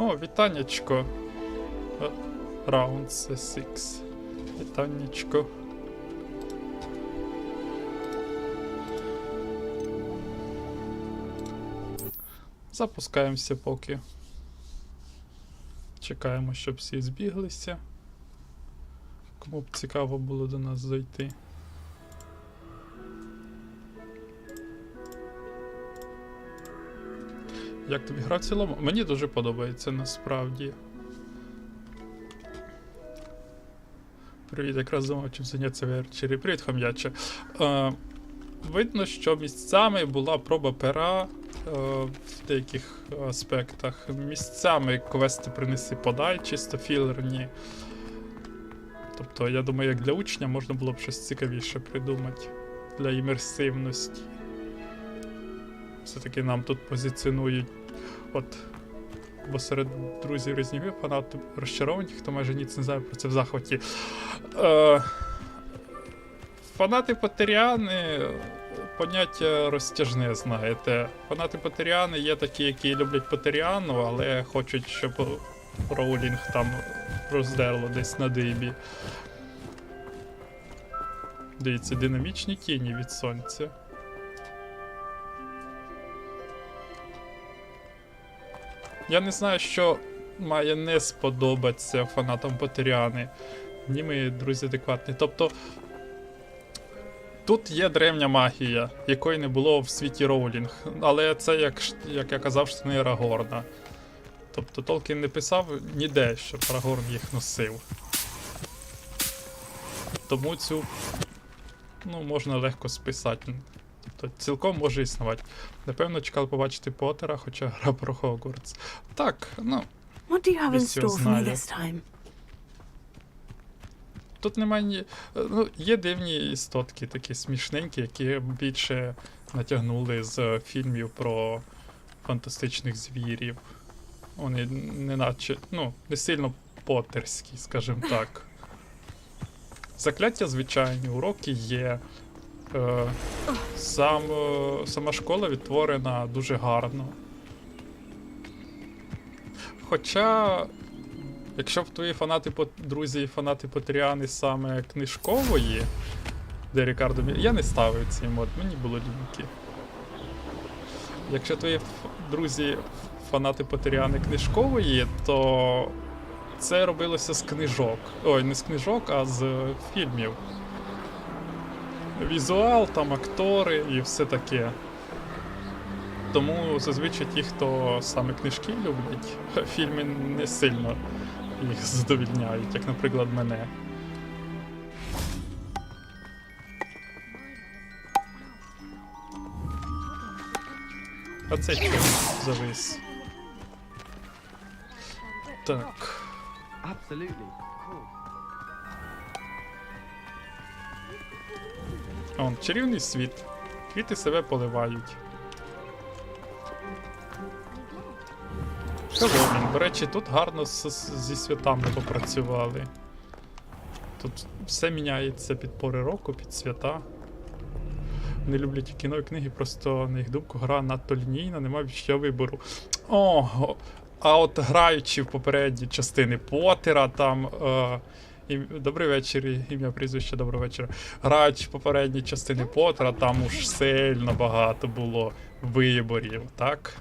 О, вітаннячко. Round 6. Вітаннячко. Запускаємося поки. Чекаємо, щоб всі збіглися. Кому б цікаво було до нас зайти. Як тобі гра в цілому? Мені дуже подобається насправді. Привіт, якраз думав, чим зайнятися ввечері. Привіт, хом'яче. Видно, що місцями була проба пера в деяких аспектах. Місцями квести принеси подай, чисто філерні. Тобто, я думаю, як для учня можна було б щось цікавіше придумати для імерсивності. Все-таки нам тут позиціонують, бо серед друзів різні фанати розчаровані, хто майже ніц не знає про це в захваті. Фанати Поттеріани поняття розтяжне, знаєте. Фанати Поттеріани є такі, які люблять Поттеріану, але хочуть, щоб Роулінг там роздерло десь на дибі. Дивіться, динамічні тіні від сонця. Я не знаю, що має не сподобатися фанатам Поттеріани. Ні, ми друзі адекватні. Тобто, тут є древня магія, якої не було в світі Роулінг. Але це, як я казав, що не Арагорна. Тобто Толкін не писав ніде, щоб Арагорн їх носив. Тому цю, можна легко списати. Тобто цілком може існувати. Напевно, чекали побачити Поттера, хоча гра про Хогвартс. Так, What do you have in store for me this time? Тут немає є дивні істотки, такі смішненькі, які більше натягнули з фільмів про фантастичних звірів. Вони не сильно поттерські, скажімо так. Закляття звичайні, уроки є. Сама школа відтворена дуже гарно. Хоча, якщо б твої друзі і фанати Поттеріани саме книжкової, де Рікардо... Я не ставив цей мод, мені було ліньки. Якщо твої друзі фанати Поттеріани книжкової, то це робилося з книжок. Ой, не з книжок, а з фільмів. Візуал, там актори і все таке. Тому зазвичай ті, хто саме книжки люблять, фільми не сильно їх задовільняють, як, наприклад, мене. А це що завис? Так. Чарівний світ. Квіти себе поливають. Хеллоуін. До речі, тут гарно зі святами попрацювали. Тут все міняється під пори року, під свята. Вони люблять і кіно, і книги, просто, на їх думку, гра надто лінійна, немає ще вибору. А от граючи в попередні частини Поттера, там... Добрий вечір, ім'я, прізвище, доброго вечора. Граючи в попередні частини Поттера, там уж сильно багато було виборів, так?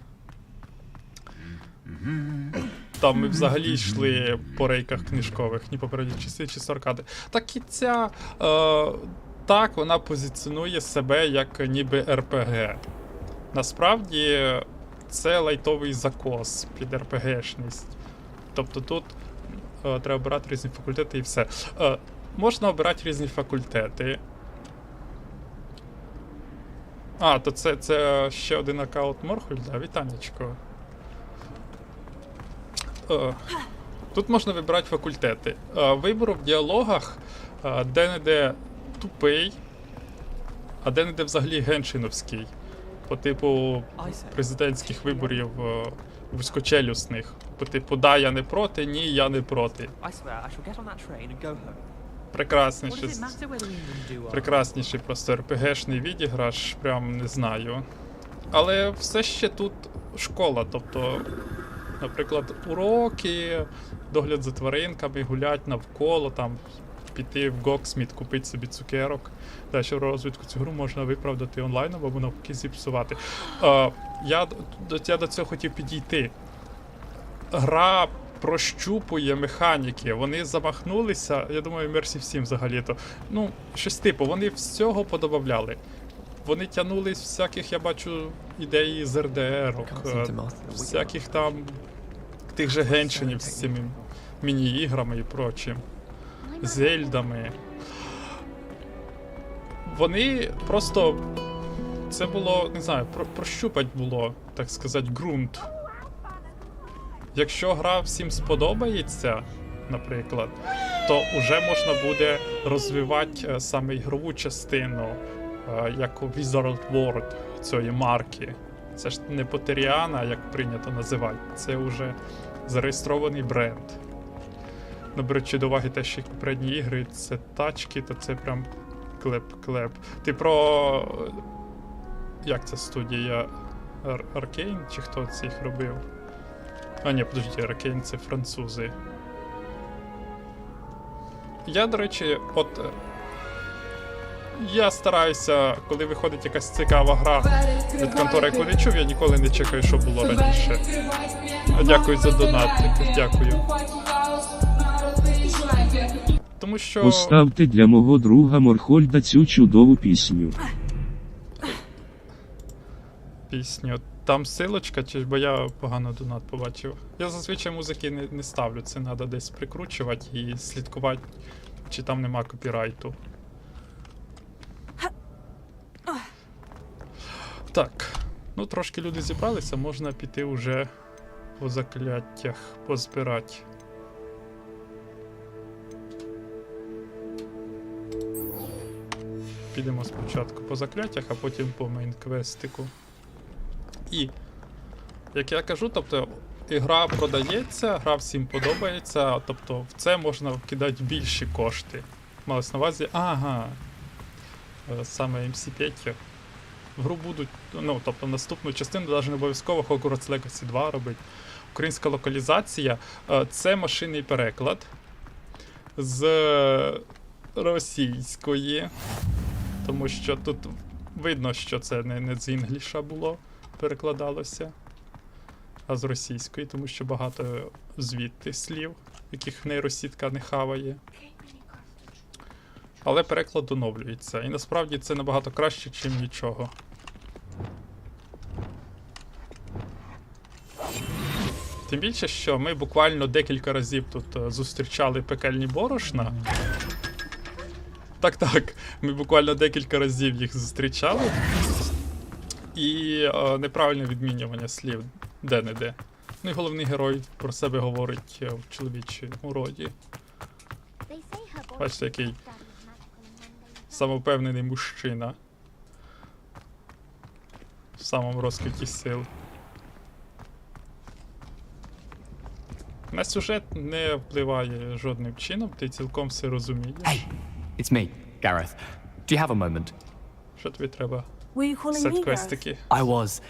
Там ми взагалі йшли по рейках книжкових, ні попередні частини, чи аркади. Так і ця, так, вона позиціонує себе як ніби РПГ. Насправді, це лайтовий закос під РПГшність. Тобто тут треба обирати різні факультети і все. Можна обирати різні факультети. То це ще один аккаунт Морхольда. Вітанечко. Тут можна вибирати факультети. Вибору в діалогах де-не-де тупий, а де-не-де взагалі геншиновський. По типу президентських виборів вузькочелюсних. По типу, да, я не проти, ні, я не проти. Прекрасніший просто РПГшний відіграш, прям не знаю. Але все ще тут школа, тобто Наприклад, уроки, догляд за тваринками, гулять навколо, там, піти в Гоксміт, купити собі цукерок. Далі в розвитку цю гру можна виправдати онлайном або навпаки зіпсувати. Я до цього хотів підійти. Гра прощупує механіки, вони замахнулися, я думаю, Мерсі всім взагалі-то. Ну, щось типу, вони всього подобавляли. Вони тягнули з всяких, я бачу, ідей з РДР-ок, всяких там тих же геншинів з цими міні-іграми і прочим. Зельдами. Вони просто... Це було, не знаю, прощупать було, так сказати, ґрунт. Якщо гра всім сподобається, наприклад, то вже можна буде розвивати саме ігрову частину, як Wizard World цієї марки. Це ж не Потеріана, як прийнято називати, це вже зареєстрований бренд. Ну, беручи до уваги те, що попередні ігри це тачки, то це прям клеп-клеп. Ти про... Як це студія? Аркейн? Чи хто це їх робив? А ні, подожди, Аркейн це французи. Я, до речі, я стараюся, коли виходить якась цікава гра від контори, яку не чув, я ніколи не чекаю, що було раніше. Дякую за донат, дякую. Тому що... Поставте для мого друга Морхольда цю чудову пісню. Пісню. Там силочка, чи бо я погано донат побачив. Я зазвичай музики не ставлю, це треба десь прикручувати і слідкувати, чи там нема копірайту. Так, ну трошки люди зібралися, можна піти вже по закляттях позбирати. Підемо спочатку по закляттях, а потім по мейн-квестику. І, як я кажу, тобто, ігра продається, гра всім подобається, тобто в це можна вкидати більші кошти. Малось на увазі, саме MC5. В гру будуть, ну, тобто наступну частину, навіть не обов'язково Hogwarts Legacy 2 робить. Українська локалізація, це машинний переклад з російської, тому що тут видно, що це не з інгліша було, перекладалося, а з російської, тому що багато звідти слів, яких нейросітка не хаває. Але переклад оновлюється, і насправді це набагато краще, ніж нічого. Тим більше, що ми буквально декілька разів тут зустрічали пекельні борошна. Так, ми буквально декілька разів їх зустрічали. І неправильне відмінювання слів де-не-де. Ну і головний герой про себе говорить в чоловічому роді. Бачите, який самовпевнений мужчина. В самому розквіті сил. На сюжет не впливає жодним чином, ти цілком все розумієш. Hey, it's me, Gareth. Do you have a moment? Що тобі треба? Were you calling me, Gareth? Сет-квестики. I was.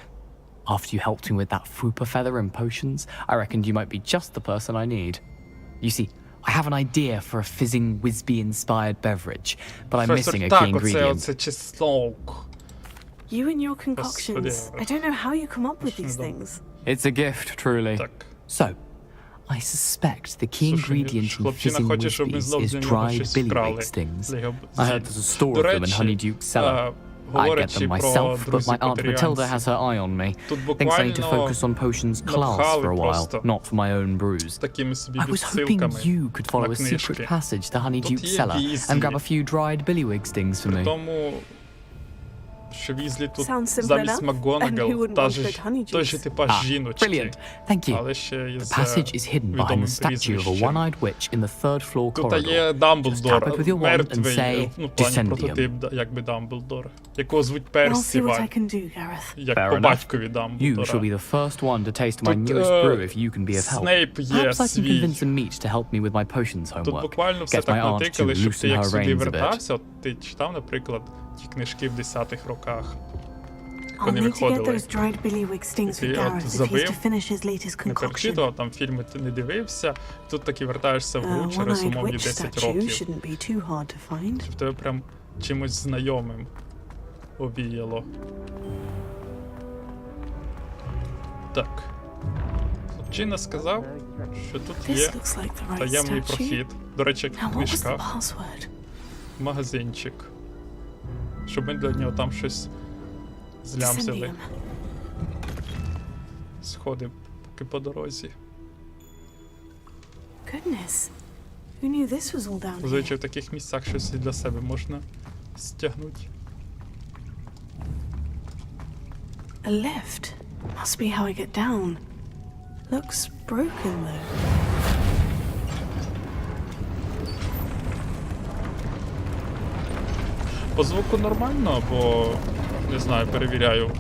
After you helped me with that fupa feather and potions, I reckoned you might be just the person I need. You see, I have an idea for a fizzing Whizbee-inspired beverage, but I'm missing a key ingredient. Оце чеснок. You and your concoctions. I don't know how you come up with these things. It's a gift, truly. Так. So, I suspect the key ingredient in fizzing Whizbees is dried billywig stings. I heard there's a store of them in Honeydukes cellar. I get them myself, but my Aunt Matilda has her eye on me. Thinks I need to focus on potions class for a while, not for my own brews. I was hoping you could follow a secret passage to Honeydukes cellar and grab a few dried billywig stings for me. Що Візлі тут Sounds simple замість enough. And who МакГонагал wouldn't want той же типаж жіночки. Brilliant, thank you. Але ще із The passage is hidden behind the відомим statue of a прізвищем. one-eyed witch in the third floor Тут corridor. є Дамблдор, Just tap it with your wand and мертвий, say, ну, в плані Descendium. прототип, якби Дамблдор, якого звуть I'll Персі see what I Валь, can do, Gareth. як Fair по enough. батькові You shall Дамблдора. be the first one to taste my Тут, newest brew if you can be of help. Снейп є Perhaps I can свій. convince a meat to help me with my potions Тут homework. буквально все Get my так aunt to натикали, щоб ти loosen як her сюди reins a bit. вертався, от ти читав, наприклад, ті книжки в 10-х роках. I'll вони need to get виходили. those dried billywig stings for Ти от Gareth if he's забив, to finish his latest не concoction. перечитував, там фільми ти не дивився, тут таки вертаєшся в гру через One-eyed умовні witch 10 statue років. shouldn't be too hard to find. В тебе прям чимось знайомим обіяло. Так. Хлопчина сказав, що тут This є looks like the right таємний statue. прохід. До речі, Now what was the книжка, password? магазинчик. Щоб ми для нього там щось злямзили. Dissendium. Сходи поки по дорозі. Goodness. Who knew this was all down here? Зазвичай в таких місцях щось і для себе можна стягнути. A lift. Must be how I get down. Looks broken though. По звуку нормально, бо не знаю, перевіряю.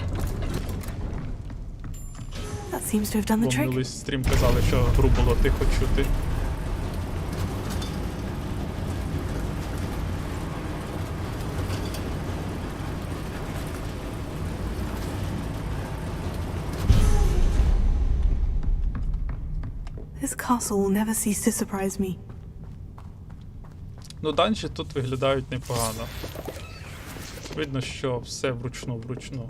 That seems to have done the Бо trick. минулий стрім казали, що гру було тихо чути. This castle will never cease to surprise me. Ну, данжі тут виглядають непогано. Видно, що все вручну.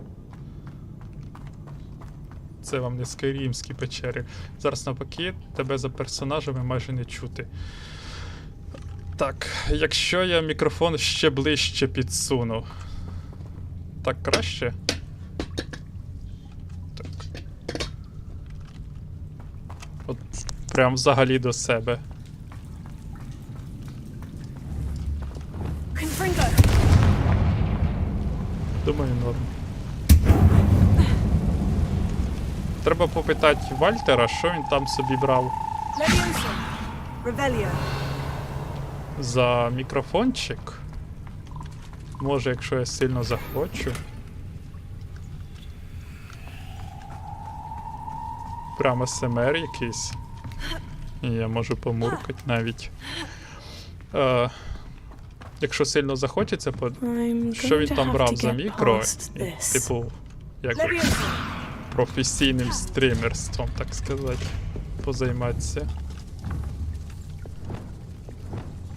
Це вам не скайрімські печери. Зараз навпаки, тебе за персонажами майже не чути. Так, якщо я мікрофон ще ближче підсуну. Так краще? Так. От прям взагалі до себе. Confringo! Думаю, норм. Треба попитати Вальтера, що він там собі брав Leviosa! Revelio! за мікрофончик. Може, якщо я сильно захочу. Прямо СМР якийсь. І я можу помуркати навіть. Якщо сильно захочеться, що він там брав за мікро, і, типу, як професійним стрімерством, так сказати, позайматися.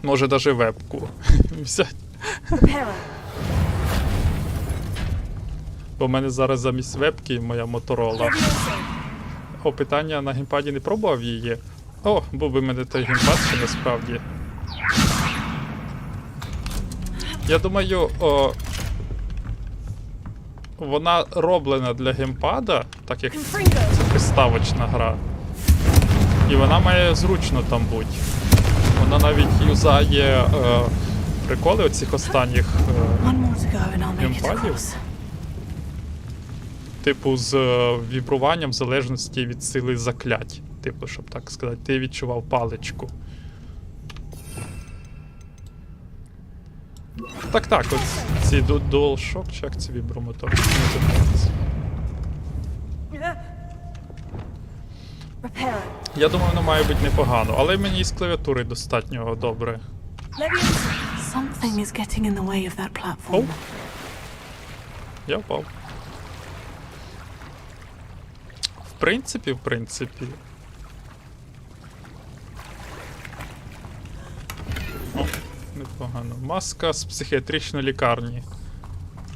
Може даже вебку взяти. Бо в мене зараз замість вебки моя Моторола. О, питання, на геймпаді не пробував її? О, був би в мене той геймпад, що насправді. Я думаю, вона роблена для геймпада, так як це приставочна гра. І вона має зручно там бути. Вона навіть юзає приколи оцих останніх геймпадів. Типу з вібруванням в залежності від сили заклять. Типу, щоб так сказати, ти відчував паличку. Так, от ці DualShock, чи як ці вібромотори? Я думаю, воно має бути непогано, але мені із клавіатури достатньо добре. Something is getting in the way of that platform. Оу. Я впав. В принципі. О, непогано. Маска з психіатричної лікарні.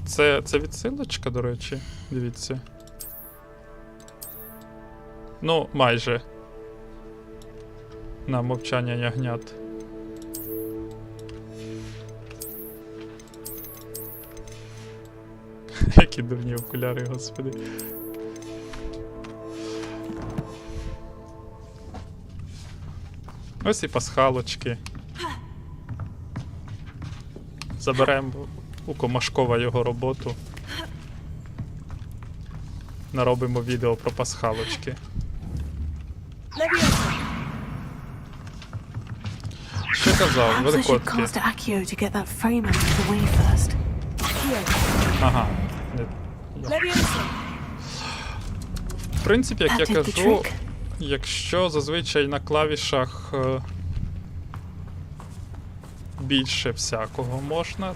Це відсилочка, до речі. Дивіться. Ну, майже. На мовчання ягнят. Які дурні окуляри, господи. Ось і пасхалочки. Заберемо у Комашкова його роботу. Наробимо відео про пасхалочки. Що казав? Великодки. Ага. В принципі, як я кажу, якщо зазвичай на клавішах більше всякого можна,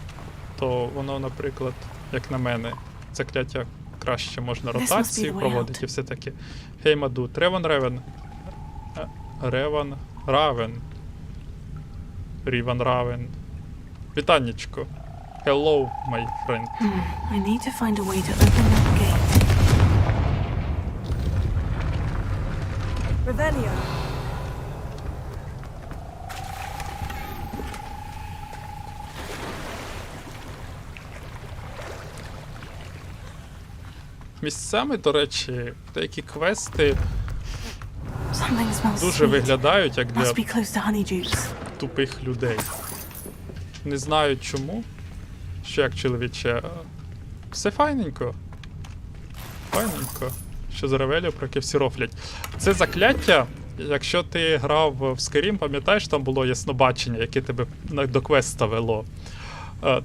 то воно, наприклад, як на мене, закляття краще можна ротацію проводити і все таке. Хеймадут. Ревен. Вітаннячко. Hello, my friend. I need to find a way to open that gate. Revelio. Місцями, до речі, деякі квести Something smells дуже sweet. виглядають як для Must be close to Honeydukes. тупих людей. Не знаю чому. Що як чоловіче. Все файненько. Файненько. Що за ревелю, про яке всі рофлять. Це закляття, якщо ти грав в Skyrim, пам'ятаєш, там було яснобачення, яке тебе до квеста вело.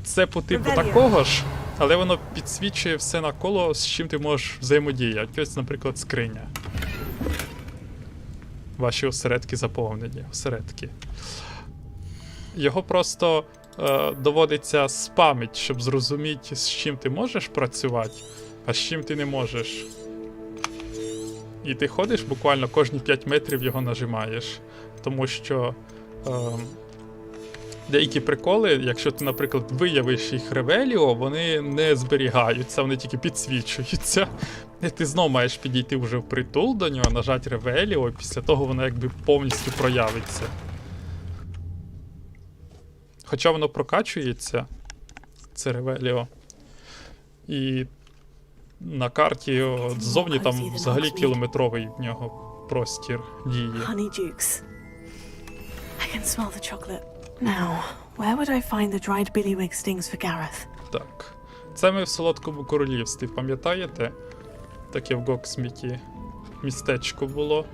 Це по типу такого ж, але воно підсвічує все навколо, з чим ти можеш взаємодіяти. Ось, наприклад, скриня. Ваші осередки заповнені. Осередки. Його просто доводиться спамити, щоб зрозуміти, з чим ти можеш працювати, а з чим ти не можеш. І ти ходиш буквально кожні 5 метрів його нажимаєш. Тому що деякі приколи, якщо ти, наприклад, виявиш їх ревеліо, вони не зберігаються, вони тільки підсвічуються. І ти знов маєш підійти вже впритул до нього, нажати ревеліо, і після того воно якби повністю проявиться. Хоча воно прокачується, це ревеліо. І на карті ззовні там взагалі кілометровий в нього простір дії. Honeydukes. I can smell the chocolate. Now, where would I find the dried billywig stings for Gareth? Так. Це ми в Солодкому Королівстві, пам'ятаєте? Таке в Гоксміті містечко було.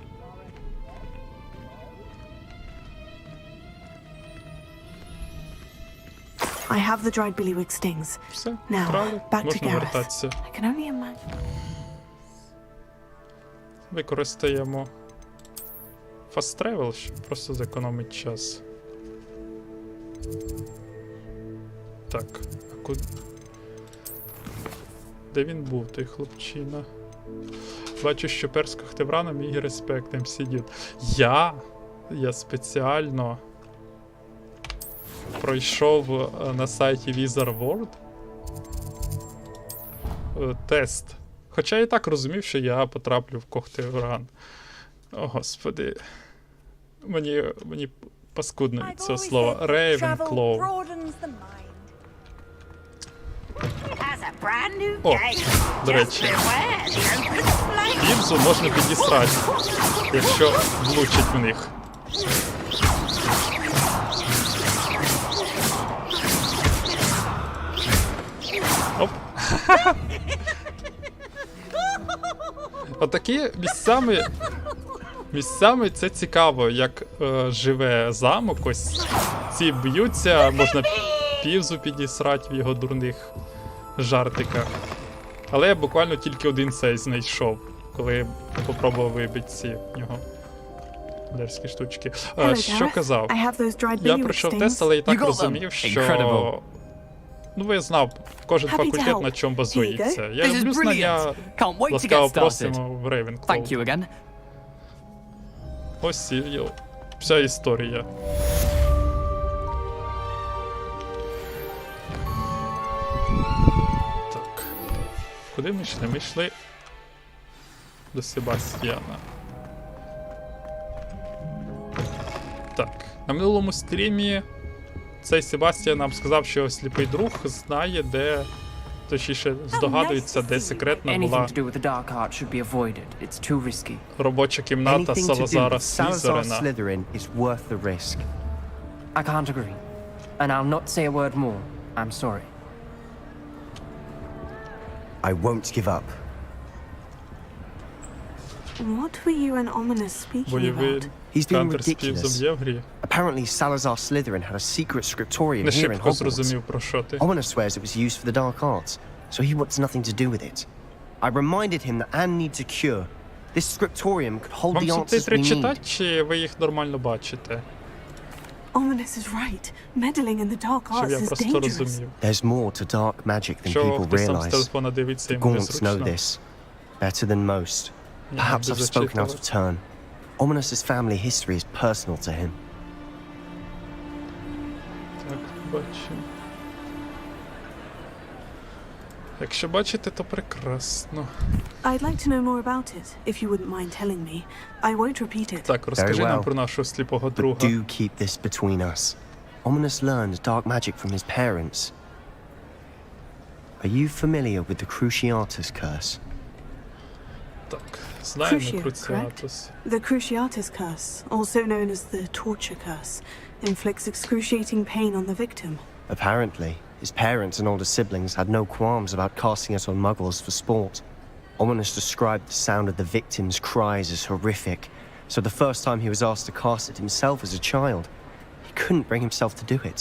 I have the dried billywig stings. Все, Now, вкрали, back to можна Gareth. вертатися. I can only imagine. Використаємо fast travel, щоб просто зекономити час. Так, а куди? Де він був, той хлопчина? Бачу, що перська хтеврана мій респект, MC Dude. Я спеціально пройшов на сайті Wizard World тест. Хоча я і так розумів, що я потраплю в Когтевран. О, господи. Мені паскудно від цього слова. Ravenclaw. О, до речі. Гібзу можна підісрати, якщо влучить в них. Оп. Отакі місцями це цікаво, як живе замок, ось ці б'ються, можна півзу підісрати в його дурних жартиках. Але я буквально тільки один цей знайшов, коли попробував вибити ці в нього лерські штучки. Що казав? Я пройшов тест, але і так розумів, що... Ну, ви знав, кожен факультет на чому базується. Я люблю знання, ласкаво просимо в Ravenclaw. Ось і вся історія. Так. Куди ми йшли? Ми йшли до Себастьяна. Так. На минулому стрімі цей Себастьян нам сказав, що сліпий друг знає, де, точніше, здогадується, де секретна була робоча кімната Салазара Слізерина. I can't agree. And I'll not say a word more. I'm sorry. I won't give up. What were you and Ominous speaking Бойовий about? He's being кантер-співзом ridiculous. є в грі. Apparently, Salazar Slytherin had a secret scriptorium Не here in шибко Hogwarts. зрозумів, про що ти. Ominous swears it was used for the dark arts, so he wants nothing to do with it. I reminded him that Anne needs a cure. This scriptorium could hold Вам the answers we субтитри need. читати, чи ви їх нормально бачите? Ominous is right. Meddling in the dark Щоб arts я is просто dangerous. розумів. There's more to dark magic than Якщо people хтось там з realize. телефона дивиться, The йому Gaunts know незручно. this better than most. Я Perhaps буду I've spoken out of зачитувати. turn. Ominous's family history is personal to him. Так, бачу. Якщо бачите, то прекрасно. I'd like to know more about it, if you wouldn't mind telling me. I won't repeat it. Так, розкажи well. нам про нашого сліпого But друга. do keep this between us. Ominous learned dark magic from his parents. Are you familiar with the Cruciatus curse? Так, знаємо Crucio, Cruciatus. The Cruciatus curse, also known as the torture curse, inflicts excruciating pain on the victim. Apparently, his parents and older siblings had no qualms about casting it on muggles for sport. Ominous described the sound of the victim's cries as horrific, so the first time he was asked to cast it himself as a child, he couldn't bring himself to do it.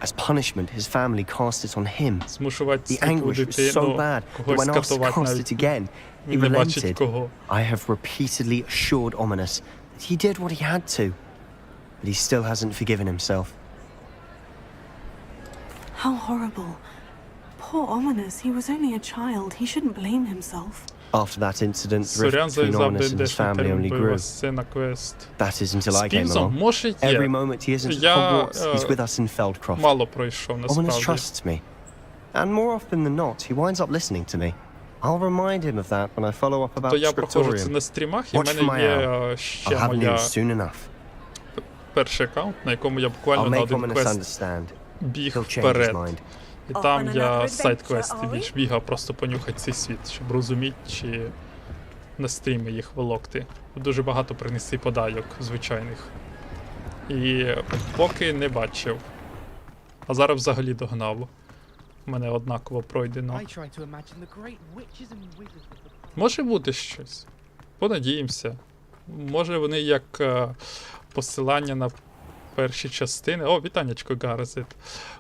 As punishment, his family cast it on him. Змушувати The сліпу anguish was so дитину bad that когось when asked to катувати cast it навіть again, he не бачить relented. кого. I have repeatedly assured Ominous that he did what he had to, but he still hasn't forgiven himself. How horrible. Poor Ominous, he was only a child. He shouldn't blame himself. After that incident, the rift Сорян between завжди Ominous and his дешний family термін only бойова grew. сцена квест. That is until З I came Півзом, along. може Every є. moment he isn't at Я, Hogwarts, he's with us in Feldcroft. Мало пройшов, Ominous насправді. trusts me. And more often than not, he winds up listening to me. I'll remind him of that when I follow up about То я проходжу це Scriptorium. на стрімах, і в Watch for мене my є I'll ще have моя news soon enough. перший аккаунт, на якому я I'll буквально на make один Ominous квест understand. біг He'll change his вперед. mind. І On там another я adventure, сайд-квести are we? більш бігав, просто понюхати цей світ, щоб розуміти, чи на стрімі їх волокти. Дуже багато принеси подайок звичайних. І поки не бачив. А зараз взагалі догнав. У мене однаково пройдено. Може бути щось. Понадіємося. Може вони як посилання на перші частини. О, вітанечко, Гарзет.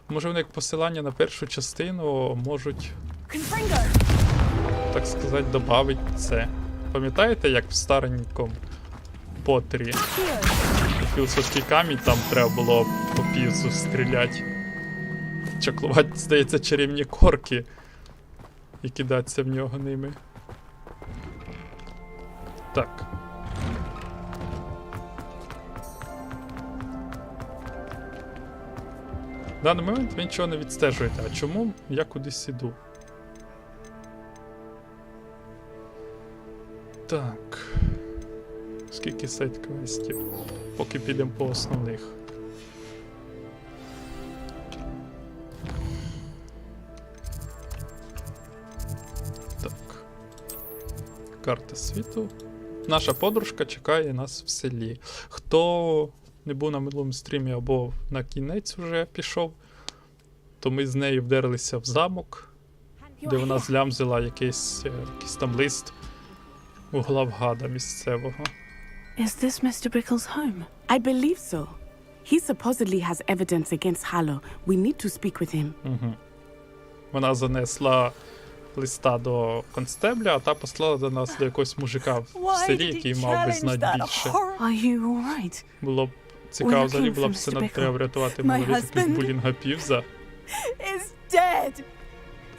Може вони як посилання на першу частину можуть, так сказати, додати це. Пам'ятаєте, як в старенькому Поттері філософський камінь там треба було по півзу стріляти? Чаклувати, здається, чарівні корки і кидатися в нього ними. Так. В даний момент ви нічого не відстежуєте. А чому я кудись іду? Так. Скільки сайт-квестів? Поки підемо по основних. Так. Карта світу. Наша подружка чекає нас в селі. Хто не був на минулому стрімі або на кінець вже пішов, то ми з нею вдерлися в замок, де вона злямзила якийсь там лист у главгада місцевого. Is this Mr. Brickle's home? I believe so. He supposedly has evidence against Hallow. We need to speak with him. Угу. Вона занесла листа до констебля, а та послала до нас до якогось мужика в селі, який мав би знати більше. Are you all right? Було б цікаво, We're взагалі looking було б for це Mr. нам Bickle. треба врятувати My малолітку від husband. булінга Півза. Is dead.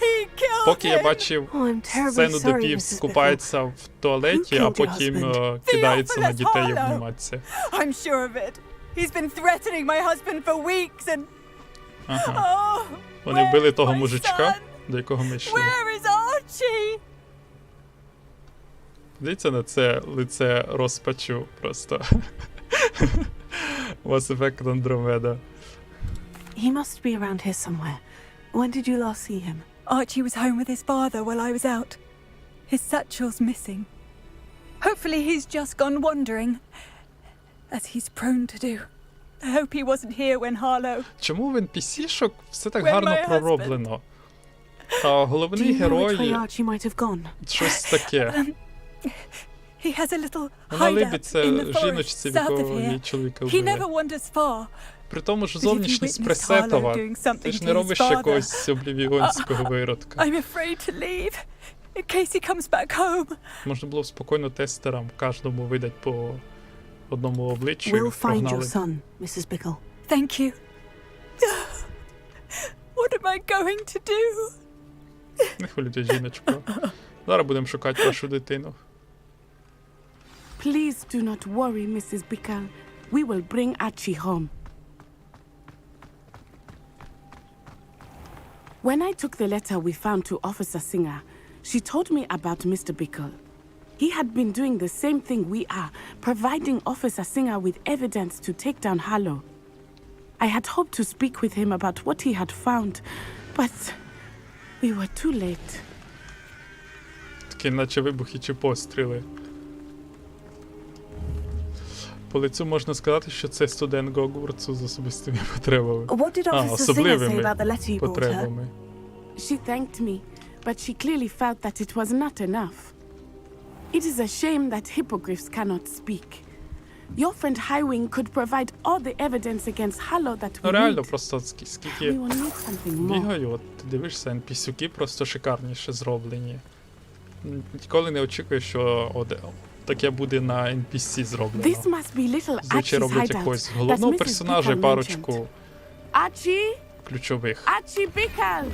He killed Поки я бачив Oh, I'm terribly сцену, де sorry, Півз Mrs. купається в туалеті, Who а killed your потім husband? кидається на Theophilus дітей Harlow. обніматися. I'm sure of it. He's been threatening my husband for weeks and... Ага. Oh, Вони where вбили is того my мужичка, son? до якого ми йшли. Where is Archie? Дивіться на це лице розпачу просто. Mass Effect Andromeda. He must be around here somewhere. When did you last see him? Archie was home with his father while I was out. His satchel's missing. Hopefully he's just gone wandering, as he's prone to do. I hope he wasn't here when Harlow... Чому в NPC-шок все так When гарно my husband- пророблено? А Do головний you know which way герой Archie might have gone? щось таке. He has a little Вона hideout либиться in the forest жіночці, в south of якого її here. чоловіка He never вбили. wanders far. При тому ж But if you зовнішність witnessed пресетова. Harlow doing Ти something ж to не his робиш father, якогось облівіонського виродка. I'm afraid to leave, in case he comes back home. Можна було б спокійно тестерам кожному видати по одному обличчю і We'll find your погнали. son, Mrs. Bickle. Thank you. What am I going to do? Не хвилюйте, жіночко. Зараз будемо шукати вашу дитину. Please do not worry, Mrs. Bickle. We will bring Archie home. When I took the letter we found to Officer Singer, she told me about Mr. Bickle. He had been doing the same thing we are, providing Officer Singer with evidence to take down Harlow. I had hoped to speak with him about what he had found, but we were too late. Такі наче вибухи чи постріли. По лицю можна сказати, що це студент Гогвартсу з особистими потребами. What did Officer Singer say Особливими about the letter you brought her? потребами. She thanked me, but she clearly felt that it was not enough. It is a shame that hippogriffs cannot speak. Your friend Highwing could provide all the evidence against Harlow that we Ну реально, need. просто We скільки will need something more. бігаю, от ти дивишся, NPC-ки просто шикарніше зроблені. Ніколи не очікуєш, що таке буде на NPC зроблено. This must be little Зазвичай Archie's роблять hideout якогось that головного Mrs. персонажа і Bickle парочку mentioned. Archie? ключових. Archie Bickle!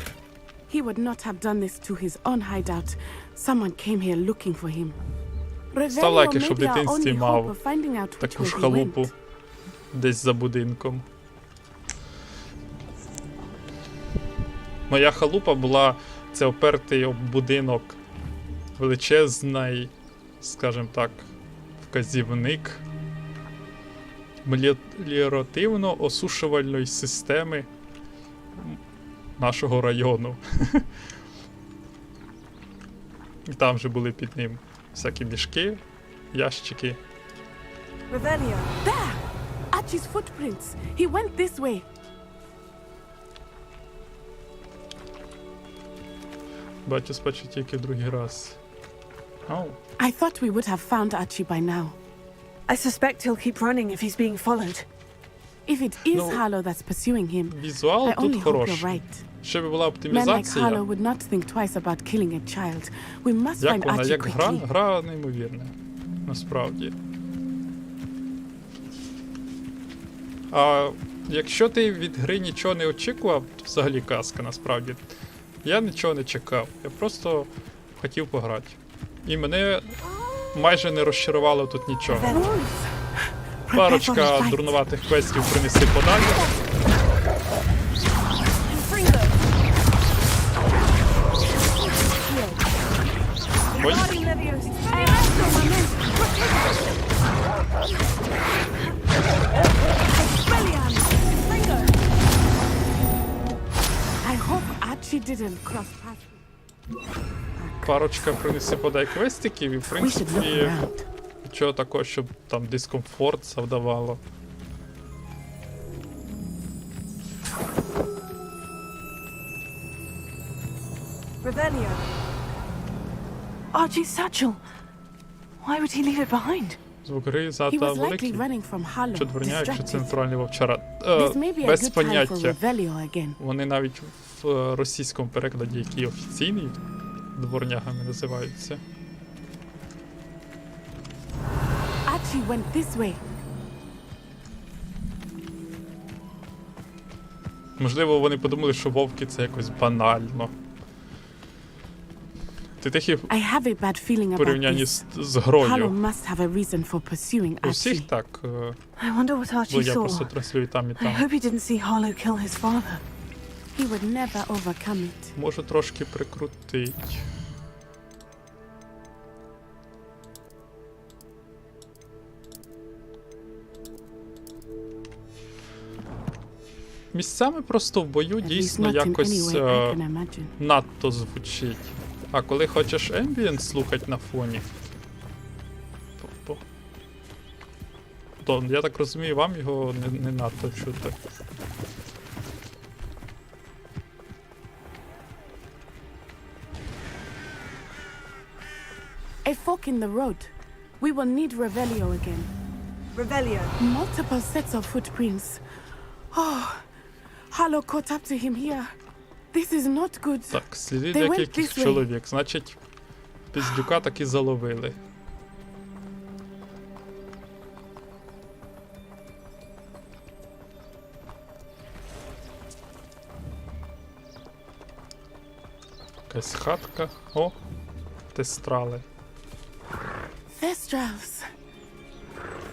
He would not have done this to his own hideout. Someone came here looking for him. Став Revelio лайки, may щоб в be our дитинстві only hope мав of finding out which таку way ж he халупу went. десь за будинком. Моя халупа була, це опертий об будинок величезний, скажімо так, вказівник меліоративно-осушувальної системи нашого району. І там же були під ним всякі мішки, ящики. Revelio. There! Archie's footprints. He went this way. Бачу, спачу тільки другий раз. Ау. I thought we would have found Archie by now. I suspect he'll keep running if he's being followed. If it is No. Harlow that's pursuing him, Візуал I only тут hope you're хороший. right. Ще б була Men like оптимізація. Harlow would not think twice about killing a child. We must find Як вона, Archie як гра? quickly. Гра неймовірна. Насправді. А якщо ти від гри нічого не очікував, то взагалі казка насправді. Я нічого не чекав. Я просто хотів пограти. І мене майже не розчарувало тут нічого. Парочка дурнуватих квестів принеси подалі. Ой, I hope Archie didn't cross paths. парочка принеси подай квестиків і в We should look принципі around. нічого такого, щоб там дискомфорт завдавало. Revelio. Archie's satchel. Why would he leave it behind? Звук гри He зата was likely великий. running from Harlow, Що дворняк, що це distracted. натуральний вовчара. This may be a Без good time for поняття. Revelio again. Вони навіть в російському перекладі, який офіційний, дворнягами називаються. Archie went this way. Можливо, вони подумали, що вовки це якось банально. Ти тихі I have a bad feeling в about порівнянні this. з Harlow грою. must have a reason for pursuing У всіх Archie. так, I wonder what бо Archie я просто saw. транслюю там і I там. hope he didn't see Harlow kill his father. He would never overcome it. Можу трошки прикрутити. Місцями просто в бою At least дійсно not in any якось way I can imagine. надто звучить. А коли хочеш ембієнт слухати на фоні, то я так розумію, вам його не надто чути. A fork in the road. We will need Revelio again. Revelio. Multiple sets of footprints. Oh, Harlow caught up to him here. This is not good. Так, сліди They went декількох this way. чоловік, значить, піздюка таки заловили. якась хатка. О, тестрали. Thestrals.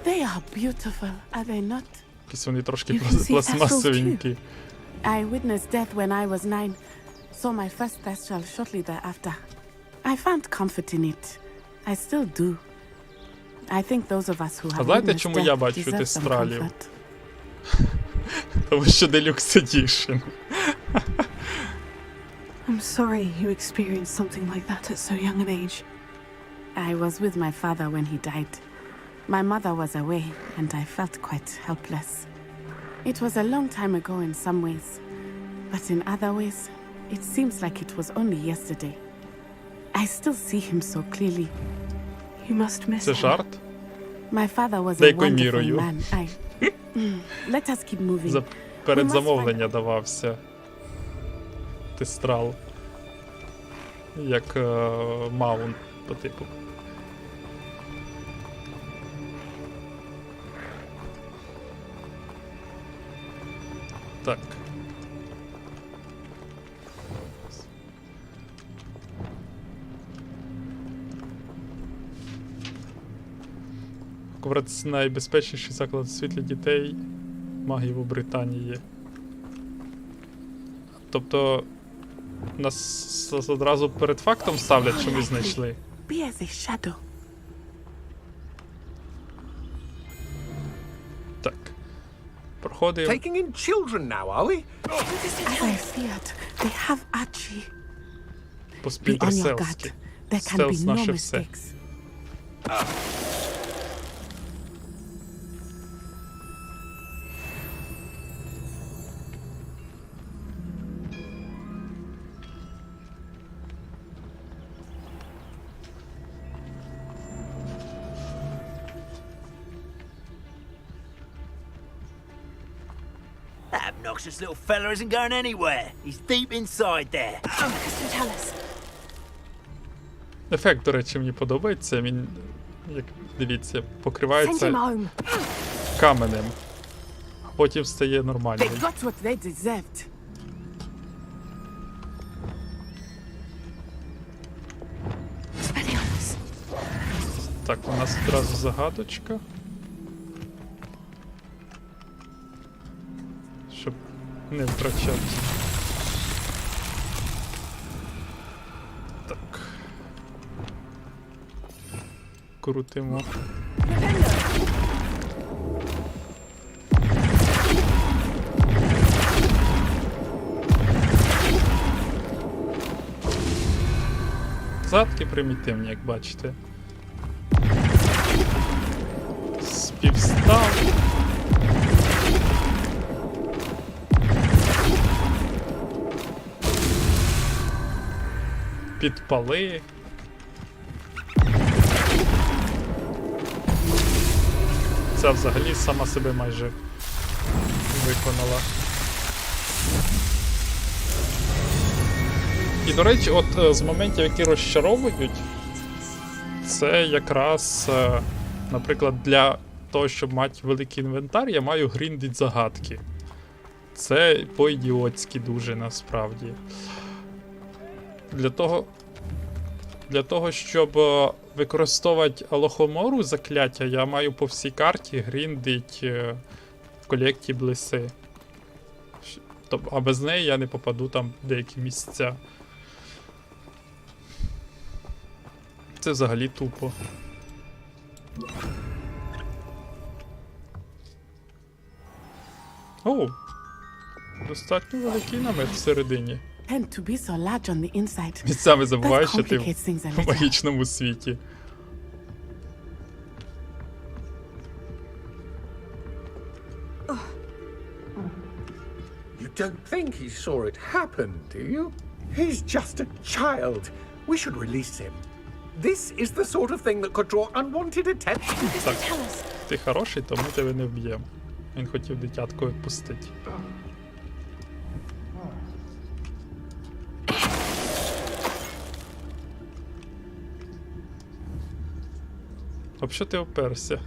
They are beautiful, are they not? Якісь вони трошки You can see пластмасовенькі. I witnessed death when I was 9. Saw my first Thestral shortly thereafter. I found comfort in it. I still do. I think those of us who А have знаєте, witnessed чому я death бачу deserve some тестралів? comfort. Тому що Deluxe Edition. I'm sorry you experienced something like that at so young an age. I was with my father when he died. My mother was away, and I felt quite helpless. It was a long time ago in some ways, but in other ways, it seems like it was only yesterday. I still see him so clearly. You must miss Це him. жарт? My father was За a якою wonderful мірою? man. Let us keep moving. За передзамовлення давався. Тестрал. Як маунт по типу. Так. Хогвартс — найбезпечніший заклад освіти для дітей магів у Британії. Тобто нас одразу перед фактом ставлять, що ми знайшли. Be as a shadow. Так. Проходимо. Taking in children now, are we? As I feared, they have Archie. По Be on your спінтерселськи. guard. There can Стелс be no наше все. mistakes. That obnoxious little fella isn't going anywhere. He's deep inside there. Ефект, до речі, мені подобається. Він, як дивіться, покривається каменем. А потім стає нормальним. They got what they deserved. Так, у нас одразу загадочка. Щоб не втрачати. Так. Крутимо. Задки примітивні, як бачите. Співстав. Підпали. Ця взагалі сама себе майже виконала. І, до речі, от з моментів, які розчаровують, це якраз, наприклад, для того, щоб мати великий інвентар, я маю гріндить загадки. Це по-ідіотськи дуже, насправді. Для того, щоб використовувати Алохомору закляття, я маю по всій карті гріндить колектіблеси. А без неї я не попаду там в деякі місця. Це взагалі тупо. Оу! Достатньо великий намет всередині. Tend to be so large on the inside. Місцями забуваєш, That що ти complicates things a в little. магічному світі. You don't think he saw it happen, do you? He's just a child. We should release him. This is the sort of thing that could draw unwanted attention. Так, ти хороший, то ми тебе не вб'ємо. Він хотів дитятко відпустити. Об що ти оперся?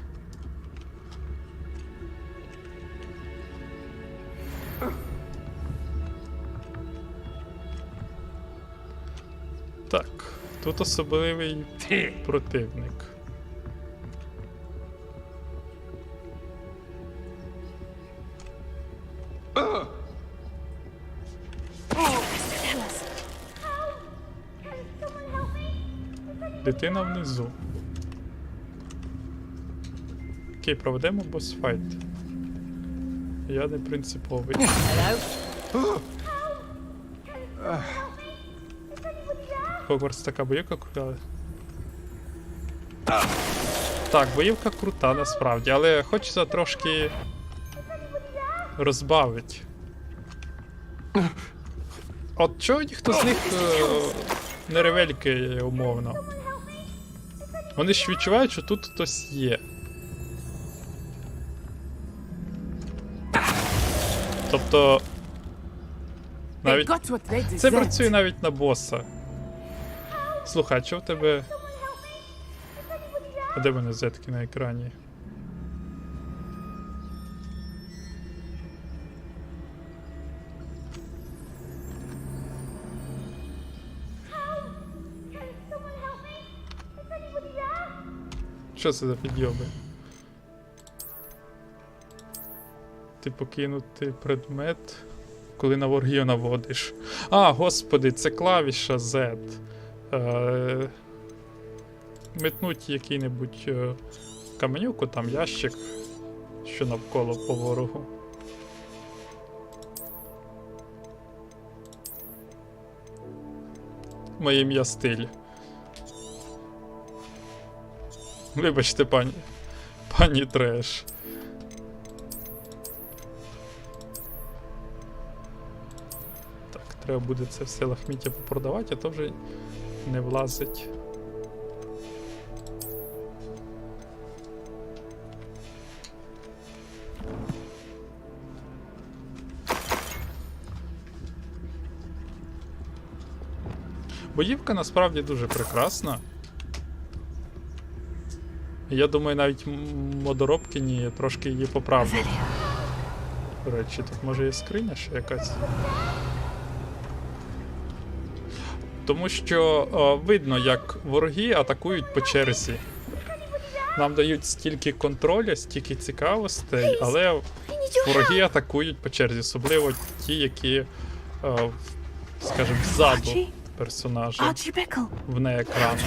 Так, тут особливий противник. Дитина внизу. Окей, проведемо босфайт. Я не принциповий. Хогвартс така боївка крута. Так, боївка крута насправді, але хочеться трошки розбавити. От чого ніхто з них не ревелькає умовно? Вони ж відчувають, що тут хтось є. Тобто... навіть... Це працює навіть на боса. Слухай, а чого в тебе... А де вони зетки на екрані? Що це за підйоби? Ти покинути предмет, коли на ворогів наводиш. А, господи, це клавіша Z. Метнуть який-небудь каменюку, там ящик, що навколо по ворогу. Моє ім'я стиль. Вибачте, пані треш. Так, треба буде це все лахміття попродавати, а то вже не влазить. Боївка насправді дуже прекрасна. Я думаю, навіть модоробкині трошки її поправлять. До речі, тут може є скриня ще якась. Тому що видно, як вороги атакують по черзі. Нам дають стільки контроля, стільки цікавостей, але вороги атакують по черзі, особливо ті, які, скажімо, ззаду персонажа. Вне екрану.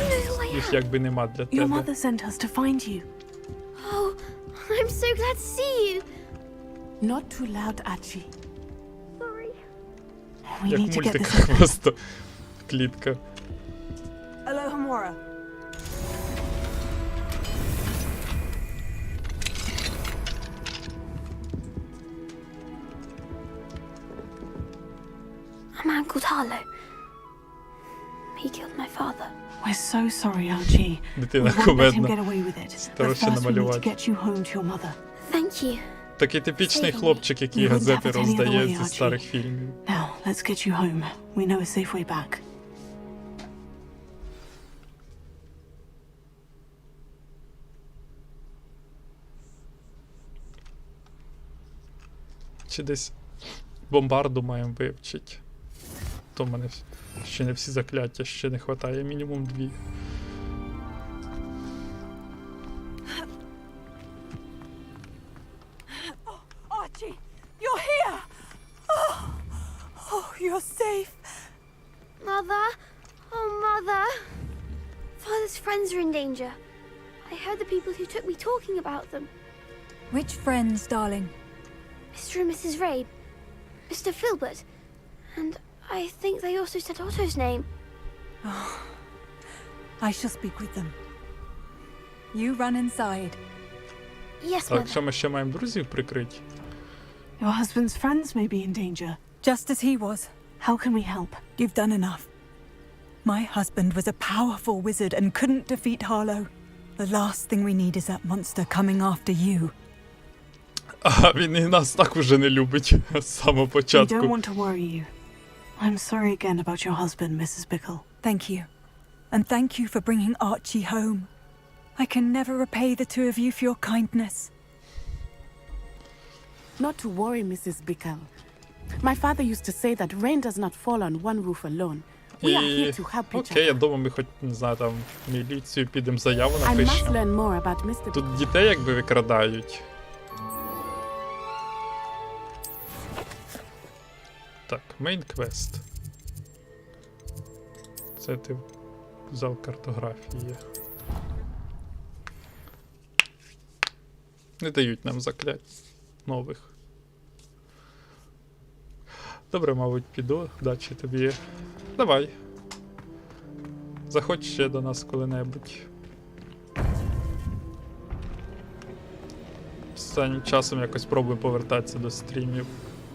Їх якби нема для тебе. Your mother sent us to find you. Oh, I'm so glad to see you. Not too loud, Archie. Sorry. We Як need в to get this мультиках open. просто клітка. Hello, Hamora. A man called Harlow. He killed my father. We're so sorry, Archie. We Дитина won't let him кумедна. get away with it. But Старався first we need to намалювати. get you home to your mother. Thank you. Такий типічний хлопчик, який You wouldn't газети have it any other роздає way, зі Archie. старих фільмів. Now, let's get you home. We know a safe way back. Чи десь бомбарду маємо вивчити. То в мене ще не всі закляття, ще не вистачає, мінімум 2. Archie, you're here! Oh, you're safe. Mother? Oh, Mother. Father's friends are in danger. I heard the people who took me talking about them. Which friends, darling? Mr. and Mrs. Rabe, Mr. Filbert, and I think they also said Otto's name. Oh, I shall speak with them. You run inside. Yes, Так, Mother. що ми ще маємо друзів прикрити? Your husband's friends may be in danger. Just as he was. How can we help? You've done enough. My husband was a powerful wizard and couldn't defeat Harlow. The last thing we need is that monster coming after you. А він і нас так уже не любить з самого We don't початку. want to worry you. I'm sorry again about your husband, Mrs. Bickle. Thank you. And thank you for bringing Archie home. I can never repay the two of you for your kindness. Not to worry, Mrs. Bickle. My father used to say that rain does not fall on one roof alone. We are І here to help each окей, я other. думаю, ми хоч, не знаю, там, в міліцію підемо, заяву I must напишемо. learn more about Mr. Тут дітей якби викрадають. Так, мейн квест. Це ти в зал картографії. Не дають нам заклять нових. Добре, мабуть, піду. Удачі тобі. Давай. Заходь ще до нас коли-небудь. Останнім часом якось пробую повертатися до стрімів,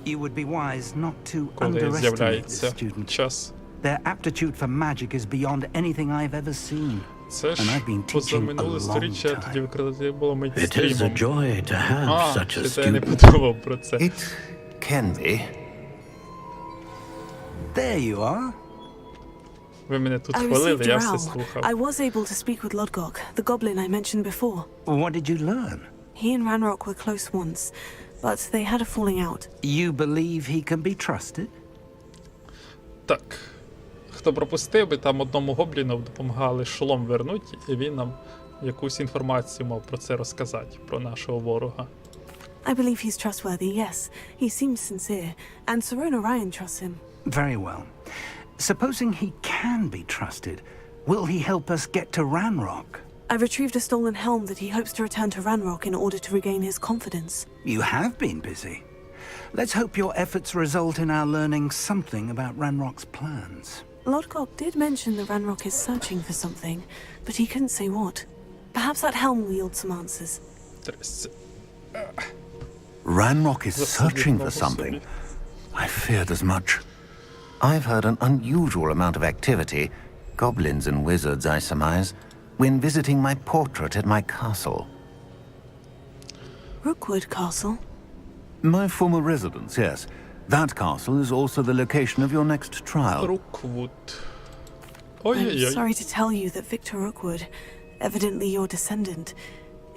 You would be wise not to коли underestimate з'являється this student. час. Their aptitude for magic is beyond anything I've ever seen. Це And ж I've been поза teaching минуле a long сторіччя time. тоді викрадати було It is a мейнстрімом. joy to have А, such a ще я не student. подумав про це. It can be. There you are. Ви мене тут I хвалили, received я a все row. слухав. I was able to speak with Lodgok, the goblin I mentioned before. What did you learn? He and Ranrock were close once, but they had a falling out. You believe he can be trusted? Так. Хто пропустив би, там одному гобліну допомагали шолом вернуть, і він нам якусь інформацію мав про це розказати, про нашого ворога. I believe he's trustworthy, yes. He seems sincere, and Sirona Ryan trusts him. Very well. Supposing he can be trusted, will he help us get to Ranrock? I've retrieved a stolen helm that he hopes to return to Ranrock in order to regain his confidence. You have been busy. Let's hope your efforts result in our learning something about Ranrock's plans. Lodgok did mention that Ranrock is searching for something, but he couldn't say what. Perhaps that helm will yield some answers. Ranrock is searching for something. I feared as much. I've heard an unusual amount of activity, goblins and wizards, I surmise, when visiting my portrait at my castle. Rookwood Castle? My former residence, yes. That castle is also the location of your next trial. Rookwood. I'm Ой-ой-ой. sorry to tell you that Victor Rookwood, evidently your descendant,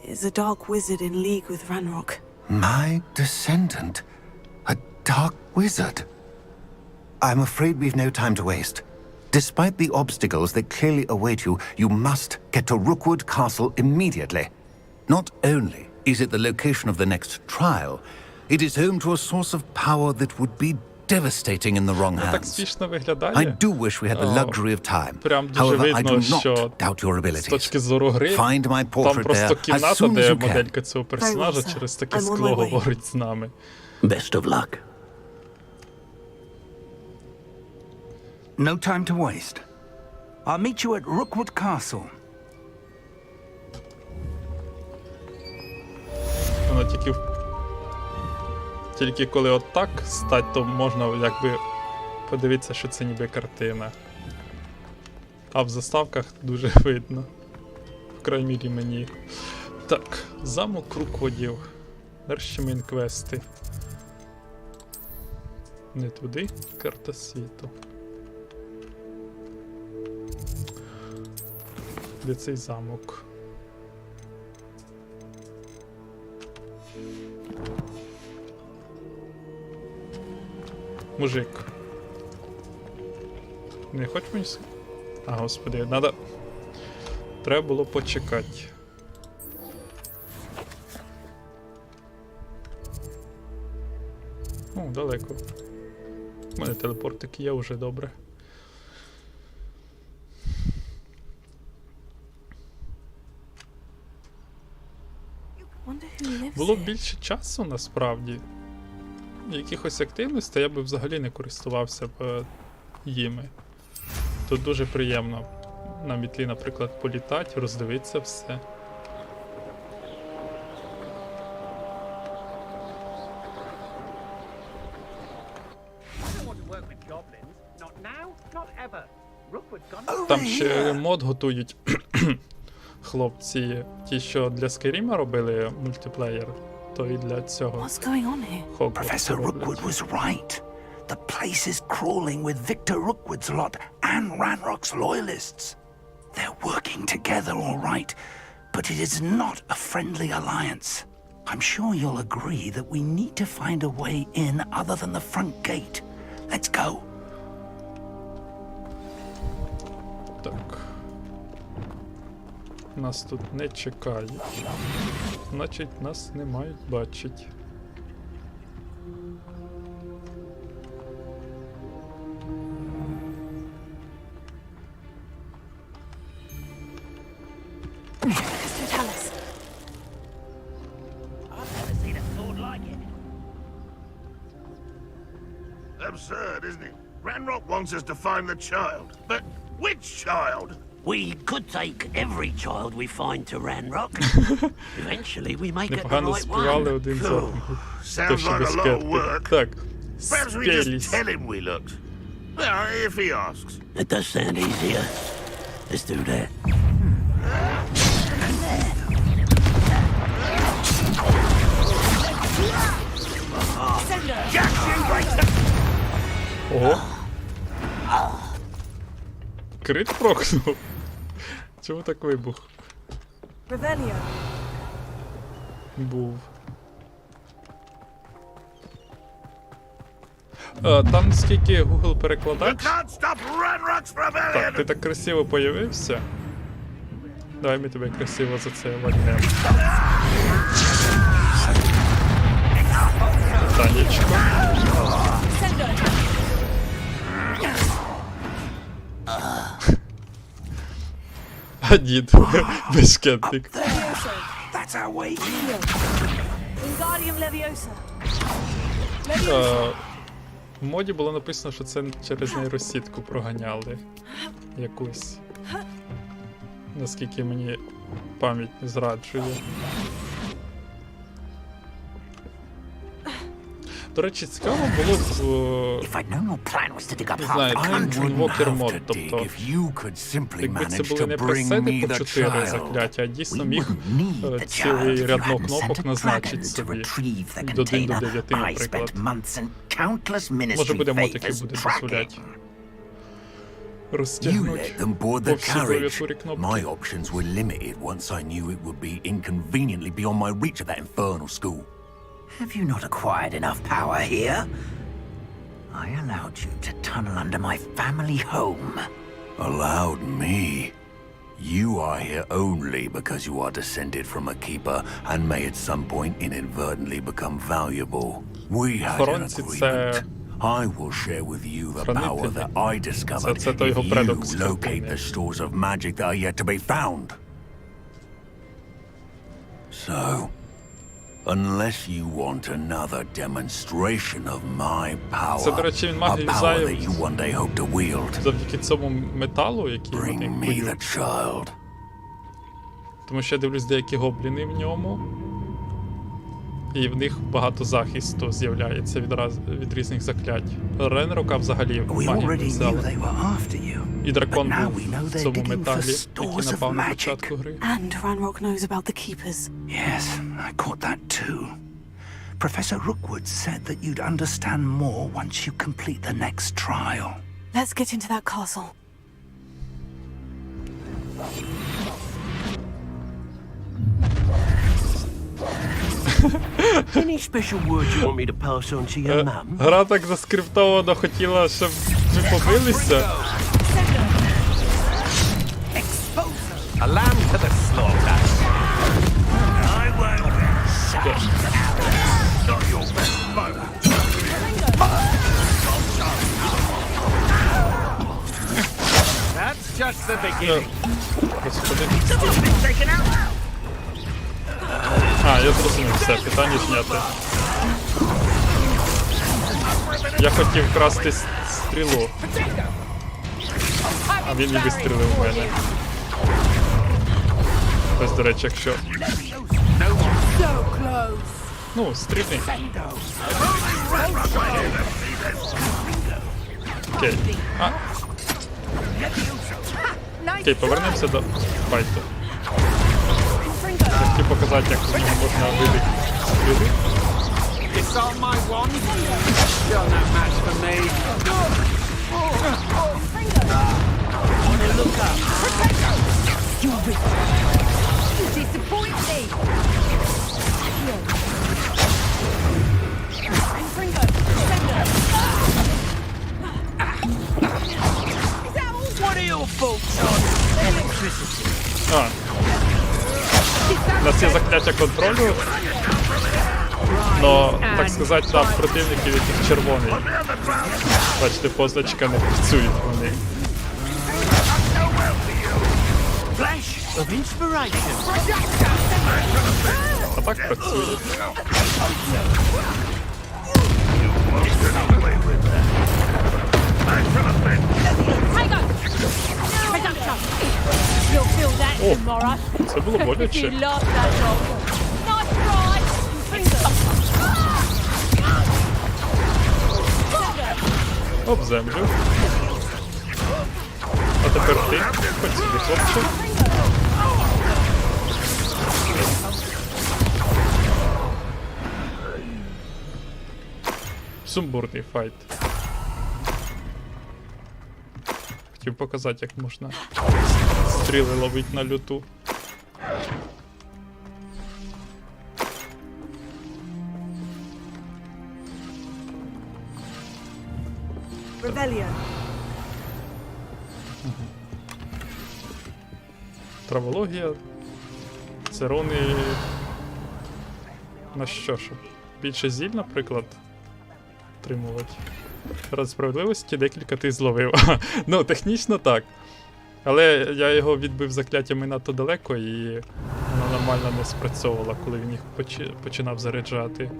is a dark wizard in league with Ranrock. My descendant? A dark wizard? I'm afraid we've no time to waste. Despite the obstacles that clearly await you, you must get to Rookwood Castle immediately. Not only is it the location of the next trial, it is home to a source of power that would be devastating in the wrong Так hands. смішно виглядає. I do wish we had the luxury of time. Прям дуже However, I видно, do що not doubt your з abilities. точки зору гри, Find my там portrait просто there as кімната, soon as де you can. моделька цього персонажа sir. через таке I'm on скло my way. говорить з нами. Best of luck. No time to waste. I'll meet you at Rookwood Castle. Воно тільки коли отак стать, то можна якби подивитися, що це ніби картина. А в заставках дуже видно. В крайній мірі мені. Так, замок Рукводів. Дальше мейн-квести. Не туди. Карта світу. Де цей замок? Мужик. Не хоч мені... А, господи, надо... Треба було почекати. О, далеко. У мене телепортик є вже добре. Wonder who lives Було б here. більше часу, насправді. Якихось активностей я би взагалі не користувався б їми. Тут дуже приємно на мітлі, наприклад, політати, роздивитися все. Там ще мод готують хлопці, ті, що для Скайріма робили мультиплеєр, то і для цього. What's going on here? Hogwarts Professor роблять. Rookwood was right. The place is crawling with Victor Rookwood's lot and Ranrock's loyalists. They're working together, all right, but it is not a friendly alliance. I'm sure you'll agree that we need to find a way in other than the front gate. Let's go. Так. Нас тут не чекають. Значить, нас не мають бачить. Absurd, isn't it? Ranrock wants us to find the child. But which child? We could take every child we find to Ranrock. Eventually we may get the Непогано right співали one. один з одного. Sounds like a lot of work. Так, Perhaps we just спелись. tell him we looked. Well, if he asks. It does sound easier. Let's do that. Ого. Крит прокнув. Чому так вибух? Revelio. Був. Там скільки Google перекладач. Так, ти так красиво появився. Давай ми тебе красиво за це вальнемо. Танечко. А дід, безкетник. That's our way. Wingardium Leviosa. В моді було написано, що це через нейросітку проганяли. Якусь. Наскільки мені пам'ять не зраджує. До речі, цікаво було б, не знаю, інвокер мод, тобто, якби це були не пресети по 4 закляття, а дійсно міг цілий рядно кнопок назначити собі, від 1 до 9, наприклад. Може буде мод, який буде дозволяти розтягнути по всій клавіатурі кнопки. My options were limited once I knew it would be inconveniently beyond my reach at that infernal school. Have you not acquired enough power here? I allowed you to tunnel under my family home. Allowed me? You are here only because you are descended from a keeper and may at some point inadvertently become valuable. We had an agreement. I will share with you the power that I discovered if you locate the stores of magic that are yet to be found. So, unless you want another demonstration of my power, Це, до речі, він a магію power заяв that you one day hope to wield, завдяки цьому металу, який вони bring me the кують. child. Тому що я дивлюсь деякі гобліни в ньому. І в них багато захисту з'являється від різних заклять. Ренрока взагалі магію не взяла. І дракон був в цьому металі, який напав на початку гри. And Ranrock knows about the keepers. Yes, I caught that too. Professor Rookwood said that you'd understand more once you complete the next trial. Let's get into that castle. Any special words you want me to pass on to your mum? Гра так заскриптовано хотіла, щоб ми побилися. A lamb to the slaughter. I won't. Not your best foe. That's just the beginning. Господи. А, я зрозумів, все, питання зняте. Я хотів красти стрілу. А він і вистрілив у мене. Ось, до речі, якщо... Ну, стрільний. Окей. А. Окей, повернемося до файту. Я хотів показати, як з нього можна вибити стріли. Disarm my wand. You're no match for me. On the lookout. You disappoint me. What are you А. У нас є закляття контролю. Но, так сказати, там противників, яких червоний. Бачите, позначка не працюють вони. А так працює. О, це було боляче. Об землю. А тепер ти. Хоч собі, хлопче. Сумбурний файт. Хотів показати, як можна стріли ловити на люту. Травологія. Це руни... На що ж? Більше зіль, наприклад, отримувати. Ради справедливості декілька ти зловив. Ну, технічно так. Але я його відбив закляттями надто далеко і вона нормально не спрацьовувала, коли він їх починав заряджати.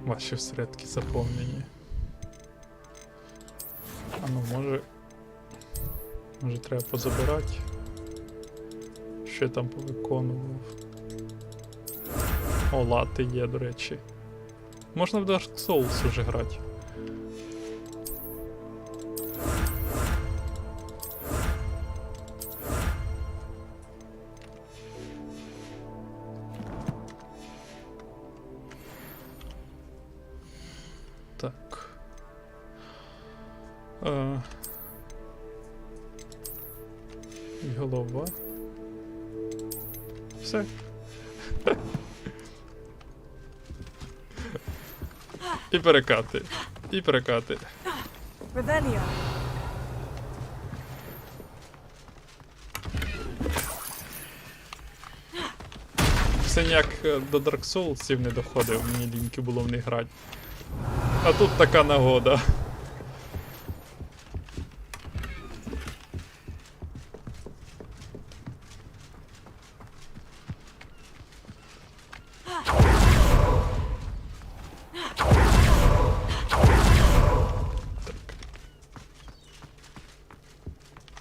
Ваші всередки заповнені. А ну, може треба позабирати. Що я там повиконував? О, лати є, до речі. Можна в Dark Souls уже грати. Так. І голова. Все. І перекати. І перекати. Revelio. Все ніяк до Dark Souls'ів не доходив, мені ліньки було в них грати. А тут така нагода.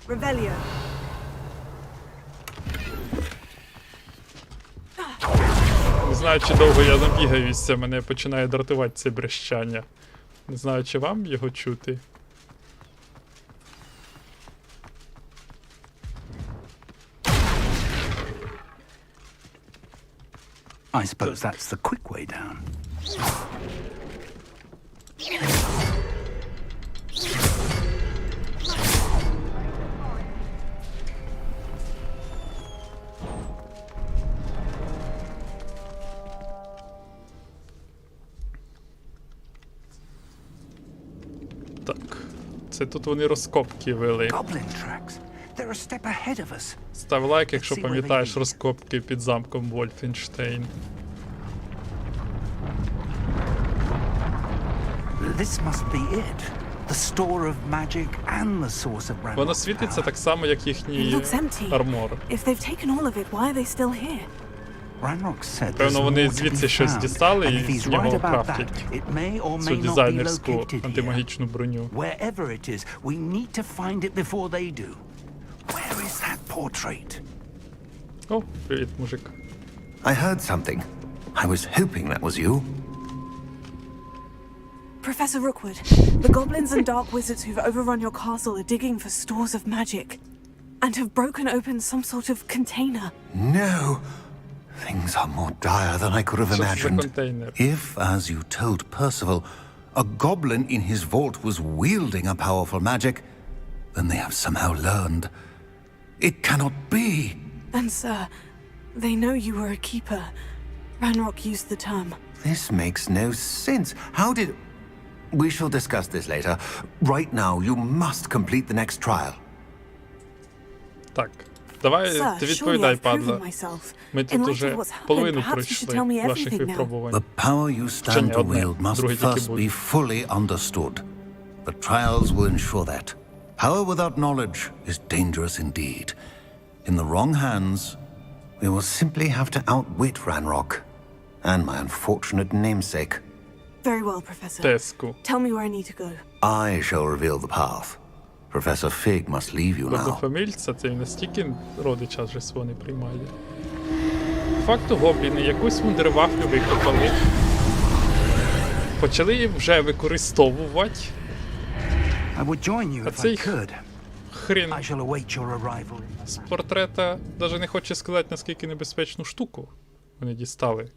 Revelio. Не знаю, чи довго я набігаюся, мене починає дратувати це брещання. Не знаю, чи вам його чути. I suppose that's the quick way down. Так. Це тут вони розкопки вели. Став лайк, якщо пам'ятаєш розкопки під замком Вольфенштейн. Воно світиться так само, як їхній армор. Певно, вони звідси щось дістали і з нього крафтять цю дизайнерську антимагічну броню. О, привіт, мужик. I heard something. I was hoping that was you. Professor Rookwood, the goblins and dark wizards who've overrun your castle are digging for stores of magic and have broken open some sort of container. No. Things are more dire than I could have imagined. If, as you told Percival, a goblin in his vault was wielding a powerful magic, then they have somehow learned. It cannot be. And sir, they know you were a keeper. Ranrock used the term. This makes no sense. How did... We shall discuss this later. Right now, you must complete the next trial. Так. Давай ти відповідай, падла. Ми тут уже половину пройшли ваших випробувань. The power you stand to wield must first be fully understood. The trials will ensure that. Power without knowledge is dangerous indeed. In the wrong hands, We will simply have to outwit Ranrock and my unfortunate namesake. Very well, Professor. Теску. Tell me where I need to go. I shall reveal the path. Professor Fig must leave you now. Однофамільця, це він настільки родича вже свого не приймає. Факту гобліни якусь вундервафлю викопали. Почали її вже використовувати. А цей хрін з портрета навіть не хоче сказати, наскільки небезпечну штуку вони дістали.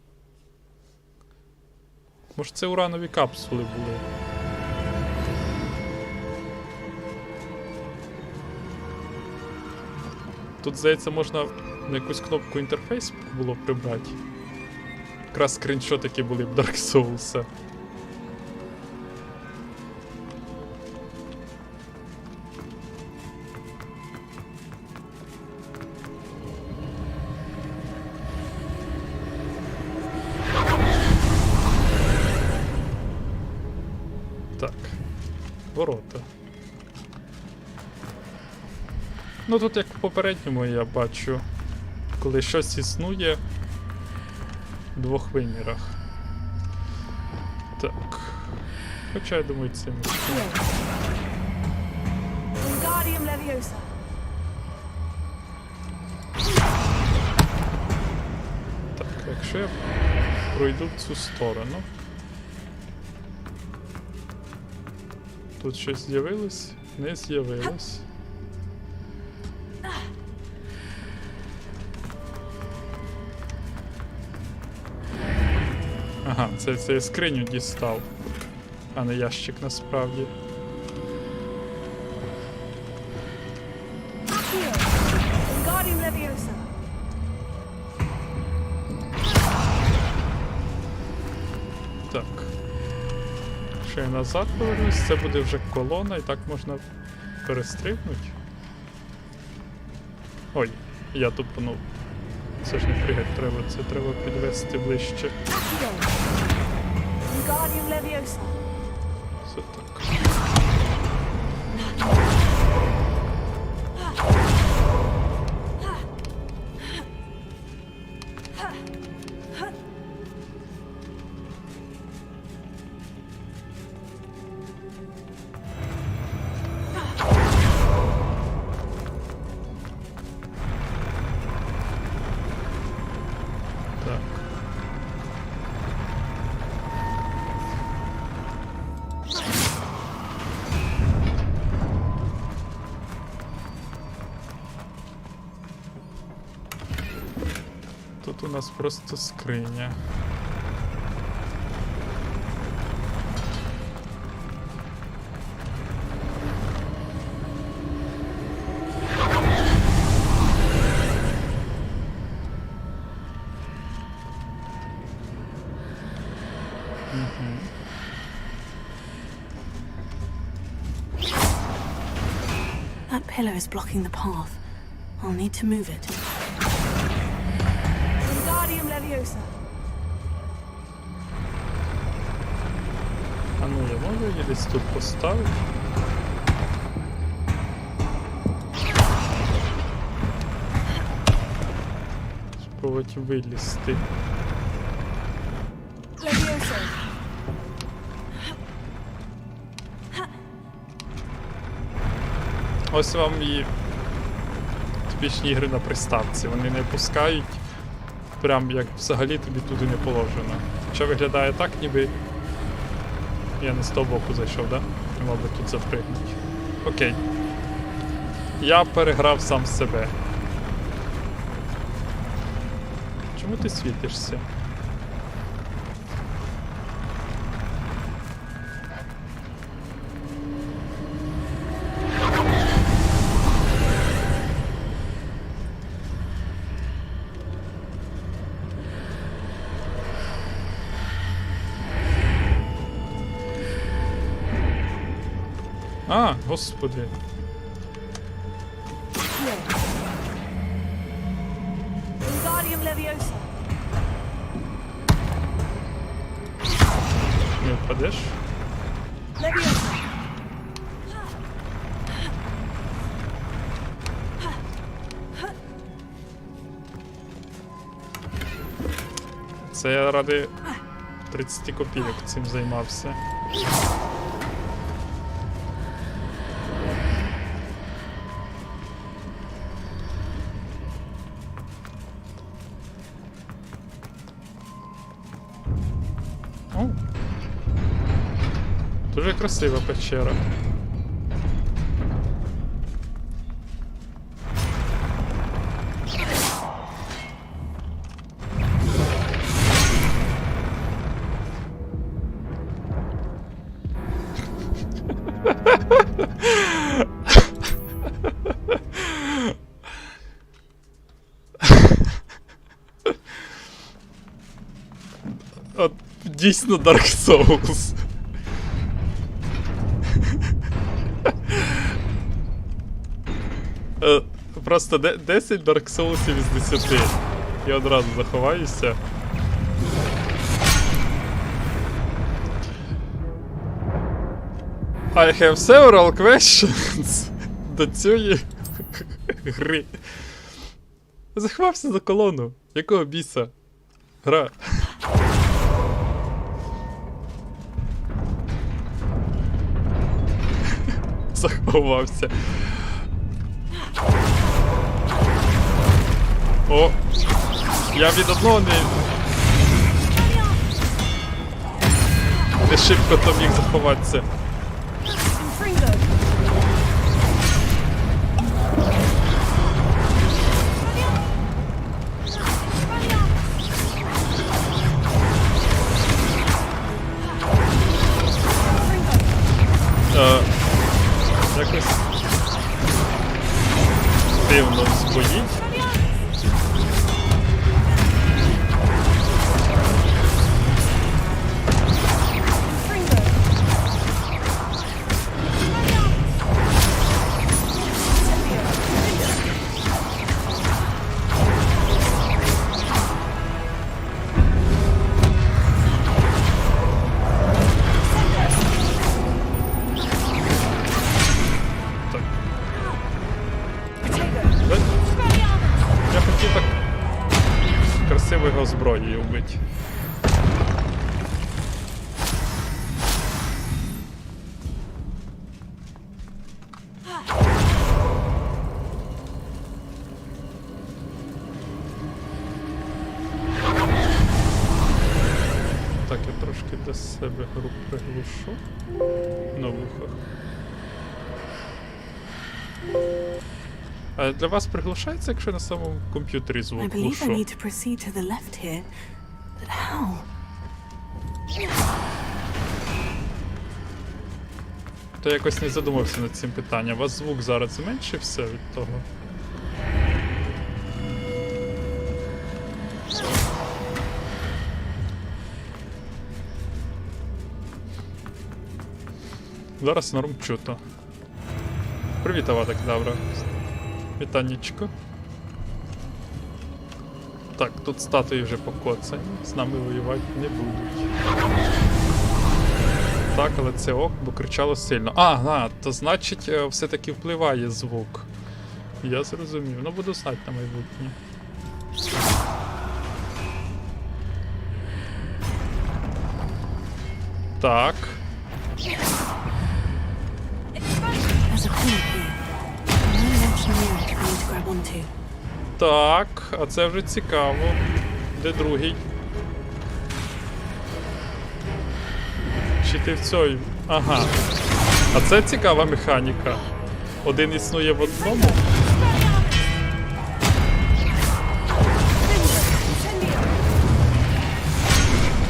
Може, це уранові капсули були. Тут, здається, можна на якусь кнопку інтерфейс було прибрати. Якраз скріншотики були б Dark Souls. Так, ворота. Ну тут як в попередньому я бачу, коли щось існує в двох вимірах. Так. Хоча я думаю, це не існує. Так, якщо я пройду в цю сторону. Тут щось з'явилось? Не з'явилось. Ага, це я скриню дістав, а не ящик насправді. Так. Якщо я назад повернусь, це буде вже колона, і так можна перестрибнути. Ой, я тупанув. Це ж не пригать треба, це треба підвести ближче. Все так. Тут у нас просто скриня. That pillar is blocking the path. I'll need to move it. А ну я можу її десь тут поставити? Спробувати вилізти. Ось вам і типічні ігри на приставці. Вони не пускають прям як взагалі тобі туди не положено. Хоча виглядає так, ніби я не з того боку зайшов, да? Не мав би тут запригнути. Окей. Я переграв сам себе. Чому ти світишся? А, господи. Не впадеш? Це я ради 30 копійок цим займався. О! Дуже красива печера. От, дійсно Dark Souls. Просто 10 Dark Souls'ів із 10. Я одразу заховаюся. I have several questions до цієї гри. Заховався за колону. Якого біса? Гра. Заховався. О! Я від одного не шибко то міг заховатися. Якось дивно збоїть. Його зброєю вбить. Так, я трошки для себе гру приглушу на вухах. А для вас приглушається, якщо на самому комп'ютері звук глушу? То я якось не задумався над цим питанням. У вас звук зараз зменшився від того? Зараз норм чуто. Привіт, Авада Кедавра. Вітаннячко. Так, тут статуї вже покоцані, з нами воювати не будуть. Так, але це ок, бо кричало сильно. Ага, то значить все-таки впливає звук. Я зрозумів, ну буду знати на майбутнє. Так. Так, а це вже цікаво. Де другий? Чи ти в цій? Ага. А це цікава механіка. Один існує в одному.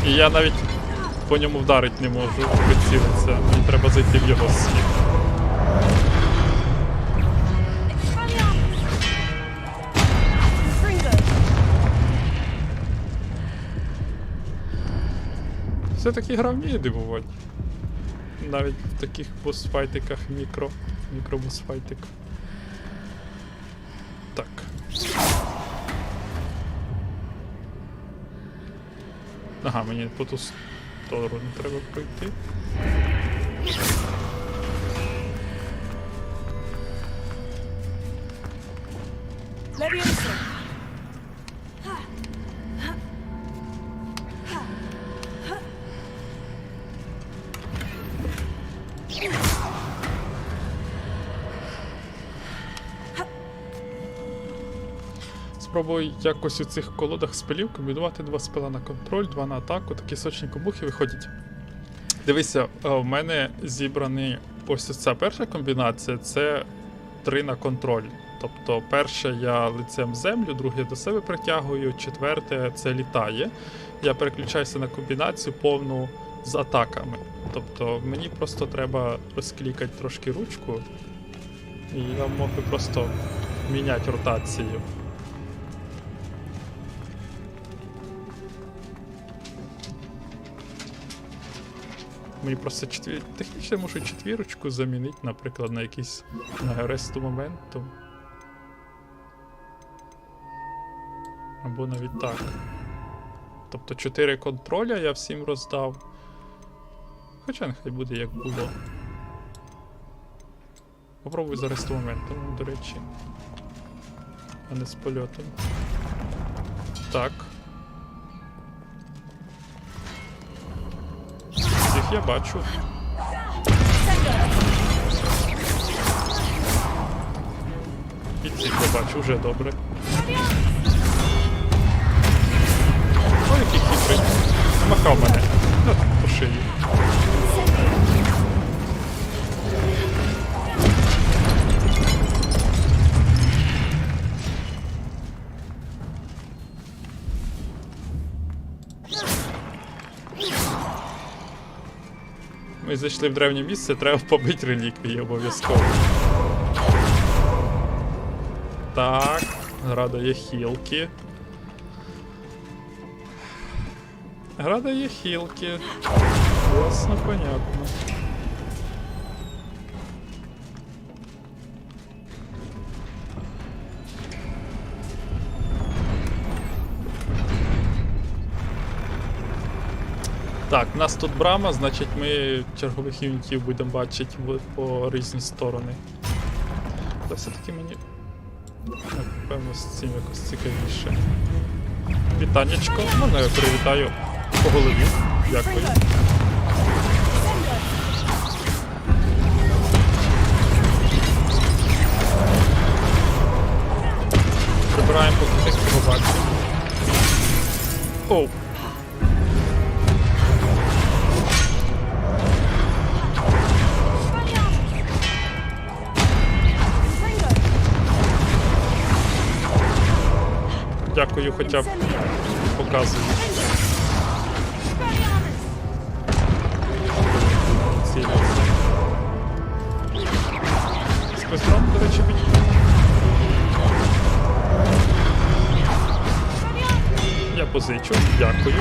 І я навіть по ньому вдарити не можу, прицілитися. Мені треба зайти в його світ. Все-таки гра вміє дивувати. навіть в таких босфайтиках мікробосфайтик. Так. Ага, мені по ту сторону треба пройти. Спробую якось у цих колодах спелів комбінувати 2 спела на контроль, 2 на атаку, такі сочні комбухи виходять. Дивися, в мене зібрані ось ця перша комбінація, це 3 на контроль. Тобто перше я лицем в землю, друге до себе притягую, четверте це літає. Я переключаюся на комбінацію повну з атаками. Тобто мені просто треба розклікати трошки ручку, і я можу просто міняти ротацію. Мені просто технічно можу четвірочку замінити, наприклад, на якийсь ресту моменту. Або навіть так. Тобто 4 контроля я всім роздав. Хоча нехай буде як було. Попробуй за ресту моменту, до речі. А не з польотом. Так. Їх я бачу. І цих я бачу, вже добре. Ой, який хитрий. Махав мене. Ну, по шиї. Ми зайшли в древнє місце, треба побити реліквії обов'язково. Так, гра дає хілки. Гра дає хілки. Ясно, понятно. Так, у нас тут брама, значить ми чергових юнітів будемо бачити по різні сторони. Та все-таки мені, напевно, з цим якось цікавіше. Вітанечко, мене привітаю по голові. Дякую. Прибираємо поки тих, кого бачимо. Оу. Дякую, хоча б показую. Спецдрон, до речі, я позичу, дякую.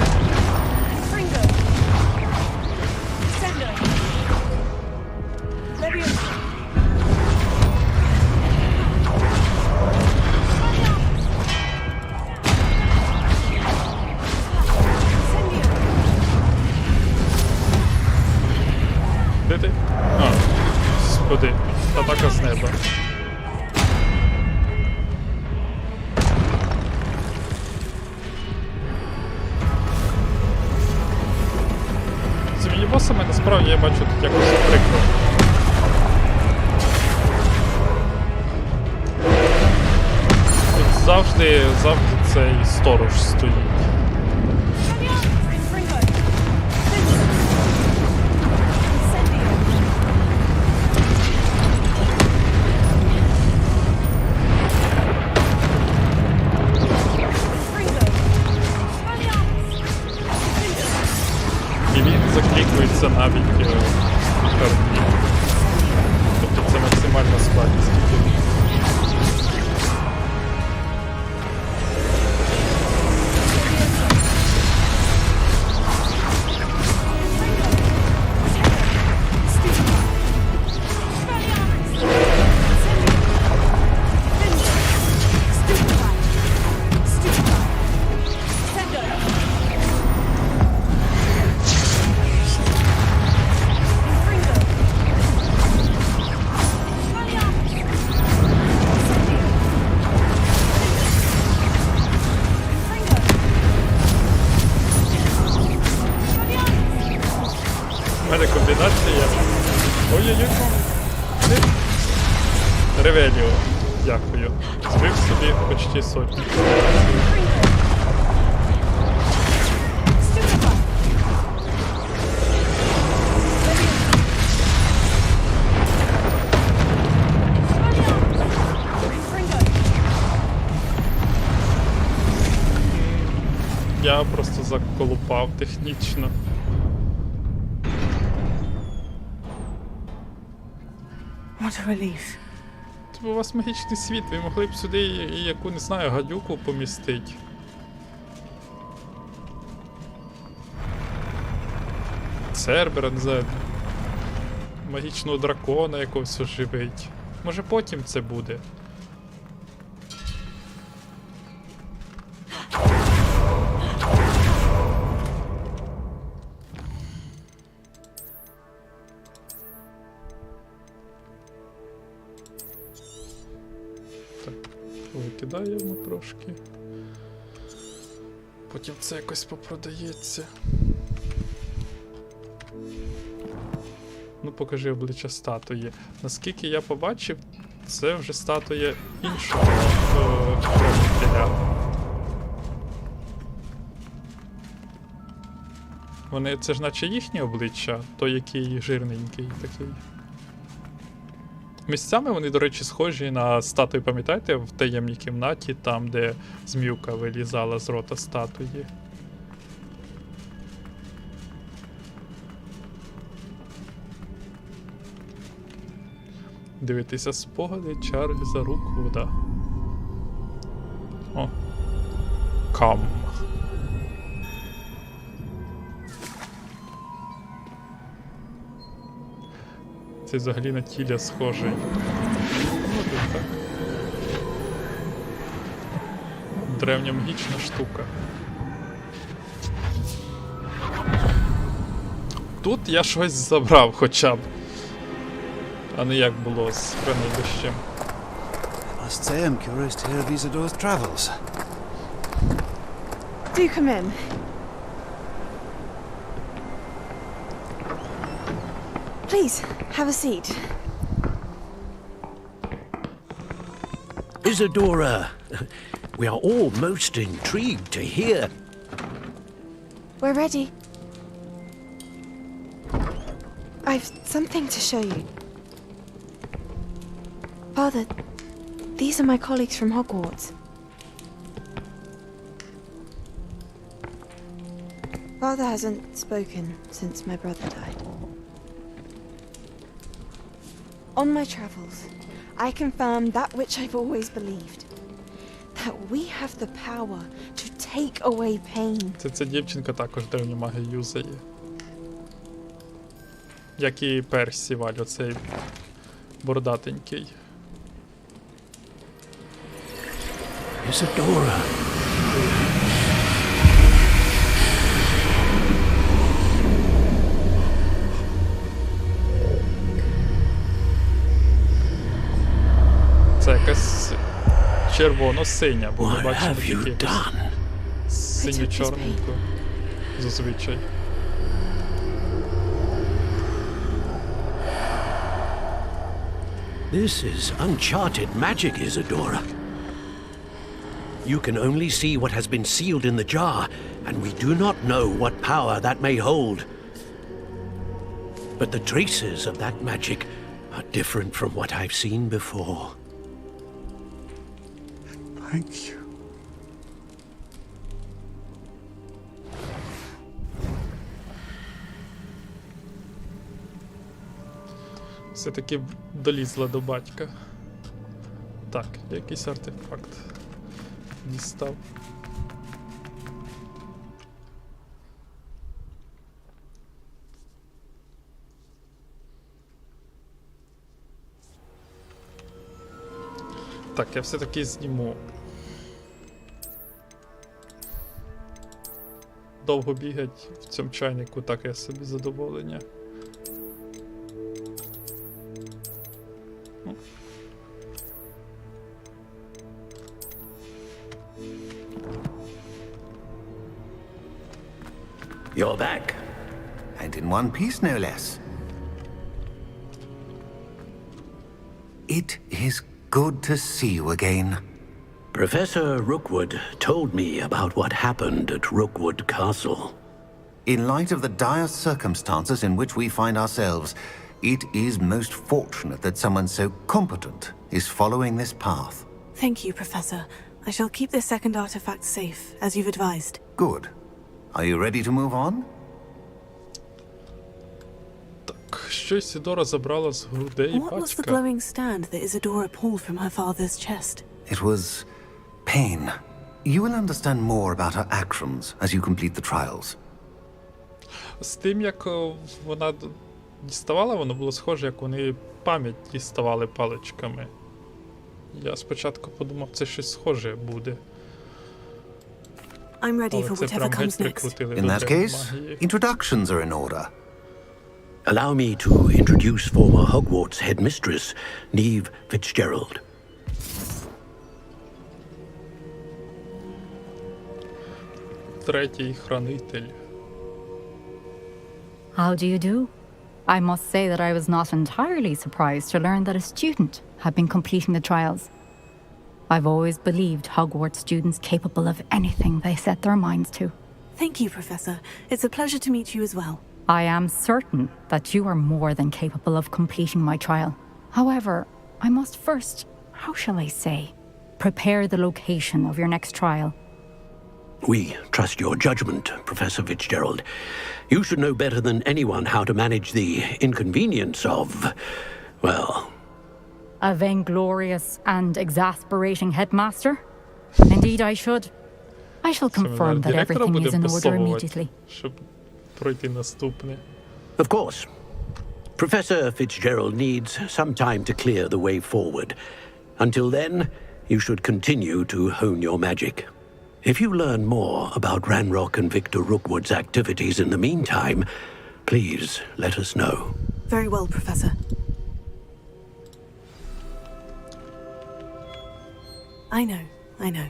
Де ти? А, господи, атака з неба. З міні-босами насправді я бачу тут якось прикро. Тут завжди цей сторож стоїть. Заклікується навіть карні. Тобто це максимальна складність. Ой-ой-ой. Ревеліо. Дякую. Збив собі почти сотню. Я просто заколупав технічно. What a relief. У вас магічний світ, ви могли б сюди і яку, не знаю, гадюку помістити. Цербера, не знаю, магічного дракона якогось оживить. Може потім це буде. Викидаємо трошки. Потім це якось попродається. Ну, покажи обличчя статуї. Наскільки я побачив, це вже статуя іншого правителя. Вони, це ж наче їхні обличчя, той який жирненький такий. Місцями вони, до речі, схожі на статуї, пам'ятаєте, в таємній кімнаті, там, де зміюка вилізала з рота статуї. Дивитися спогади Чарльза Руквуда. О. Кам. Це взагалі на тіля схожий. Ну, так. Древня магічна штука. Тут я щось забрав хоча б. А не як було з хранилищем. Must say I'm curious to hear of Isadore's travels. Do come in. Please, have a seat. Isadora, we are all most intrigued to hear. We're ready. I've something to show you. Father, these are my colleagues from Hogwarts. Father hasn't spoken since my brother died. On my travels, I confirmed that which I've always believed. That we have the power to take away pain. Ця дівчинка також древню магію юзає. Як і Персіваль, оцей бородатенький. Isadora. Це якась червоно-синя, бо ми бачимо тільки синьо-чорненьку зазвичай. This is uncharted magic, Isadora. You can only see what has been sealed in the jar, and we do not know what power that may hold. But the traces of that magic are different from what I've seen before. Thank you. Все-таки долізла до батька. Так, якийсь артефакт дістав. Так, я все-таки зніму. Довго бігать в цьому чайнику, так я собі задоволення. You're back. And in one piece, no less. It is good to see you again. Professor Rookwood told me about what happened at Rookwood Castle. In light of the dire circumstances in which we find ourselves, it is most fortunate that someone so competent is following this path. Thank you, Professor. I shall keep this second artifact safe, as you've advised. Good. Are you ready to move on? Так, що Ісідора забрала з грудей What was the батька? glowing stand that Isidora pulled from her father's chest? It was pain. You will understand more about her actions as you complete the trials. З тим, як вона діставала, воно було схоже, як вони пам'ять діставали паличками. Я спочатку подумав, це щось схоже буде. I'm ready Але for це whatever прям геть comes next. прикрутили In до that древньої case, магії. introductions are in order. Allow me to introduce former Hogwarts headmistress, Neve Fitzgerald. Третій хранитель. How do you do? I must say that I was not entirely surprised to learn that a student had been completing the trials. I've always believed Hogwarts students capable of anything they set their minds to. Thank you, Professor. It's a pleasure to meet you as well. I am certain that you are more than capable of completing my trial. However, I must first, how shall I say, prepare the location of your next trial. We trust your judgment, Professor Fitzgerald. You should know better than anyone how to manage the inconvenience of, well... A vainglorious and exasperating headmaster? Indeed I should. I shall confirm that everything is in order immediately. Щоб пройти наступне. Of course. Professor Fitzgerald needs some time to clear the way forward. Until then, you should continue to hone your magic. If you learn more about Ranrock and Victor Rookwood's activities in the meantime, please let us know. Very well, Professor. I know.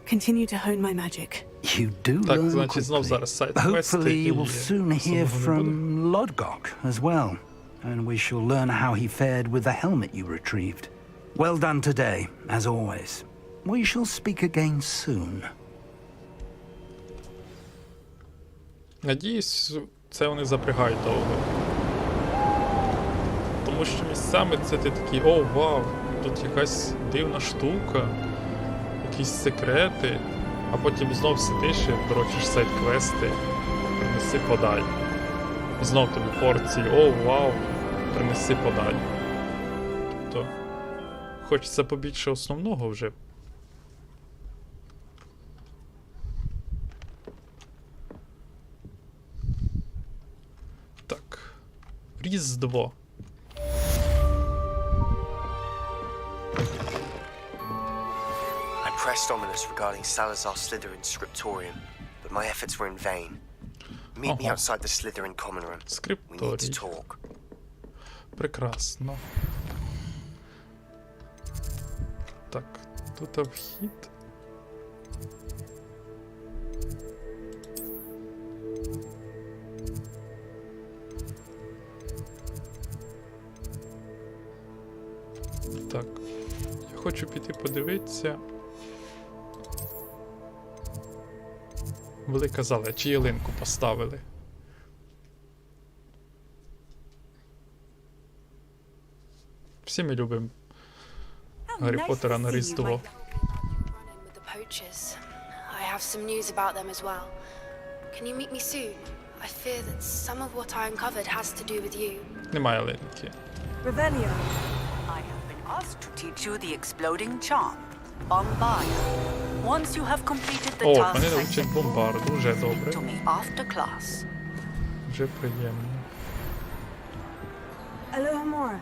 Continue to hone my magic. You do Так, learn значить, знов quickly. зараз сайт-квести Hopefully you і will soon hear самого не from буде. Lodgok as well, and we shall learn how he fared with the helmet you retrieved. Well done today, as always. We shall speak again soon. Надіюсь, це вони запрягають довго. Тому що місцями це ти такий, о, вау, тут якась дивна штука, якісь секрети, а потім знов сидиш і дрочиш сайт-квести, принеси подай. Знов тобі порції, о, вау, принеси подай. Тобто, хочеться побільше основного вже. Так, Різдво. I pressed ominous regarding Salazar Slytherin's scriptorium, but my efforts were in vain. Meet me outside the Slytherin common room. We need to talk. Прекрасно. Так, тут вхід. Так, я хочу піти подивитися. Велика зала, чи ялинку поставили? Всі ми любимо Гаррі Поттера на Різдво. I have some news about them as well. Can you meet me soon? I fear that some of what I uncovered has to do with you. Немає ялинки. Revelio. I have been asked to teach you the exploding charm, Bombard. Once you have completed the О, task, мене I навчить бомбарду, вже добре. to me after class. Вже приємно. Alohomora.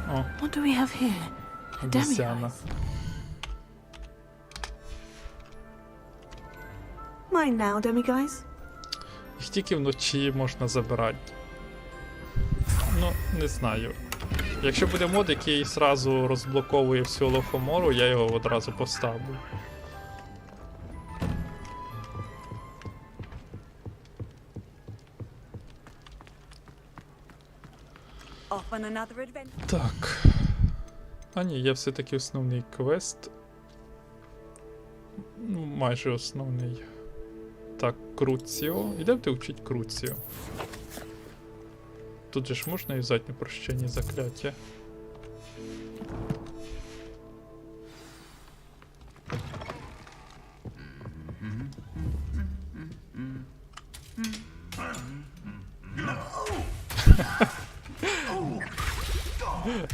О, What do we have here? A Десяна. Mine now, demiguise. Їх тільки вночі можна забирати. Ну, не знаю. Якщо буде мод, який зразу розблоковує всю Алохомору, я його одразу поставлю. Off on another adventure. Так. А ні, є все-таки основний квест. Ну, майже основний. Так, Круціо. Ідемо ти вчить Круціо. Тут же ж можна юзати непрощені закляття.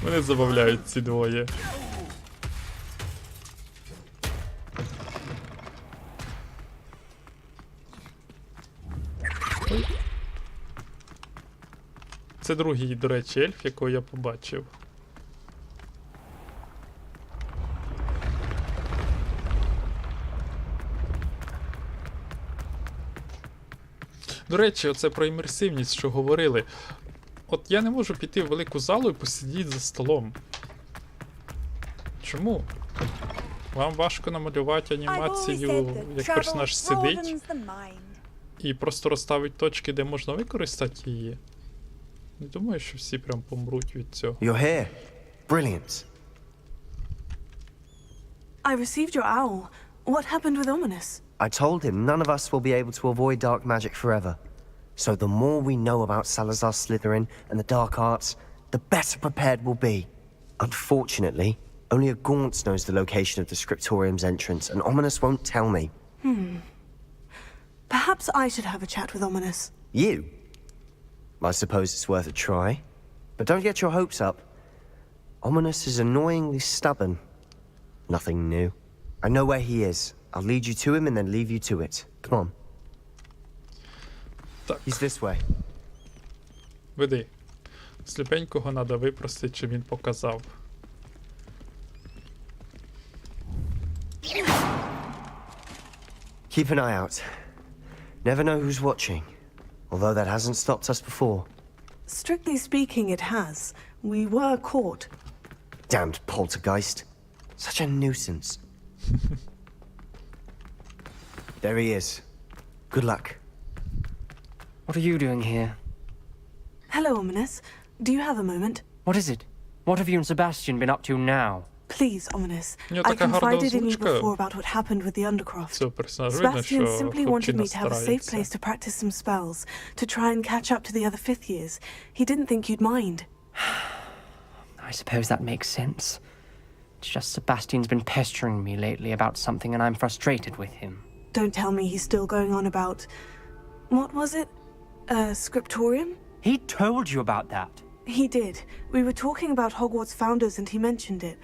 Мене забавляють ці двоє. Ой. Це другий, до речі, ельф, якого я побачив. До речі, оце про імерсивність, що говорили. От я не можу піти в велику залу і посидіти за столом. Чому? Вам важко намалювати анімацію, як персонаж сидить і просто розставить точки, де можна використати її. Не думаю, що всі прям помруть від цього. You're here. Brilliant. I received your owl. What happened with Ominous? I told him none of us will be able to avoid dark magic forever. So the more we know about Salazar Slytherin and the dark arts, the better prepared we'll be. Unfortunately, only a Gaunt knows the location of the Scriptorium's entrance, and Ominous won't tell me. Perhaps I should have a chat with Ominous. You? I suppose it's worth a try. But don't get your hopes up. Ominous is annoyingly stubborn. Nothing new. I know where he is. I'll lead you to him and then leave you to it. Come on. Так. He's this way. Веди. Сліпенького надо випросити, чи він показав. Keep an eye out. Never know who's watching. Although that hasn't stopped us before. Strictly speaking, it has. We were caught. Damned poltergeist. Such a nuisance. There he is. Good luck. What are you doing here? Hello, Ominous. Do you have a moment? What is it? What have you and Sebastian been up to now? Please, Ominous. Нього I така гарна confided in you озвучка before about what happened with the Undercroft. цього персонажа. Видно, Sebastian що simply wanted хлопчина me to have a safe старається. place to practice some spells, to try and catch up to the other fifth years. He didn't think you'd mind. I suppose that makes sense. It's just Sebastian's been pestering me lately about something and I'm frustrated with him. Don't tell me he's still going on about... What was it? Scriptorium? He told you about that? He did. We were talking about Hogwarts founders and he mentioned it.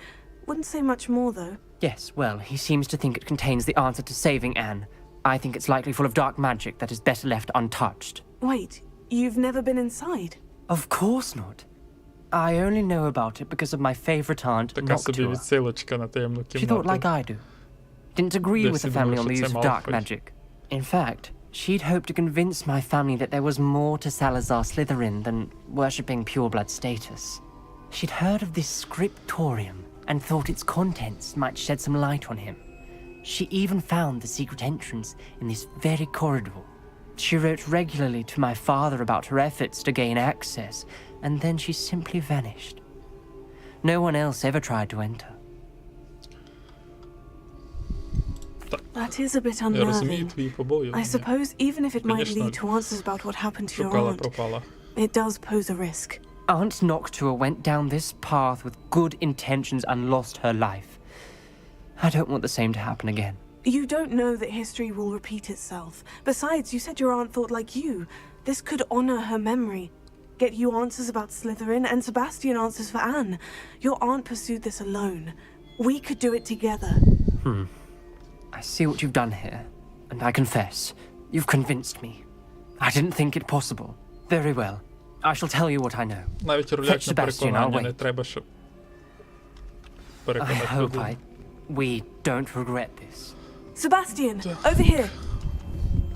Wouldn't say much more, though. Yes, well, he seems to think it contains the answer to saving Anne. I think it's likely full of dark magic that is better left untouched. Wait, you've never been inside? Of course not. I only know about it because of my favorite aunt, Така собі Noctua. відсилочка на таємну She thought like кімнату. I do. Didn't agree with the family on the use of dark Malfoy. magic. In fact, she'd hoped to convince my family that there was more to Salazar Slytherin than worshipping pureblood status. She'd heard of this scriptorium and thought its contents might shed some light on him. She even found the secret entrance in this very corridor. She wrote regularly to my father about her efforts to gain access, and then she simply vanished. No one else ever tried to enter. That is a bit Я розумію unnerving. твої побоювання. I suppose even if it might Конечно, lead to answers about what happened to your шукала, aunt, пропала. it does pose a risk. Aunt Noctua went down this path with good intentions and lost her life. I don't want the same to happen again. You don't know that history will repeat itself. Besides, you said your aunt thought like you. This could honor her memory. Get you answers about Slytherin and Sebastian answers for Anne. Your aunt pursued this alone. We could do it together. I see what you've done here, and I confess, you've convinced me. I didn't think it possible. Very well. I shall tell you what I know. Навіть Fetch рулячне Sebastian, I'll переконання не wait. треба, щоб I переконати hope людину. we don't regret this. Sebastian, over here.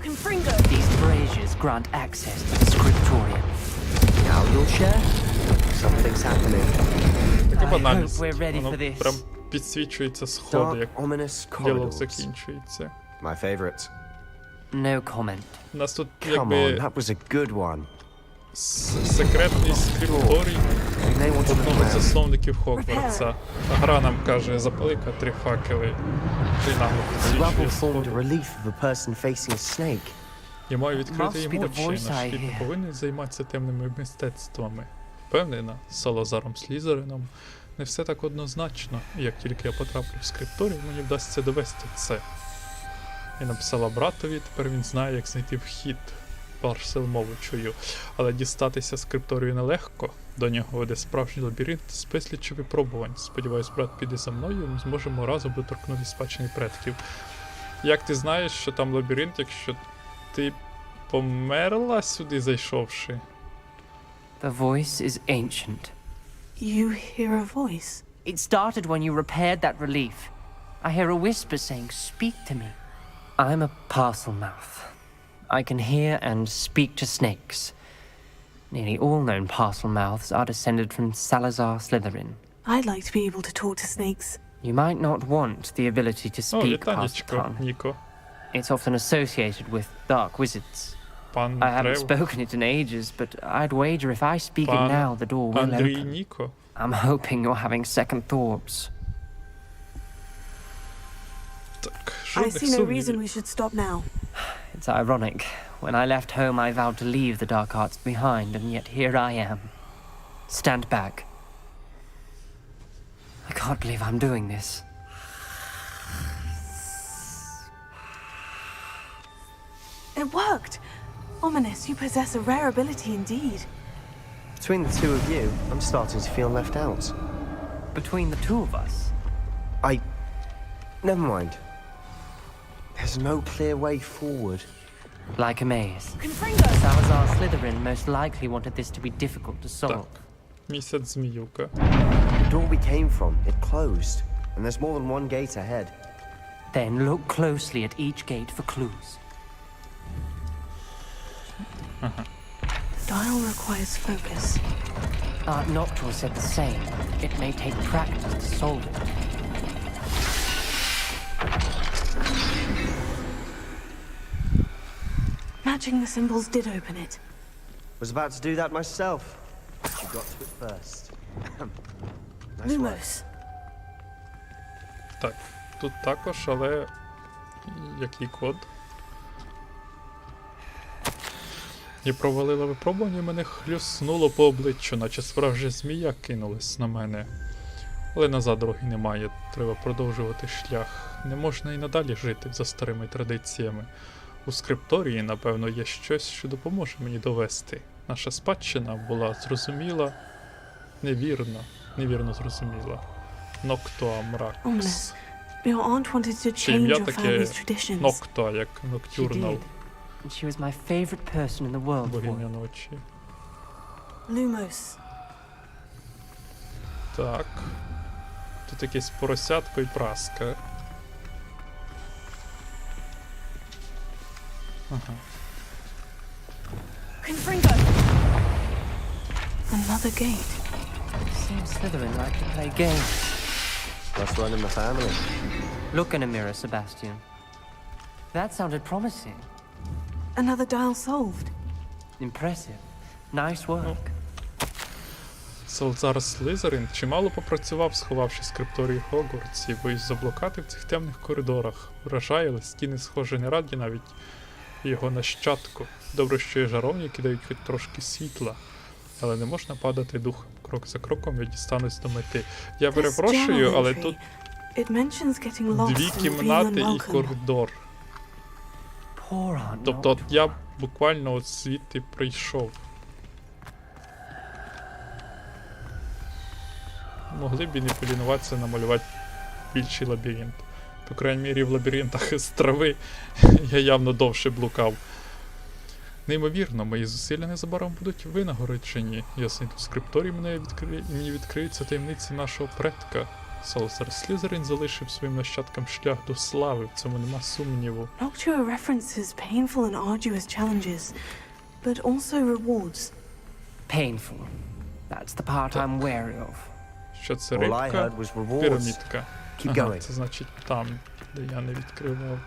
Confringo. These braziers grant access to the scriptorium. Now you'll share? Something's happening. Така I hope банальність. we're ready Воно for this. прям підсвічується сходу, Dark, як ominous діалог corridors. закінчується. My favorite. No comment. У нас тут Come on, якби that was a good one. секретний скрипторій. одного з засновників Хогвартса. Гра нам каже, запали 3 факели. Ти нагло підсвічує сходи. Я маю відкрити їм очі, наш світ не повинен займатися темними мистецтвами. Впевнена, з Салазаром Слізерином не все так однозначно, і як тільки я потраплю в скрипторію, мені вдасться довести це. Я написала братові, тепер він знає, як знайти вхід. Парсел мову чую, але дістатися скрипторію нелегко. До нього веде справжній лабіринт з безліччю випробувань. Сподіваюсь, брат піде за мною, і ми зможемо разом доторкнути спадщини предків. Як ти знаєш, що там лабіринт, якщо ти померла сюди зайшовши? The voice is ancient. You hear a voice? It started when you repaired that relief. I hear a whisper saying, "Speak to me." I'm a parcel mouth. I can hear and speak to snakes. Nearly all known parcel mouths are descended from Salazar Slytherin. I'd like to be able to talk to snakes. You might not want the ability to speak past the tongue. Nico. It's often associated with dark wizards. I haven't spoken it in ages, but I'd wager if I speak it now, the door will open. Nico. I'm hoping you're having second thoughts. I see no reason we should stop now. It's ironic. When I left home, I vowed to leave the dark arts behind, and yet here I am. Stand back. I can't believe I'm doing this. It worked! Ominous, you possess a rare ability indeed. Between the two of you, I'm starting to feel left out. Between the two of us? Never mind. There's no clear way forward. Like a maze. Salazar Slytherin most likely wanted this to be difficult to solve. Місяць зміюка. The door we came from, it closed, and there's more than one gate ahead. Then look closely at each gate for clues. The dial requires focus. Art Nocturne said the same. It may take practice to solve it. Matching the symbols did open it. Was about to do that myself. But you got to it first. Nice Lumos. Так, тут також, але який код? Я провалила випробування, і мене хлюснуло по обличчю, наче справжня змія кинулась на мене. Але назад дороги немає, треба продовжувати шлях. Не можна і надалі жити за старими традиціями. У скрипторії, напевно, є щось, що допоможе мені довести. Наша спадщина була зрозуміла, невірно зрозуміла. Ноктуа Мракс. Чи ім'я таке Ноктуа, як Ноктюрнал. She was my favorite person in the world. Богиня ночі. Lumos. Так. Тут якесь поросятко і праска. Ага. Another gate. Seems Slytherin like to play games. Must run in the family. Look in a mirror, Sebastian. That sounded promising. Another dial solved. Impressive. Nice work. Салазар Слизерин чимало попрацював, сховавши скрипторії Хогвартсі, боюсь заблукати в цих темних коридорах. Вражає, але стіни схожі не раді навіть його нащадку. Добре, що є жаровні, дають хоч трошки світла. Але не можна падати духом. Крок за кроком я дістанусь до мети. Я перепрошую, але тут 2 кімнати і коридор. Тобто от я буквально от звідти прийшов. Могли б і не полінуватися намалювати більший лабіринт. По крайній мірі в лабіринтах з трави я явно довше блукав. Неймовірно, мої зусилля незабаром будуть винагороджені. Я знайду скрипторій, мені відкриються таємниці нашого предка. Салазар Слізерин залишив своїм нащадкам шлях до слави, в цьому нема сумніву. Noctua references painful and arduous challenges, but also rewards. Painful. That's the part I'm wary of. Що це рибка? Пірамідка. Ага, це значить там, де я не відкривав.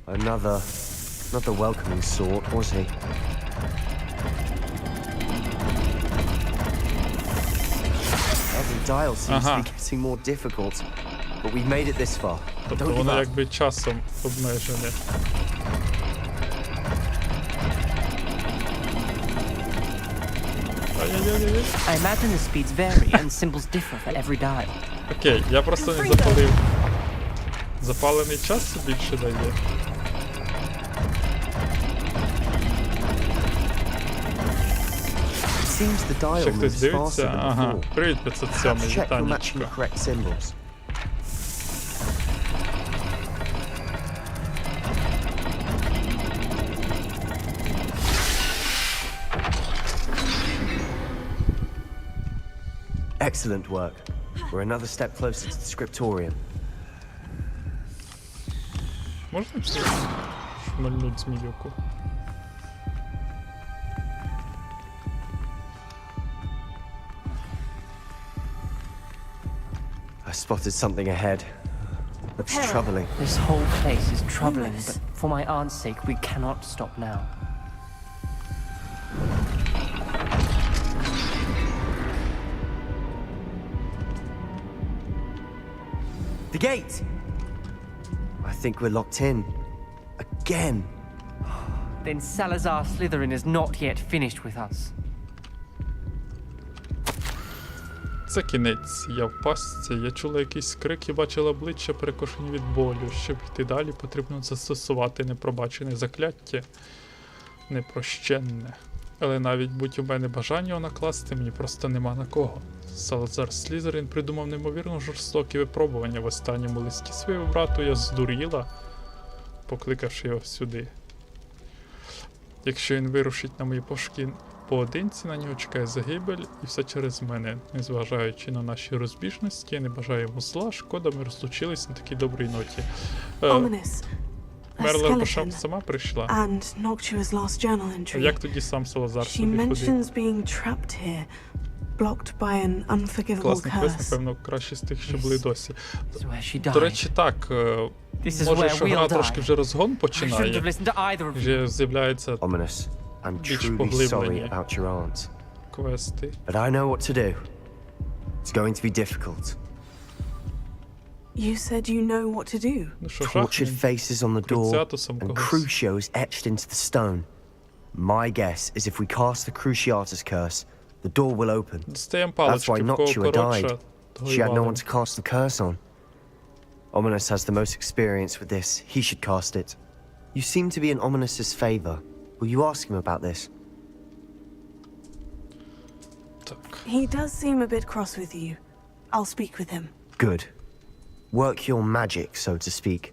Another Not the welcoming sort, was he? Every dial seems to be getting more difficult, but we've made it this far. Тобто Don't give воно up. якби часом обмежене. Ай-яй-яй-яй. I imagine the speeds vary and symbols differ for every dial. Окей, я просто не запалив. Запалений час більше дає. Seems the dial Ще хтось moves faster дивиться? than Ага. before. Привіт, 507, Check for matching вітанечко. the correct symbols. Excellent work. We're another step closer to the scriptorium. Можна цю шмальнуть зміюку? I spotted something ahead. Looks troubling. This whole place is troubling, but for my aunt's sake, we cannot stop now. The gate! I think we're locked in. Again. Then Salazar Slytherin is not yet finished with us. Це кінець. Я в пастці. Я чула якийсь крик і бачила обличчя, перекошені від болю. Щоб йти далі, потрібно застосувати непробачене закляття. Непрощенне. Але навіть будь у мене бажання його накласти, мені просто нема на кого. Салазар Слізерин придумав неймовірно жорстокі випробування. В останньому листі своєму брату я здуріла, покликавши його сюди. Якщо він вирушить на мої пошуки поодинці, на нього чекає загибель, і все через мене. Незважаючи на наші розбіжності, я не бажаю йому зла, шкода, ми розлучились на такій добрій ноті. Мерла сама прийшла. And Noctua's last journal entry. Як тоді сам Салазар She сюди ходив? mentions being trapped here, blocked by an unforgivable Класний квест, curse. напевно, краще з тих, що були досі. This is where she До died. речі, так, This is може, where що we'll гра die. трошки вже розгон I shouldn't починає, have listened to either of you. вже з'являються Ominous. I'm більш truly sorry поглиблені about your aunt. квести. But I know what to do. It's going to be difficult. You said you know what to do. Ну що, Tortured жахнем? faces on the door Круціатусом and когось. crucios etched into the stone. My guess is if we cast the Cruciatus curse, the door will open. Дістаємо That's палички, why в кого Noctua коротша, died. того She й had no валимо. one to cast the curse on. Ominous has the most experience with this. He should cast it. You seem to be in Ominous's favor. Will you ask him about this? Так. He does seem a bit cross with you. I'll speak with him. Good. Work your magic, so to speak.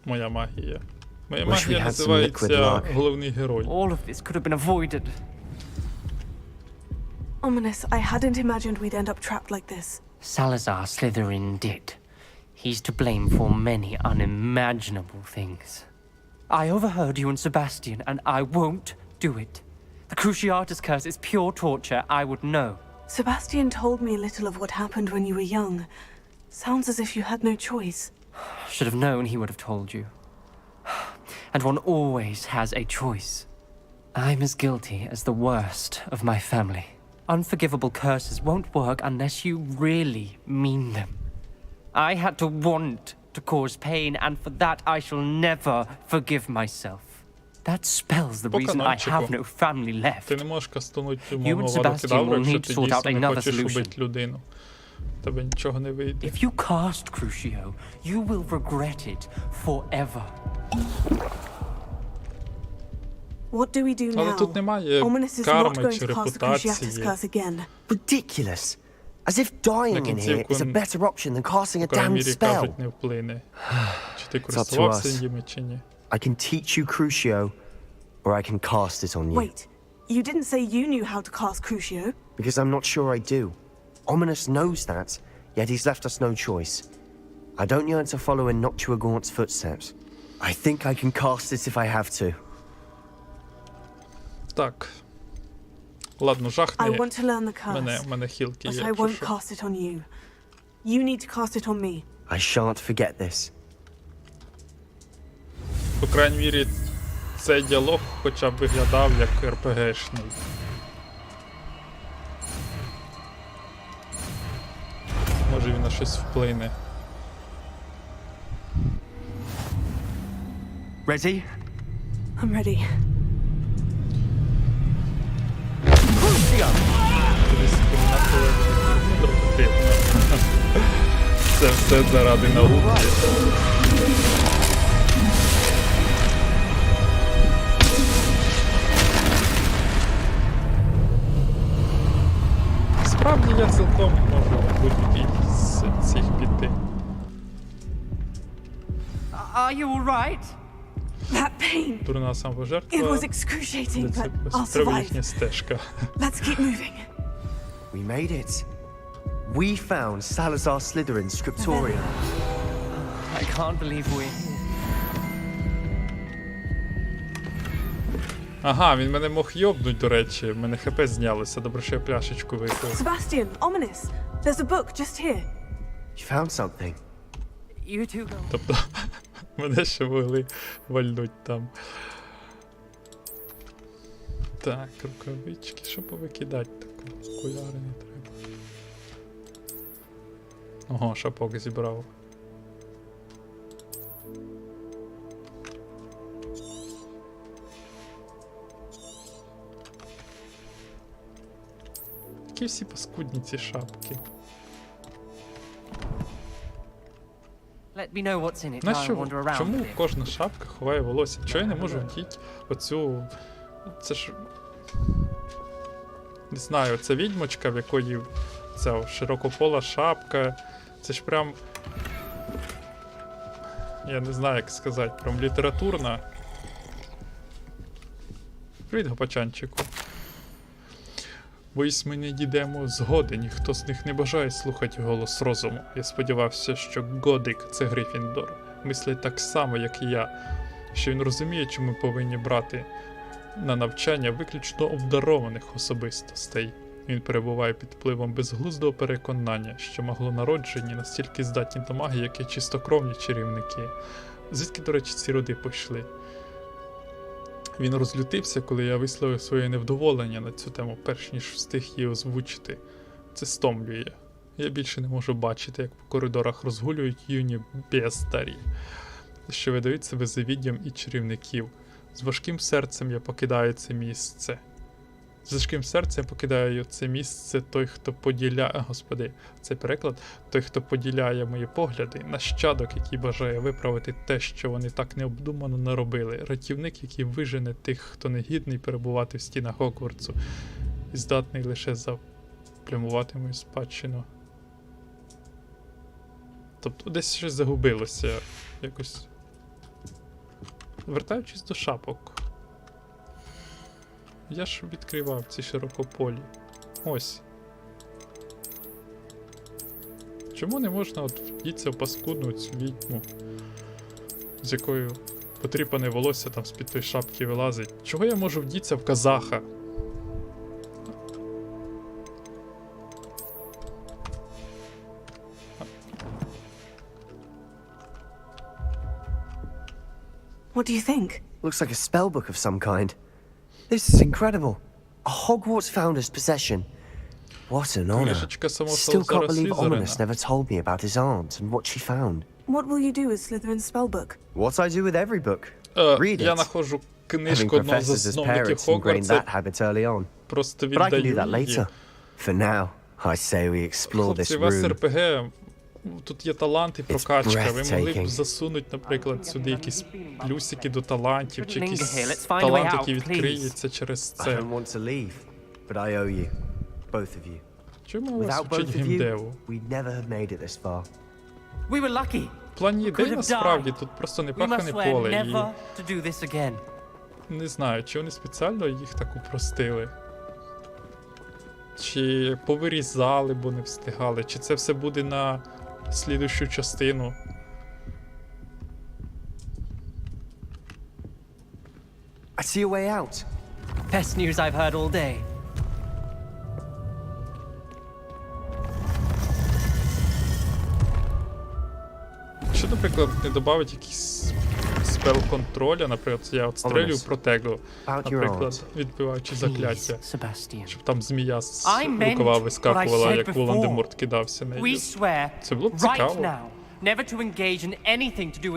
Моя магія. Моя Wish we магія had some liquid називається luck. головний герой. All of this could have been avoided. Ominous, I hadn't imagined we'd end up trapped like this. Salazar Slytherin did. He's to blame for many unimaginable things. I overheard you and Sebastian, and I won't do it. The Cruciatus curse is pure torture, I would know. Sebastian told me a little of what happened when you were young. Sounds as if you had no choice. Should have known he would have told you. And one always has a choice. I'm as guilty as the worst of my family. Unforgivable curses won't work unless you really mean them. I had to want to cause pain, and for that I shall never forgive myself. That spells the reason I have no family left. Ти не можеш кастануть You and умовного Sebastian рокидавра, will якщо need ти to sort out дійсно не another хочеш solution. убити людину. В тебе нічого не вийде. If you cast Crucio, you will regret it forever. What do we do Але now? тут немає Ominous is not карми going чи to cast the Cruciatus репутації. curse again. Ridiculous. As if dying in here is a better option than casting a В крайній damned мірі, spell. кажуть, не вплине. Чи ти It's up to користувався us. ними, чи ні? I can teach you Crucio, or I can cast it on you. Wait, you didn't say you knew how to cast Crucio. Because I'm not sure I do. Ominous knows that, yet he's left us no choice. I don't yearn to follow in Noctua Gaunt's footsteps. I think I can cast it if I have to. Так. Ладно, жахни I want to learn the curse, мене хілки but є, I якщо won't що. cast it on you. You need to cast it on me. I shan't forget this. По крайній мірі, цей діалог хоча б виглядав як РПГшний. Може він на щось вплине. Ready? I'm ready. Це все заради науки. Справді я цілком можу будь-який з цих піти. Are you all right? That pain. Дурна самопожертва. It was excruciating, Це but I'll треба survive. їхня стежка. Let's keep moving. We made it. We found Salazar Slytherin's scriptorium. I can't believe we're here. Ага, він мене мог йобнуть, до речі. Мене ХП знялося. Добре, що я пляшечку випив. Sebastian, ominous. There's a book just here. You found something. You two go. Тобто, мене ще могли вальнуть там. Так, рукавички, що повикидати таке? Окуляри не треба. Ого, шапок зібрав. Які всі паскудні ці шапки. Let me know what's in it. На I'll що? wander around. Чому a bit. кожна шапка ховає волосся? Чого я не можу вдіти оцю... Це ж... Не знаю, це відьмочка, в якої ця широкопола шапка. Це ж прям... Я не знаю, як сказати, прям літературна. Привіт, гопачанчику. Боюсь, ми не дійдемо згоди, ніхто з них не бажає слухати голос розуму. Я сподівався, що Годик – це Гриффіндор. Мислить так само, як і я, що він розуміє, чому ми повинні брати на навчання виключно обдарованих особистостей. Він перебуває під впливом безглуздого переконання, що моглонароджені настільки здатні до магії, як і чистокровні чарівники. Звідки, до речі, ці роди пішли? Він розлютився, коли я висловив своє невдоволення на цю тему, перш ніж встиг її озвучити. Це стомлює. Я більше не можу бачити, як по коридорах розгулюють юні бездарі, що видають себе завіддям і чарівників. З важким серцем я покидаю це місце. З важким серцем покидаю це місце той, хто поділяє... Господи, цей переклад. Той, хто поділяє мої погляди, нащадок, який бажає виправити те, що вони так необдумано наробили. Рятівник, який вижене тих, хто не гідний перебувати в стінах Хогвартсу і здатний лише заплямувати мою спадщину. Тобто десь щось загубилося. Якось... Вертаючись до шапок. Я ж відкривав ці широкополі. Ось. Чому не можна от вдіться в паскудну цю відьму, з якою потріпане волосся там з-під тої шапки вилазить? Чого я можу вдіться в казаха? What do you think? Looks like a spellbook of some kind. This is incredible. A Hogwarts founder's possession. What an honor. Still can't believe Ominous never told me about his aunt and what she found. What will you do with Slytherin's spellbook? What I do with every book. Read it. Я знаходжу Having книжку одного з professors as засновників parents ingrained Хогвартса. that habit early on. Просто But I can do віддаю that її. later. For now, I say we explore this Хлопці, у вас room. РПГ, тут є талант і прокачка. Ви могли б breathtaking. засунути, наприклад, сюди якісь плюсики до талантів, чи Linger якийсь here, let's find a way талант, out, який please. відкриється через I це. don't want to leave, but I owe you. Both of you. Чому вас Without вчить both of you, геймдеву? we'd never have made it this far. We were lucky. В плані Could ідей have насправді died. тут просто не We must пахане swear поле. never to do this again. І не знаю, чи вони спеціально їх так упростили. Чи повирізали, бо не встигали, чи це все буде на слідущу частину. I see a way out. Best news I've heard all day. Що, наприклад, не додавить якийсь спел контроля, наприклад, я отстрелюю протегу, наприклад, відбиваючи закляття, щоб там змія з рукава вискакувала, як Волан-де-Морт кидався нею. Це було б цікаво.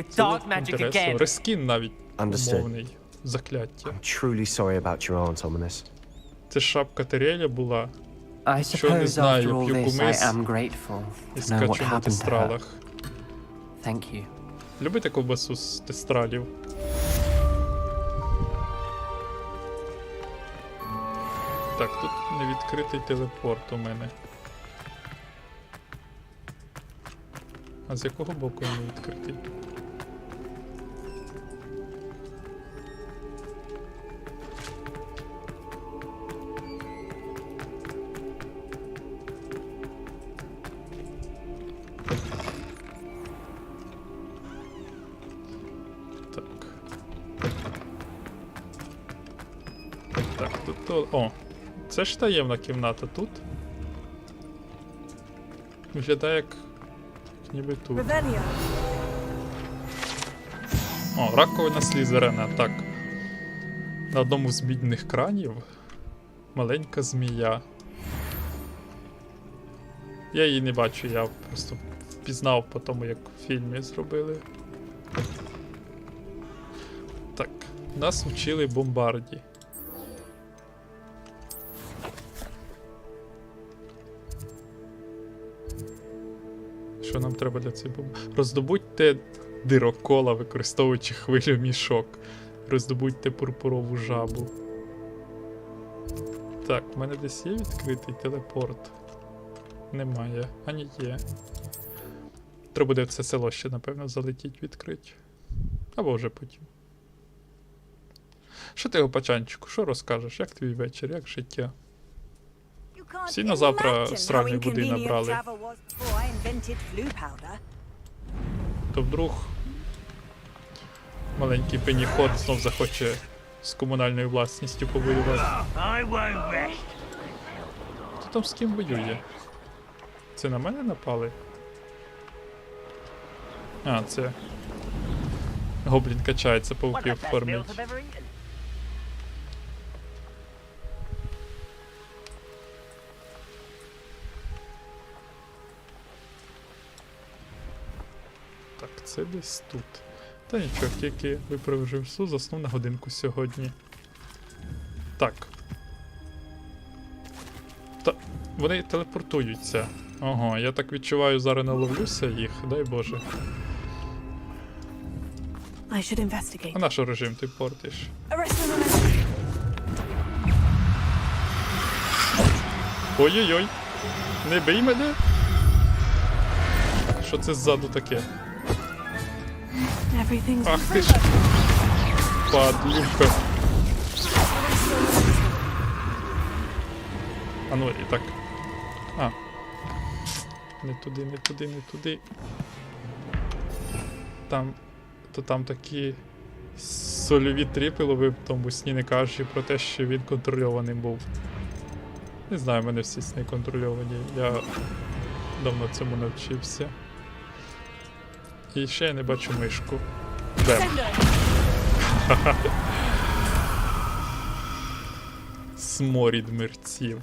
Це було б інтересно. Рескін навіть умовний закляття. Це шапка Теріеля була. Що не знаю, я п'ю кумис і скачу на тестралах. Любите ковбасу з тестралів? Так, тут невідкритий телепорт у мене. А з якого боку він відкритий? Так, тут то... О! Це ж таємна кімната тут. Виглядає як ніби тут. О, раковина Слізерина, так. На одному з бідних кранів маленька змія. Я її не бачу, я просто впізнав по тому, як в фільмі зробили. Так, нас вчили бомбарді. Що нам треба для цієї бомби? Роздобудьте дирокола, використовуючи хвилю мішок. Роздобудьте пурпурову жабу. Так, в мене десь є відкритий телепорт? Немає. А ні, є. Треба буде в це село ще, напевно, залетіть, відкрити. Або вже потім. Що ти, Гопачанчику, що розкажеш? Як твій вечір, як життя? Всі на завтра сральної води набрали. То вдруг маленький пенігод знов захоче з комунальною власністю повоювати. Хто там з ким воює? Це на мене напали? А, це... Гоблін качається, пауків фармить. Так, це десь тут. Та нічого, тільки виправив живсу, заснув на годинку сьогодні. Так. Та, вони телепортуються. Ого, я так відчуваю, зараз наловлюся їх, дай Боже. А наш режим ти портиш? Ой-ой-ой, не бий мене! Що це ззаду таке? Ах ти ж! Падлюка! А ну і так. А. Не туди, не туди, не туди. Там такі сольові тріпи ловив в тому сні, не кажучи про те, що він контрольованим був. Не знаю, в мене всі сни контрольовані. Я давно цьому навчився. І ще я не бачу мишку. Бем. Сморід мерців.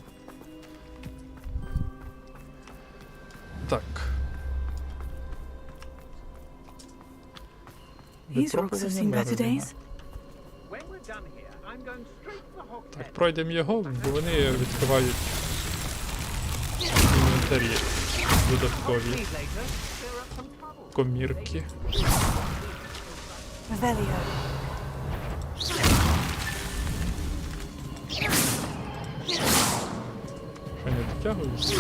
Так. Так, пройдемо його, бо вони відкривають інвентарі додаткові комірки. Що не дотягуюся?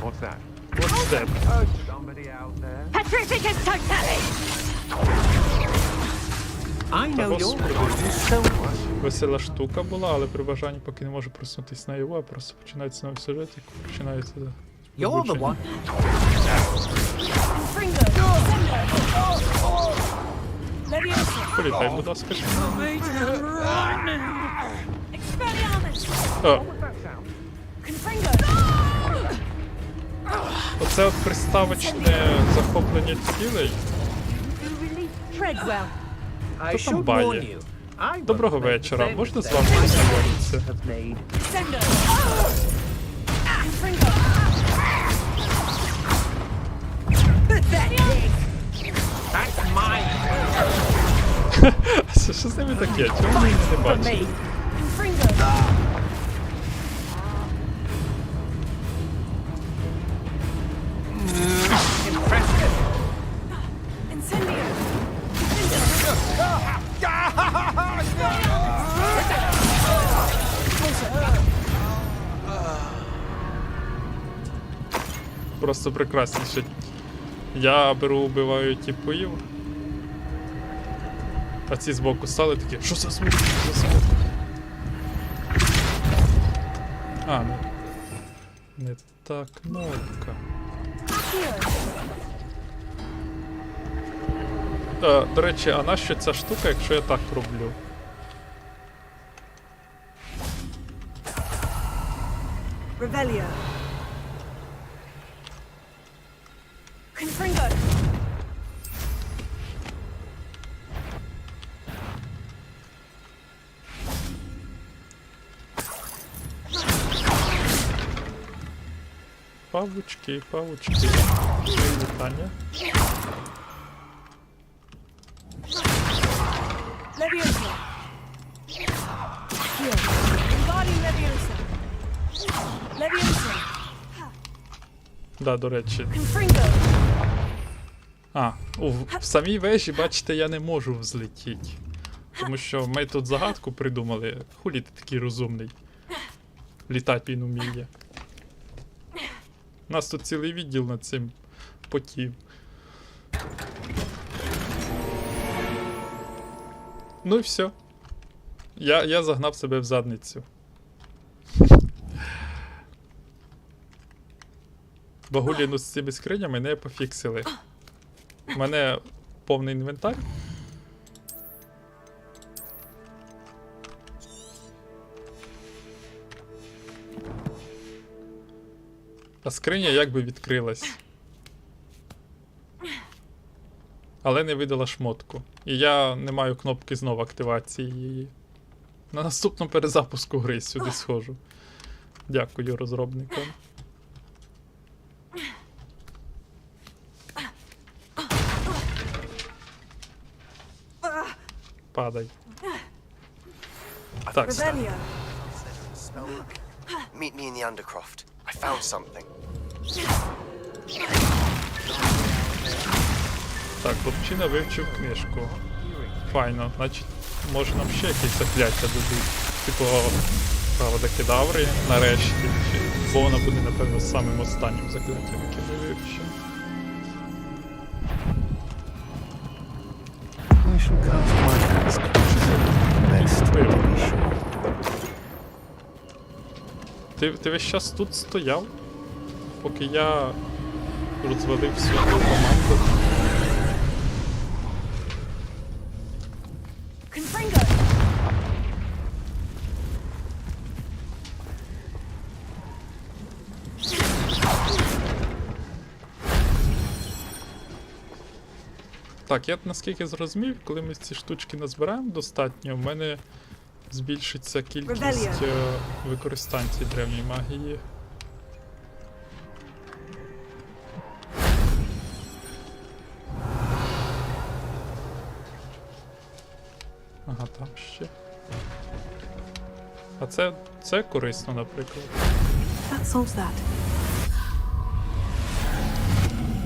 What's that? What's that? Somebody out there? Petrificus totalis! I know you're so much. Весела штука була, але при бажанні поки не можу проснутися на його, а просто починається новий сюжет і починається You're the one. Політай, будь ласка. О. Оце от приставочне захоплення цілей. Хто там бає? Доброго вечора. Можна з вами познайомитися? Що з ними таке? Чому вони не бачать? Просто прекрасніше. Я беру, убиваю типів. А ці збоку стали такі, що за звук? Що за звук? А, не та кнопка. До речі, а нащо ця штука, якщо я так роблю? Revelio. Confringo. Павучки, павучки. Вітання. Leviosa. Here. Embody Leviosa. Leviosa. Да, до речі. Confringo. В самій вежі, бачите, я не можу взлетіти. Тому що ми тут загадку придумали. Хулі ти такий розумний. Літати він уміє. У нас тут цілий відділ над цим потів. Ну і все. Я загнав себе в задницю. Багуліну з цими скринями не пофіксили. У мене повний інвентар. А скриня якби відкрилась. Але не видала шмотку. І я не маю кнопки знову активації її. На наступному перезапуску гри сюди схожу. Дякую розробникам. Падай. Так. Revelio. Meet me in the Undercroft. I found something. Так, хлопчина вивчив книжку. Файно, значить, може нам ще якісь закляття дадуть. Типу, правда, кедаври нарешті. Бо вона буде, напевно, самим останнім закляттям, яке ми вивчимо. I shall cast my hands best to be sure. Ти весь час тут стояв, поки я розвалив всю команду. Confringo. Так, я наскільки зрозумів, коли ми ці штучки назбираємо достатньо, в мене збільшиться кількість використань цієї древньої магії. Ага, там ще. А це корисно, наприклад. That solves that.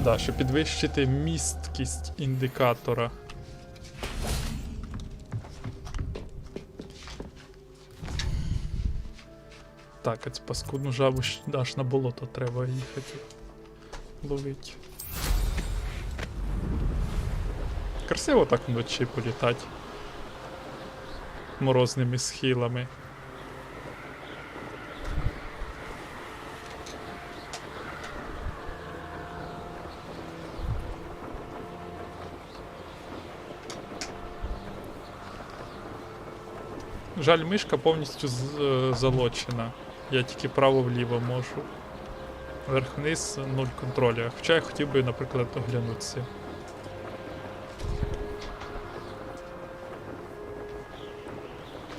Да, щоб підвищити місткість індикатора. Так, а цю паскудну жабу аж на болото треба їхати ловити. Красиво так вночі політати. Морозними схилами. Жаль, мишка повністю залочена. Я тільки право-вліво можу. Вверх-вниз, 0 контролю. Хоча я хотів би, наприклад, оглянутися.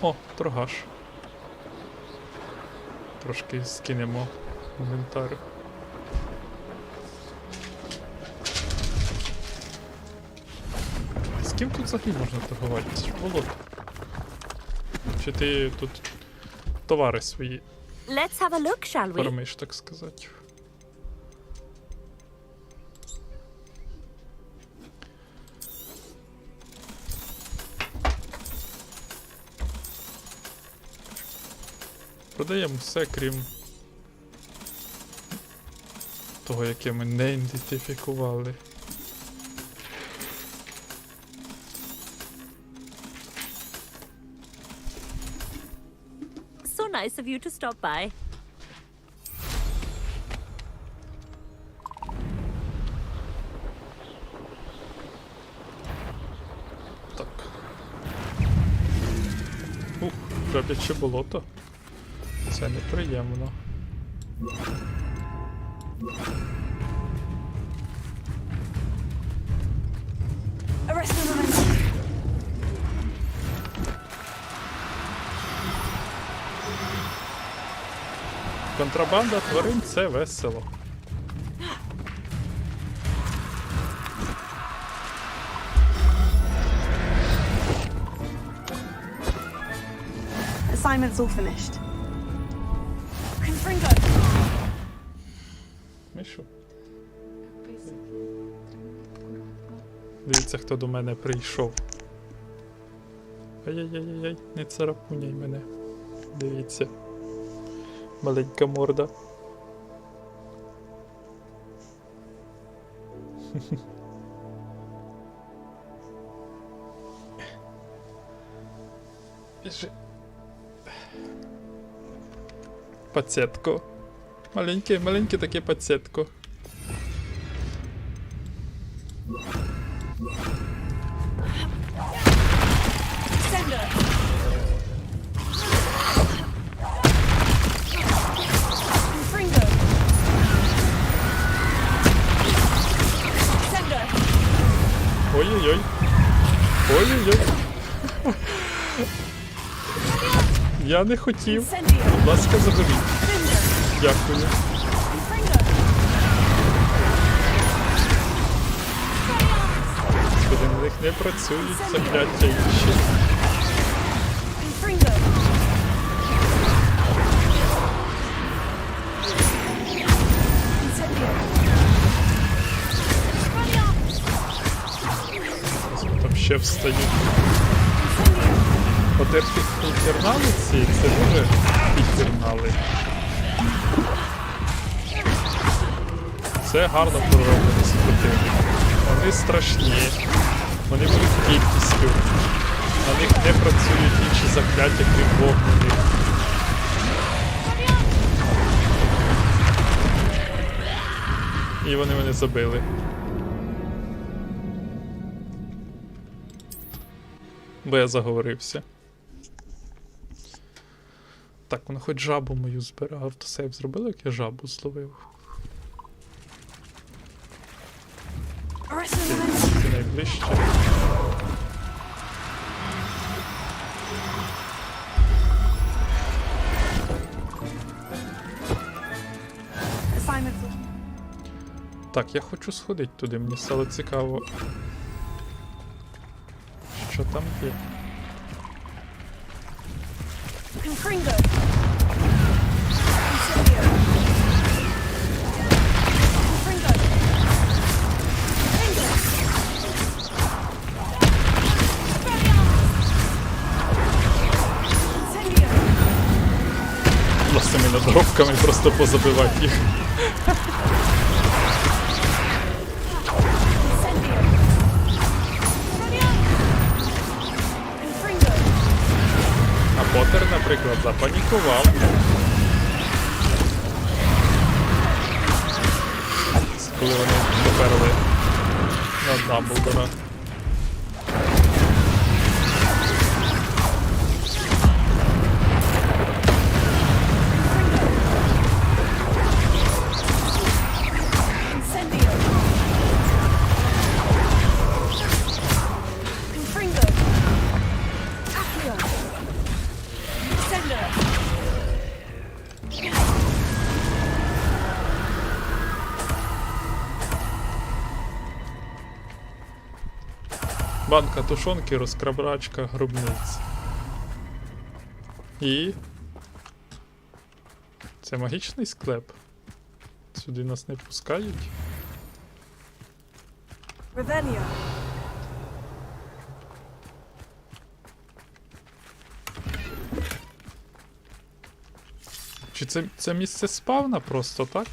О, торгаш. Трошки скинемо інвентар. З ким тут взагалі можна торгувати? Це ж болото. Чи ти тут товари свої Let's have a look, shall we? формиш, так сказати? Продаємо все, крім того, яке ми не ідентифікували. So nice of you to stop by. Так. Жаб'яче болото. Це неприємно. Контрабанда тварин – це весело. Assignment's all finished. Мишу. Дивіться, хто до мене прийшов. Ай-яй-яй-яй, не царапуняй мене. Дивіться. Маленька морда. Біжи. Пацетко. Маленьке таке пацетко. Ой-ой-ой. Ой-ой-ой. Я не хотів. Будь ласка, заберіть. Дякую. Господи, на них не працюють закляття інші. Там ще встають. Інтернали ці, це дуже інтернали. Це гарно пророблені супротивники. Вони страшні, вони будуть кількістю, на них не працюють інші закляття, крім вогнених. І вони мене забили. Бо я заговорився. Так, вона хоч жабу мою збирав. Автосейв зробили, як я жабу зловив. Ти найближче. Так, я хочу сходити туди, мені стало цікаво. Що там є? Власними надгробками просто позабивати їх. А Поттер, наприклад, запанікував. Коли вони доперли на Дамблдора. Банка тушонки, розкрабрачка, гробниць. І... Це магічний склеп? Сюди нас не пускають? Revelio. Чи це місце спавна просто, так?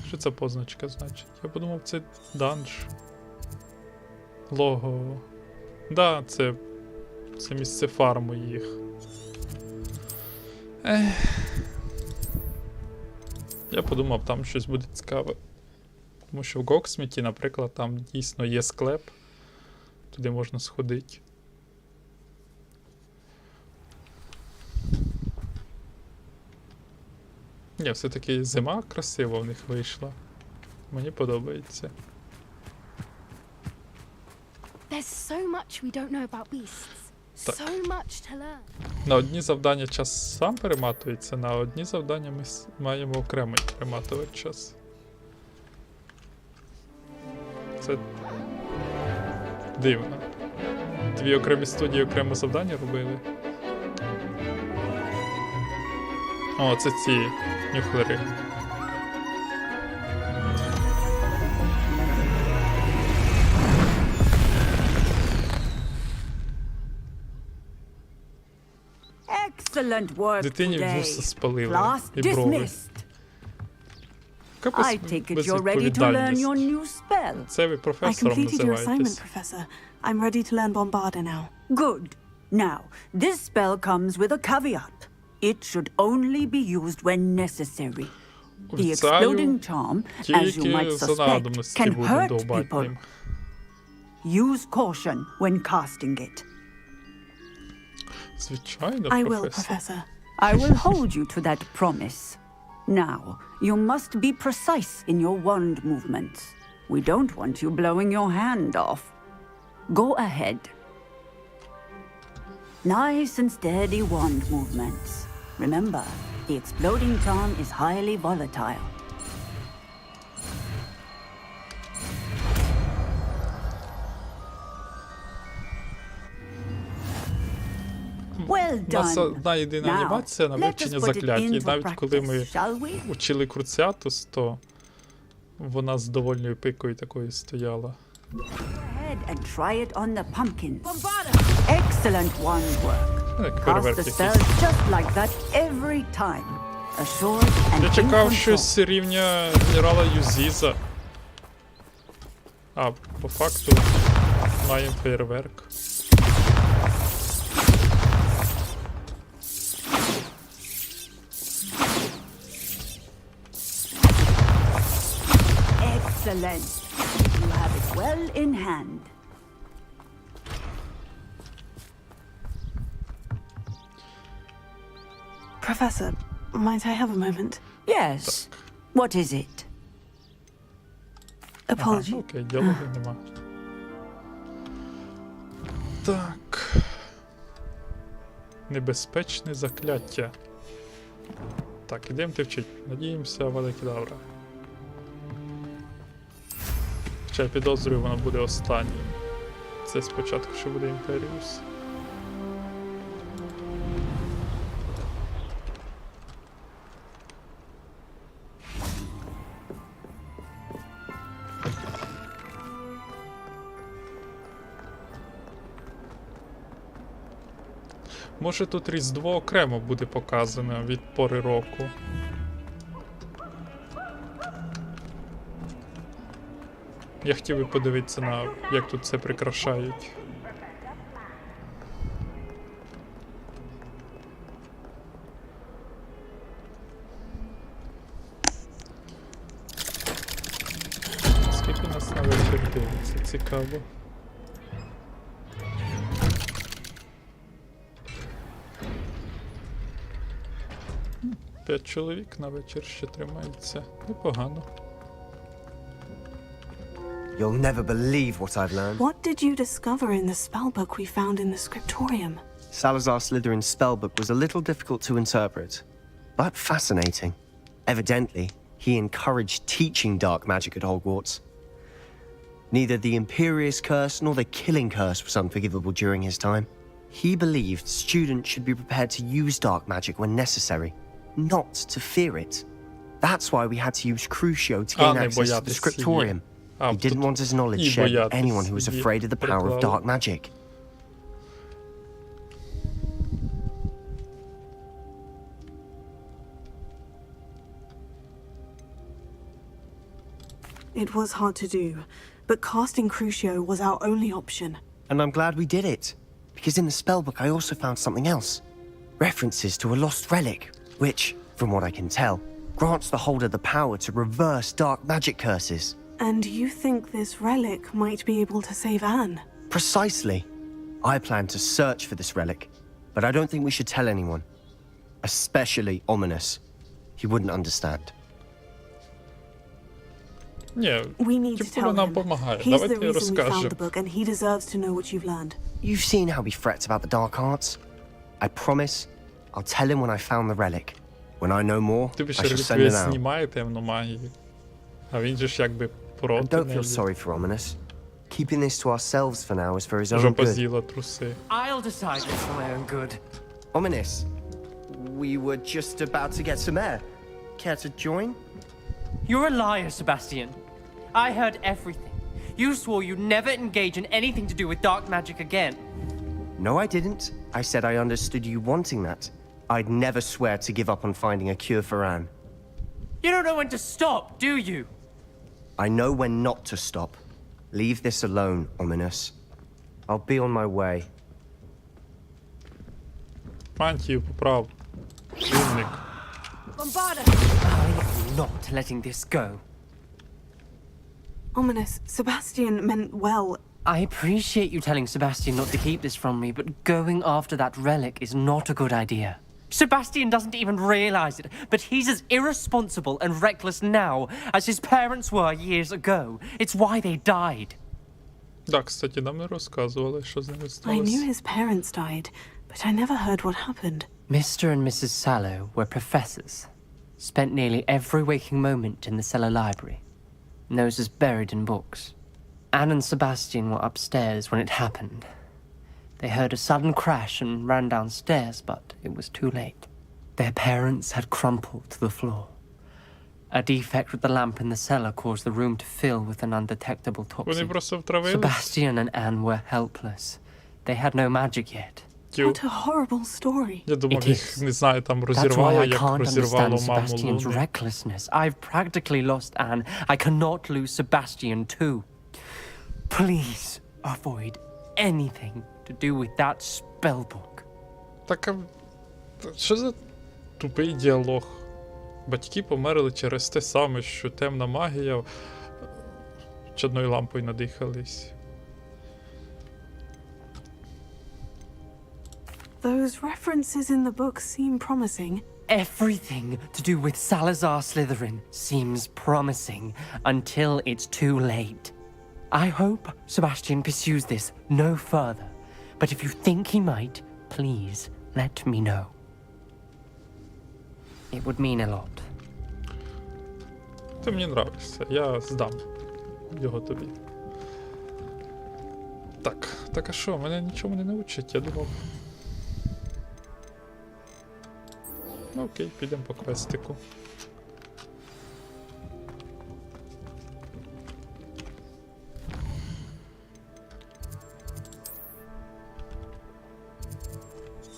Що ця позначка значить? Я подумав, це данж. Лого. Да, це місце фарму їх. Я подумав, там щось буде цікаве. Тому що в Гоксміті, наприклад, там дійсно є склеп. Туди можна сходити. Ні, все-таки зима красиво в них вийшла. Мені подобається. There's so much we don't know about beasts. So much to learn. На одні завдання час сам перематується, на одні завдання ми маємо окремий перематувати час. Це дивно. Дві окремі студії окремо завдання робили. О, це ці нюхлери. Excellent work Дитині today. вуса спалили Class і брови. dismissed. Якась I take it you're ready to learn your new spell. Це ви I професором completed your assignment, називаєтесь. Professor. I'm ready to learn Bombarda now. Good. Now, this spell comes with a caveat. It should only be used when necessary. The exploding charm, as you might suspect, can hurt people. Use caution when casting it. Звичайно, I will, професор. Professor. I will hold you to that promise. Now, you must be precise in your wand movements. We don't want you blowing your hand off. Go ahead. Nice and steady wand movements. Remember, the exploding charm is highly volatile. Well У нас done. одна єдина Now, анімація на let us вивчення put it заклять. І into навіть коли ми practice, shall we? учили Круціатус, то вона з довольною пикою такою стояла. Ahead and try it on the pumpkins. Excellent wand work. Як Cast переверт the якийсь. spell just like that every time. Assured and Я in чекав control. щось рівня генерала Юзіза. А, по факту маємо фейерверк. Excellent. You have it well in hand. Professor, might I have a moment? Yes. What is it? Apology. Окей, діалогу нема. Так. Небезпечне закляття. Так, ідемо ти вчить. Надіємося, Валекідавра. Хоча я підозрюю, воно буде останнім. Це спочатку ще буде Імперіус. Може тут Різдво окремо буде показано від пори року. Я хотів би подивитися на, як тут це прикрашають. Скільки нас на вечір дивиться, цікаво. П'ять чоловік на вечір ще тримається. Непогано. You'll never believe what I've learned. What did you discover in the spellbook we found in the scriptorium? Salazar Slytherin's spellbook was a little difficult to interpret, but fascinating. Evidently, he encouraged teaching dark magic at Hogwarts. Neither the Imperious Curse nor the Killing Curse was unforgivable during his time. He believed students should be prepared to use dark magic when necessary, not to fear it. That's why we had to use Crucio to gain access to the Scriptorium. He didn't want his knowledge shared with anyone who was afraid of the power of dark magic. It was hard to do, but casting Crucio was our only option. And I'm glad we did it, because in the spellbook I also found something else. References to a lost relic, which, from what I can tell, grants the holder the power to reverse dark magic curses. And you think this relic might be able to save Anne? Precisely. I plan to search for this relic, but I don't think we should tell anyone. Especially Ominous. He wouldn't understand. We need to tell him. He's the reason we found the book, and he deserves to know what you've learned. You've seen how he frets about the dark arts. I promise I'll tell him when I found the relic. When I know more, I shall send it out. Знімає темну магію. А він же ж якби проти And don't feel неї. sorry for Ominous. Keeping this to ourselves for now is for his own Жопа good. з'їла труси. I'll decide this for my own good. Ominous, we were just about to get some air. Care to join? You're a liar, Sebastian. I heard everything. You swore you'd never engage in anything to do with dark magic again. No, I didn't. I said I understood you wanting that. I'd never swear to give up on finding a cure for Anne. You don't know when to stop, do you? I know when not to stop. Leave this alone, Ominous. I'll be on my way. Мантію поправ. Вільник. I'm not letting this go. Ominous, Sebastian meant well. I appreciate you telling Sebastian not to keep this from me, but going after that relic is not a good idea. Sebastian doesn't even realize it, but he's as irresponsible and reckless now as his parents were years ago. It's why they died. Да, кстати, нам не розказували, що з ними I сталося. knew his parents died, but I never heard what happened. Mr. and Mrs. Sallow were professors. Spent nearly every waking moment in the cellar library. Noses buried in books. Anne and Sebastian were upstairs when it happened. They heard a sudden crash and ran downstairs, but it was too late. Their parents had crumpled to the floor. A defect with the lamp in the cellar caused the room to fill with an undetectable Вони toxin. просто втравились. Sebastian and Anne were helpless. They had no magic yet. What a horrible story. Я думав, їх, не знаю, там That's why розірвало, I як can't розірвало understand маму Sebastian's Луни. recklessness. I've practically lost Anne. I cannot lose Sebastian too. Please avoid anything to do with that spellbook. Так, а що за тупий діалог? Батьки померли через те саме, що темна магія чадною лампою надихались. Those references in the book seem promising. Everything to do with Salazar Slytherin seems promising until it's too late. I hope Sebastian pursues this no further, but if you think he might, please let me know. It would mean a lot. Ти мені нравишся, я здам його тобі. Так, а що, мене нічому не научить, я думав. Ну окей, підемо по квестику.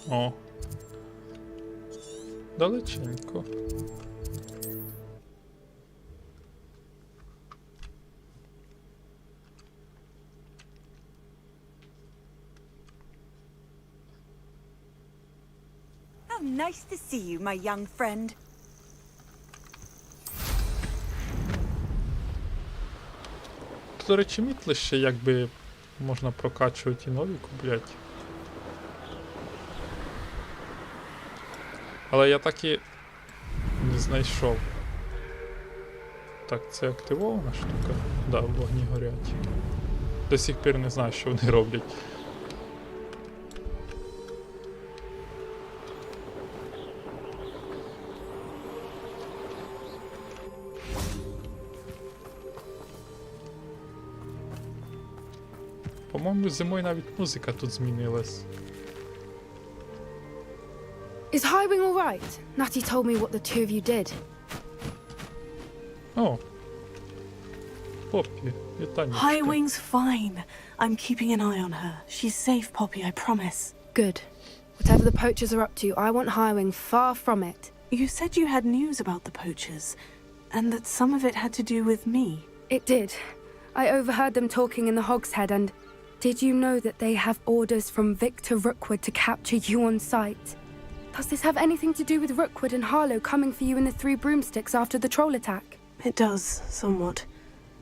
О. Далеченько. How nice to see you, my young friend. Тут, до речі, мітлище, якби можна прокачувати і нові купляти. Але я так і не знайшов. Так, це активована штука? Да, вогні горять. До сих пір не знаю, що вони роблять. По-моєму, зимою навіть музика тут змінилась. Is Highwing all right? Natty told me what the two of you did. О. Поппі, вітання. Highwing's fine. I'm keeping an eye on her. She's safe, Poppy, I promise. Good. Whatever the poachers are up to, I want Highwing far from it. You said you had news about the poachers, and that some of it had to do with me. It did. I overheard them talking in the Hogshead, and did you know that they have orders from Victor Rookwood to capture you on sight? Does this have anything to do with Rookwood and Harlow coming for you in the Three Broomsticks after the troll attack? It does, somewhat.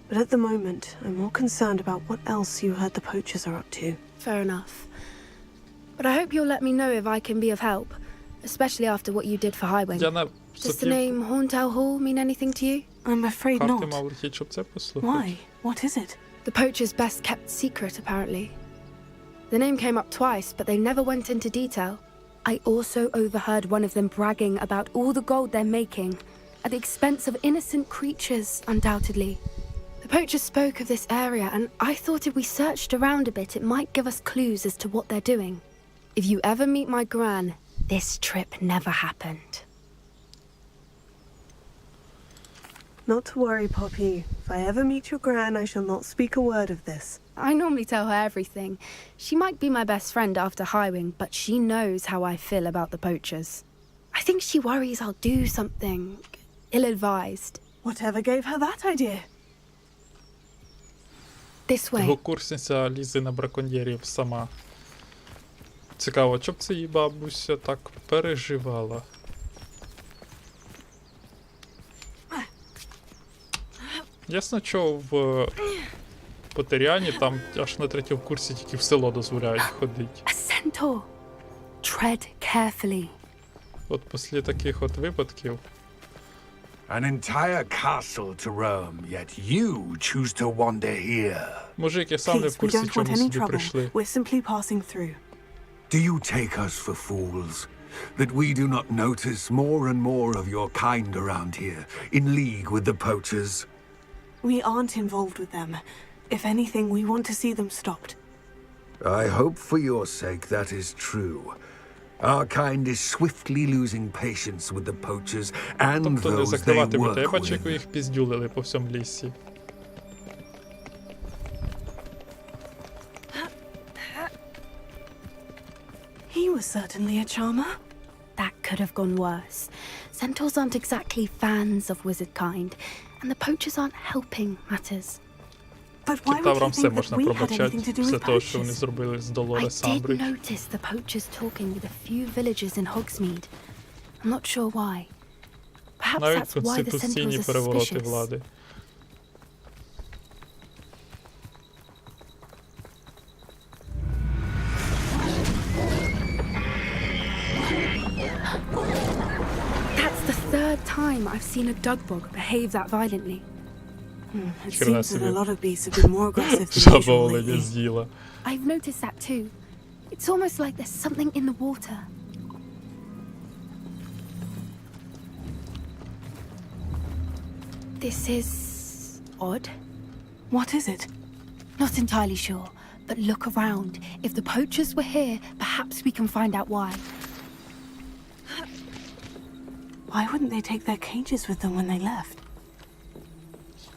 But at the moment, I'm more concerned about what else you heard the poachers are up to. Fair enough. But I hope you'll let me know if I can be of help, especially after what you did for Highwing. Does the name Horntail Hall mean anything to you? I'm afraid not. Why? What is it? The poachers' best kept secret, apparently. The name came up twice, but they never went into detail. I also overheard one of them bragging about all the gold they're making, at the expense of innocent creatures, undoubtedly. The poachers spoke of this area, and I thought if we searched around a bit, it might give us clues as to what they're doing. If you ever meet my gran, this trip never happened. Not to worry, Poppy. If I ever meet your gran, I shall not speak a word of this. I normally tell her everything. She might be my best friend after Highwing, but she knows how I feel about the poachers. I think she worries I'll do something ill-advised. Whatever gave her that idea? This way. Другокурсниця лізе на браконьєрів сама. Цікаво, чоб це її бабуся так переживала? Ясно, що в Потеріані там аж на третьому курсі тільки в село дозволяють ходити. A centaur. Tread carefully. От після таких от випадків. An entire castle to roam, yet you choose to wander here. Мужик, я сам не в курсі, чому сюди прийшли. We're simply passing through. Do you take us for fools? That we do not notice more and more of your kind around here, in league with the poachers? We aren't involved with them. If anything, we want to see them stopped. I hope for your sake that is true. Our kind is swiftly losing patience with the poachers and those they work Я бачу, як with. ви їх піздюлили по всьому лісі. He was certainly a charmer. That could have gone worse. Centaurs aren't exactly fans of wizard kind, and the poachers aren't helping matters. But why would Кентаврам he все think that можна we had пробачати anything to do після with того, що вони poachers? зробили з I Долорес did Амбридж. notice the poachers talking with a few villagers in Hogsmeade. I'm not sure why. Perhaps Навіть that's why the конституційні Centaurs are перевороти suspicious. влади. That's the third time I've seen a dugbog behave that violently. It seems that a lot of beasts have been more aggressive than usual lately. з'їла. I've noticed that too. It's almost like there's something in the water. This is odd. What is it? Not entirely sure, but look around. If the poachers were here, perhaps we can find out why. Why wouldn't they take their cages with them when they left?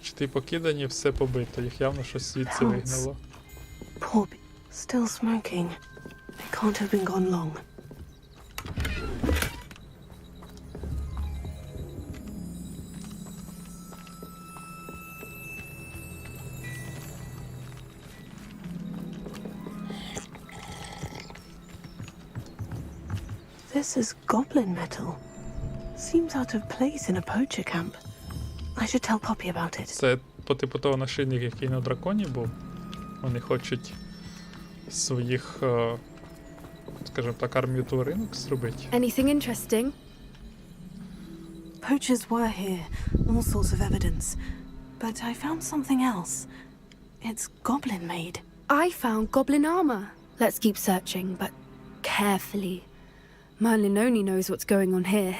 Щити покидані, все побито. Їх явно щось звідси вигнало. Poor still smoking. They can't have been gone long. This is goblin metal. Seems out of place in a poacher camp. I should tell Poppy about it. Це по типу того нашийник, який на драконі був. Вони хочуть своїх, скажімо так, армію тваринок зробити. Anything interesting? Poachers were here, all sorts of evidence. But I found something else. It's goblin made. I found goblin armor. Let's keep searching, but carefully. Merlin only knows what's going on here.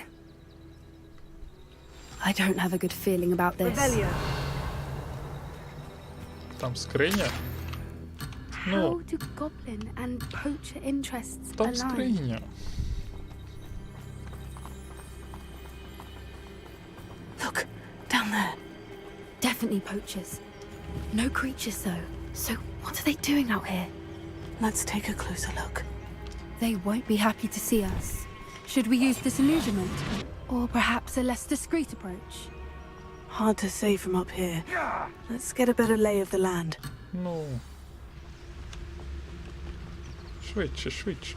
I don't have a good feeling about this. Там скриня. How do goblin and poacher interests Там align? скриня. Look, down there. Definitely poachers. No creatures though. So what are they doing out here? Let's take a closer look. They won't be happy to see us. Should we use disillusionment? Or perhaps a less discreet approach? Hard to say from up here. Let's get a better lay of the land. Ну. Швидше, швидше.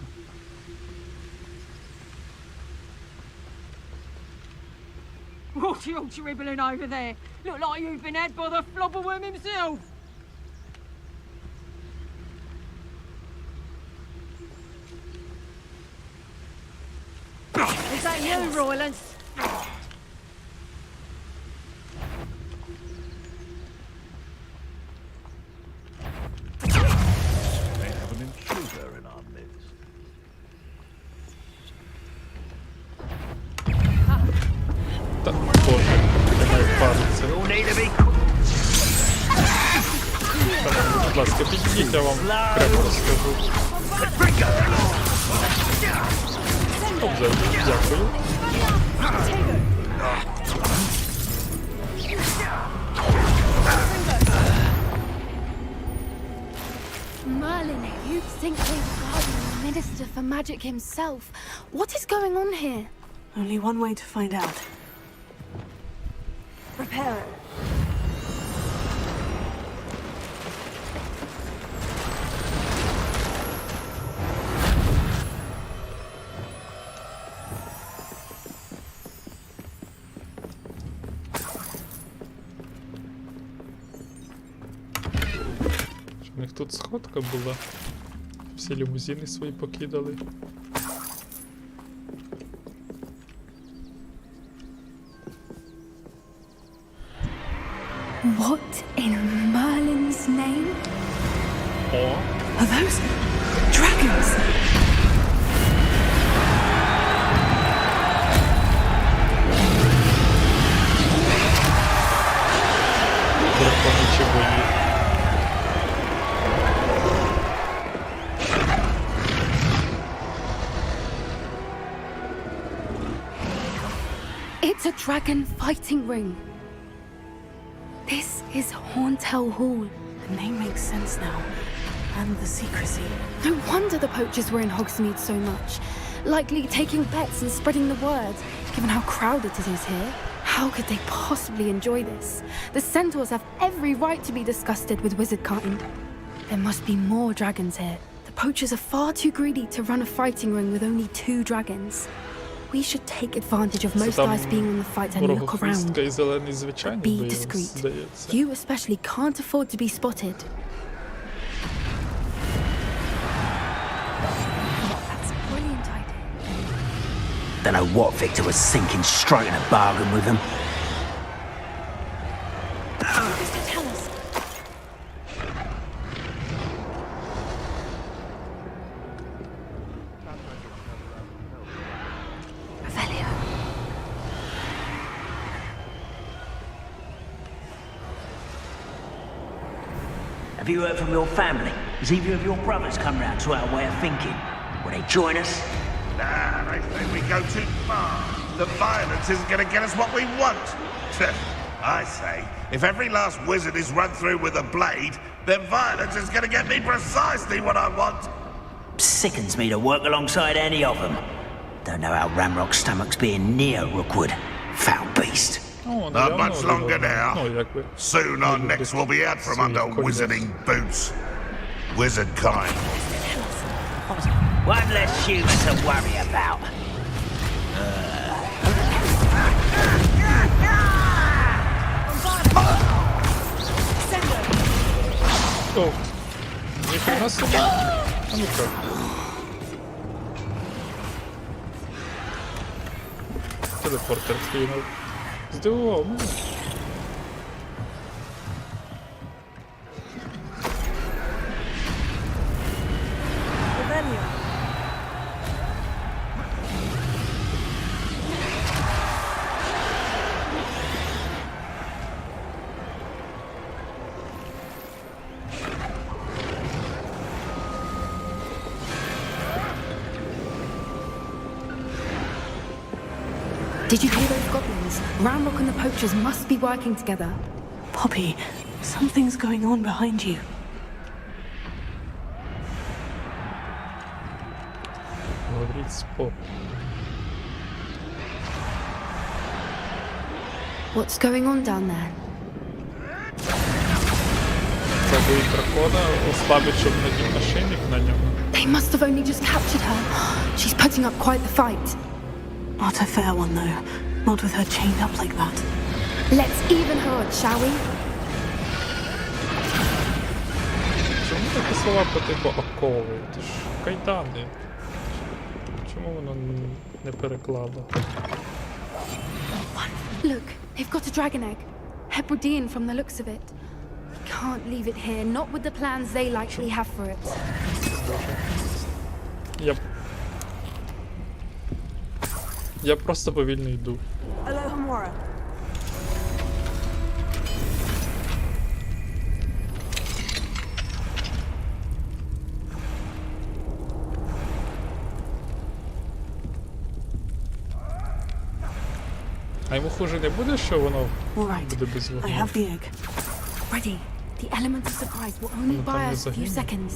What are you dribbling over there? Look like you've been had by the flobberworm himself. Is that you, Roylance? May have an intruder in our midst. Та, боже, я маю паритися. Шановні, будь ласка, підійдіть, я вам окремо розкажу. Добре, дякую. Merlin, you think they were guarding the Minister for Magic himself. What is going on here? Only one way to find out. Prepare. У них тут сходка була. Всі лімузини свої покидали. What in Merlin's name? О! Are those dragons? Драконичі бої. It's a dragon fighting ring. This is Horntail Hall. The name makes sense now. And the secrecy. No wonder the poachers were in Hogsmeade so much. Likely taking bets and spreading the word, given how crowded it is here. How could they possibly enjoy this? The centaurs have every right to be disgusted with wizard kind. There must be more dragons here. The poachers are far too greedy to run a fighting ring with only 2 dragons. We should take advantage of most eyes being on the fight and look around. But be discreet. You especially can't afford to be spotted. That's a brilliant idea. Don't know what Victor was thinking, striking a bargain with them. Just tell us. Have you heard from your family? Has either of your brothers come round to our way of thinking? Will they join us? Nah, I think we go too far. The violence isn't going to get us what we want. I say, if every last wizard is run through with a blade, then violence is going to get me precisely what I want. Sickens me to work alongside any of them. Don't know how Ramrock's stomach's being near Rookwood. Foul beast. Not much longer now. Soon our necks will be out from under wizarding boots. Wizard kind. One less human to worry about. О, ніхрена собі. А ну-ка. Телепортер кинув. Здивував мене. Did you hear those goblins? Ranrock and the poachers must be working together. Poppy, something's going on behind you. Говорить с Поп. What's going on down there? Забий дракона, ослабить, щоб надів нашийник на ньому. They must have only just captured her. She's putting up quite the fight. Not a fair one, though. Not with her chained up like that. Let's even her odds, shall we? Чому такі слова по типу окови? Це ж кайдани. Чому воно не переклало? Look, they've got a dragon egg. Hebridean from the looks of it. Can't leave it here, not with the plans they likely have for it. Я просто повільно йду. Hello, Hamora. А йому хуже не буде, що воно буде без вогню? I have the egg. Ready. The element of surprise will only buy us a few seconds.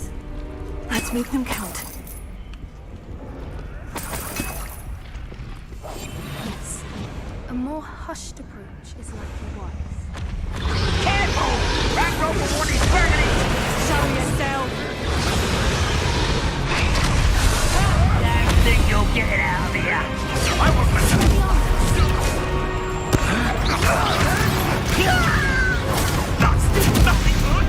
Let's make them count. Yes. A more hushed approach is likely wise. Careful! Ranrock will want his burning! Show yourself! Don't think you'll get it out of here! I was listening! Nothing good!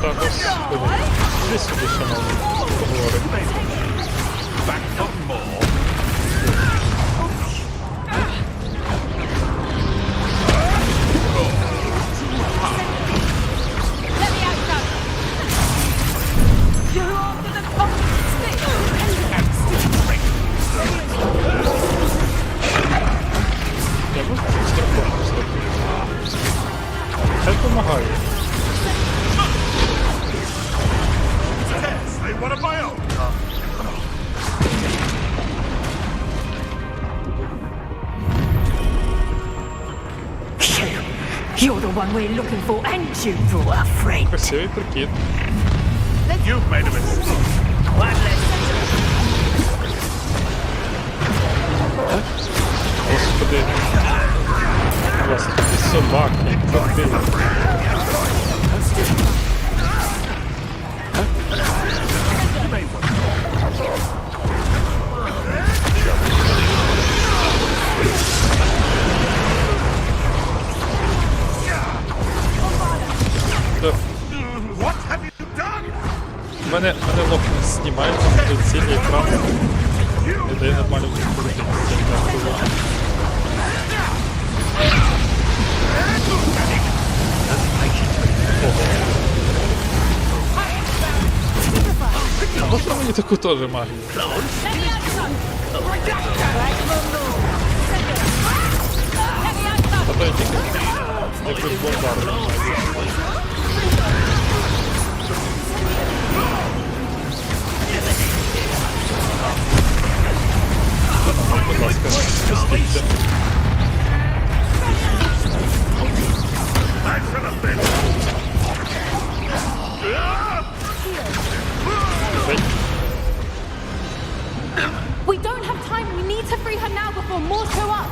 Та господи, іди сюди, шановний, поговоримо. Back for more! Я можу з драконом зробити? Хай помагає. They want a bio. You're the one we're looking for, and you brought a friend. Красивий прикид. You've made a mistake. One less. Господи. Господи, собаки, коти. What have you done? Мене лоб не знімає, тут цілий екран. Не дає нормально відповідати. А можна мені таку теж магію? А то я тільки якусь бомбарду. Будь ласка, спустіться. We don't have time. We need to free her now before more show up.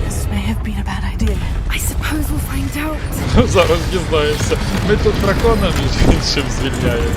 This may have been a bad idea. I suppose we'll find out. Зараз дізнаємося. Ми тут дракона між іншим звільняємо.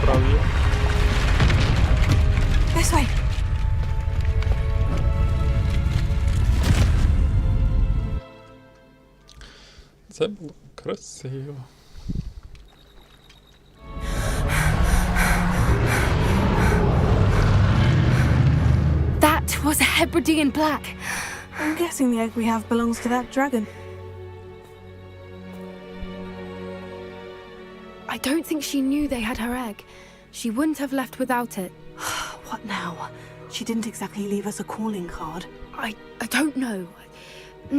насправді. This way. Це було красиво. That was a Hebridean black. I'm guessing the egg we have belongs to that dragon. I don't think she knew they had her egg. She wouldn't have left without it. What now? She didn't exactly leave us a calling card. I don't know.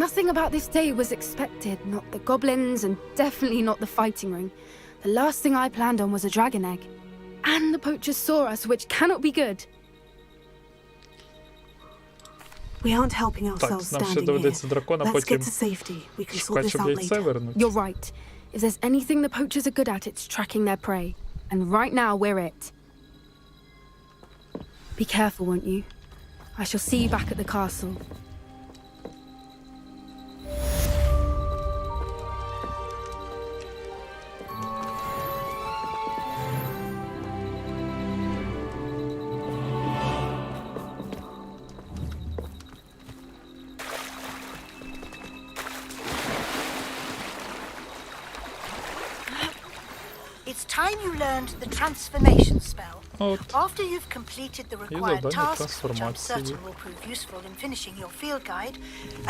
Nothing about this day was expected. Not the goblins, and definitely not the fighting ring. The last thing I planned on was a dragon egg. And the poachers saw us, which cannot be good. We aren't helping ourselves standing here. Let's get to safety. We can sort this out later. You're right. If there's anything the poachers are good at, it's tracking their prey. And right now, we're it. Be careful, won't you? I shall see you back at the castle. It's time you learned the transformation spell. От. After you've completed the required tasks, which I'm certain will prove useful in finishing your field guide,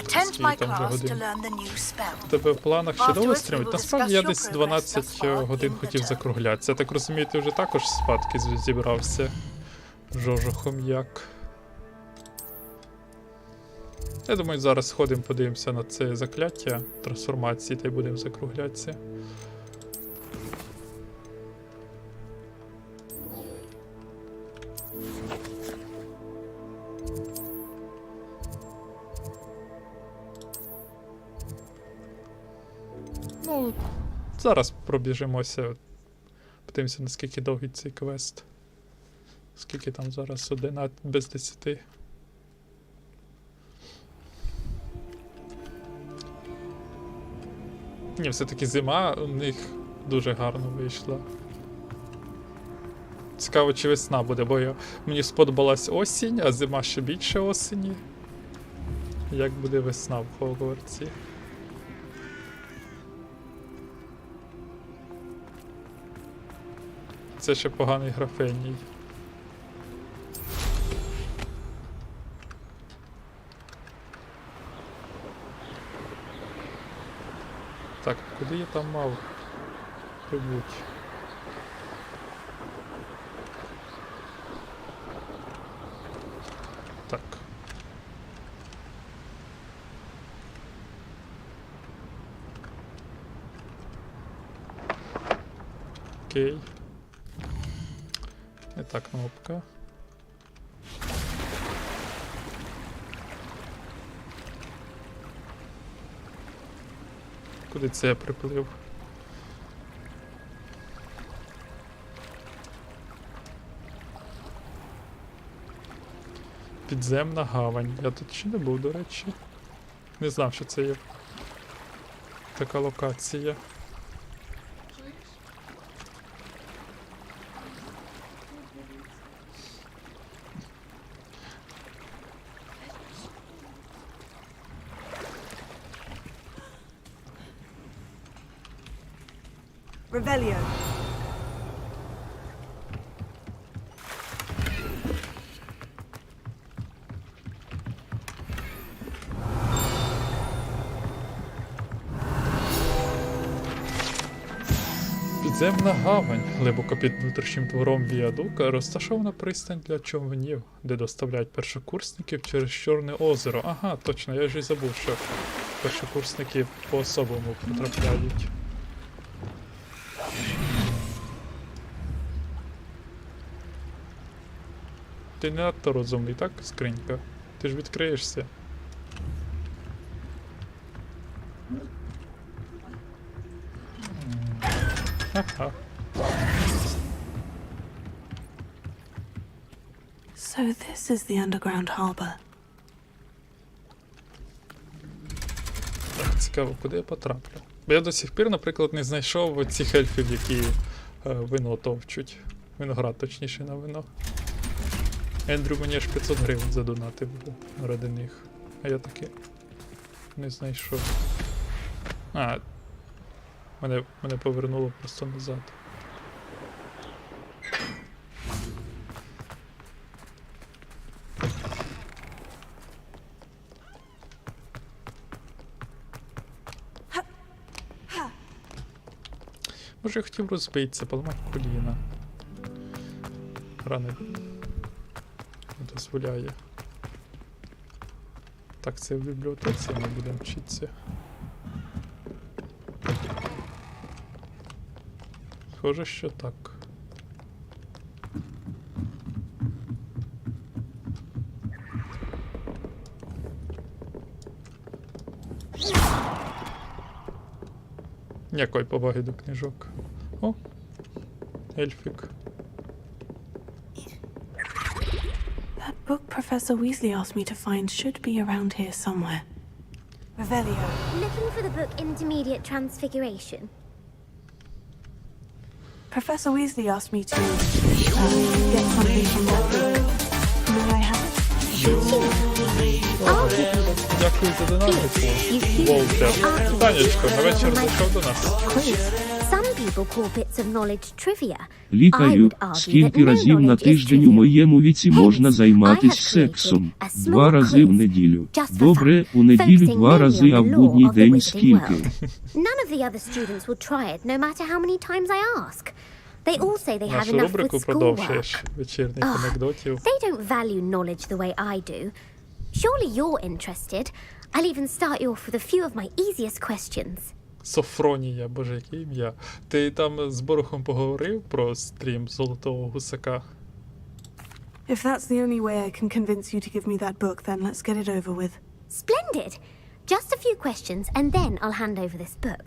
attend my class to learn the new spell. Тебе в планах ще довго стрімити? Насправді я десь 12 годин хотів закруглятися. Я так розумію, ти вже також спадки зібрався. Жожохом як. Я думаю, зараз сходимо, подивимося на це закляття трансформації та й будемо закруглятися. Ну, зараз пробіжимося. Подивимося, наскільки довгий цей квест. Скільки там зараз? 11 без 10. Ні, все-таки зима у них дуже гарно вийшла. Цікаво, чи весна буде, бо мені сподобалась осінь, а зима ще більше осені. Як буде весна в Хогвартсі? Це ще поганий графеній. Так, куди я там мав прибути? Так. Окей. Не та кнопка. Куди це я приплив? Підземна гавань. Я тут ще не був, до речі. Не знав, що це є така локація. Revelio. Підземна гавань, глибоко під внутрішнім двором віадука, розташована пристань для човнів, де доставляють першокурсників через Чорне озеро. Ага, точно, я ж і забув, що першокурсники по-особому потрапляють. Ти не надто розумний, так, скринька? Ти ж відкриєшся. Ага. So this is the underground harbor. Так, цікаво, куди я потраплю. Бо я до сих пір, наприклад, не знайшов цих ельфів, які вино товчуть. Виноград, точніше, на вино. Ендрю мені аж 500 гривень задонатив ради них. А я таки не знайшов. Мене повернуло просто назад. Може, я хотів розбитися, поламати коліна. Рани не дозволяє. Так, це в бібліотеці ми будемо вчитися. Схоже, що так. Ніякої поваги до книжок. О, ельфік. That book Professor Weasley asked me to find should be around here somewhere. Revelio. Looking for the book Intermediate Transfiguration. Professor Weasley asked me to get something from that book. May I have it? Дякую за донатику. Волтер. Танечко, на вечір зайшов до нас. Some people call bits of knowledge trivia. Лікарю, скільки разів на тиждень у моєму віці можна займатись сексом? 2 рази в неділю. Добре, у неділю 2 рази, а в будній день скільки? None of the other students will try it, no matter how many times I ask. They all say they have enough with schoolwork. They don't value knowledge the way I do. Surely you're interested. I'll even start you off with a few of my easiest questions. Софронія, боже, яке ім'я. Ти там з Борохом поговорив про стрім Золотого Гусака? If that's the only way I can convince you to give me that book, then let's get it over with. Splendid! Just a few questions and then I'll hand over this book.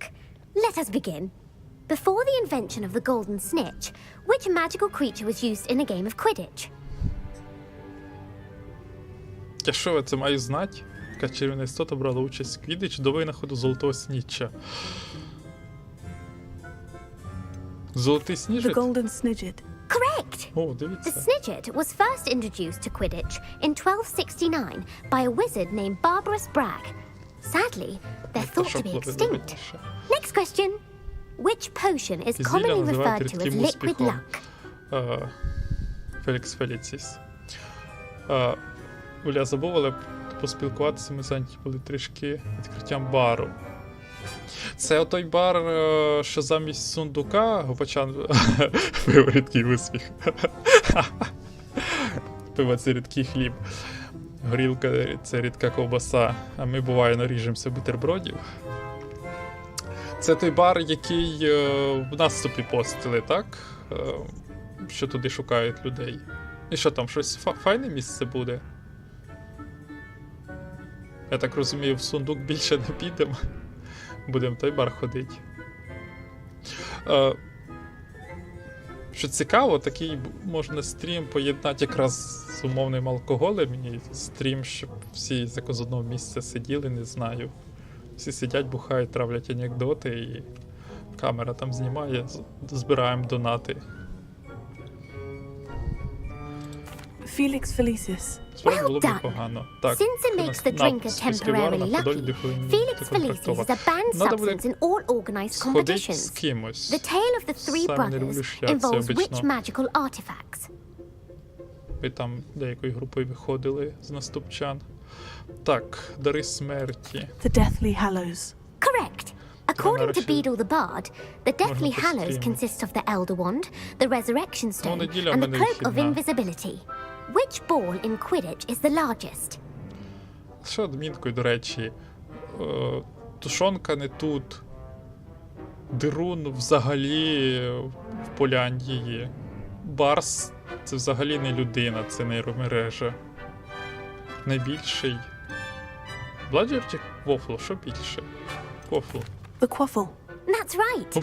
Let us begin. Before the invention of the golden snitch, which magical creature was used in a game of Quidditch? Я що, я це маю знати? Яка чарівна істота брала участь в Квіддич до винаходу Золотого Снітча. Золотий Сніжит? The golden snidget. Correct! О, дивіться. The snidget was first introduced to Quidditch in 1269 by a wizard named Barbarous Bragg. Sadly, they're thought to be extinct. Next question. Which potion is commonly referred to as liquid luck? Фелікс Феліціс. Оля, забув, але поспілкуватися ми зайняті були трішки відкриттям бару. Це отой бар, що замість сундука Гопачан пиво рідкий висміх. Пиво це рідкий хліб. Горілка це рідка ковбаса, а ми буває наріжемося бутербродів. Це той бар, який в наступі постили, так? Що туди шукають людей. І що там, щось файне місце буде? Я так розумію, в сундук більше не підемо. Будемо в той бар ходити. Що цікаво, такий можна стрім поєднати якраз з умовним алкоголем і стрім, щоб всі з одного місця сиділи, не знаю. Всі сидять, бухають, травлять анекдоти і камера там знімає, збираємо донати. Felix Felicis. Well done. Since it makes the drinker temporarily lucky, Felix Felicis is a banned substance in all organized competitions. The tale of the three brothers involves which magical artifacts? Ви там деякою групою виходили з наступчан. Так, дари смерті. The Deathly Hallows. Correct. According to Beedle the Bard, the Deathly Hallows consists of the Elder Wand, the Resurrection Stone, and the Cloak of Invisibility. Which ball in Quidditch is the largest? Що адмінкою, до речі, тушонка не тут. Дирун взагалі в Поляндії. Барс — це взагалі не людина, це нейромережа. Найбільший. Бладжер чи Квофл? Що більше? Квофл. The Quaffle. That's right.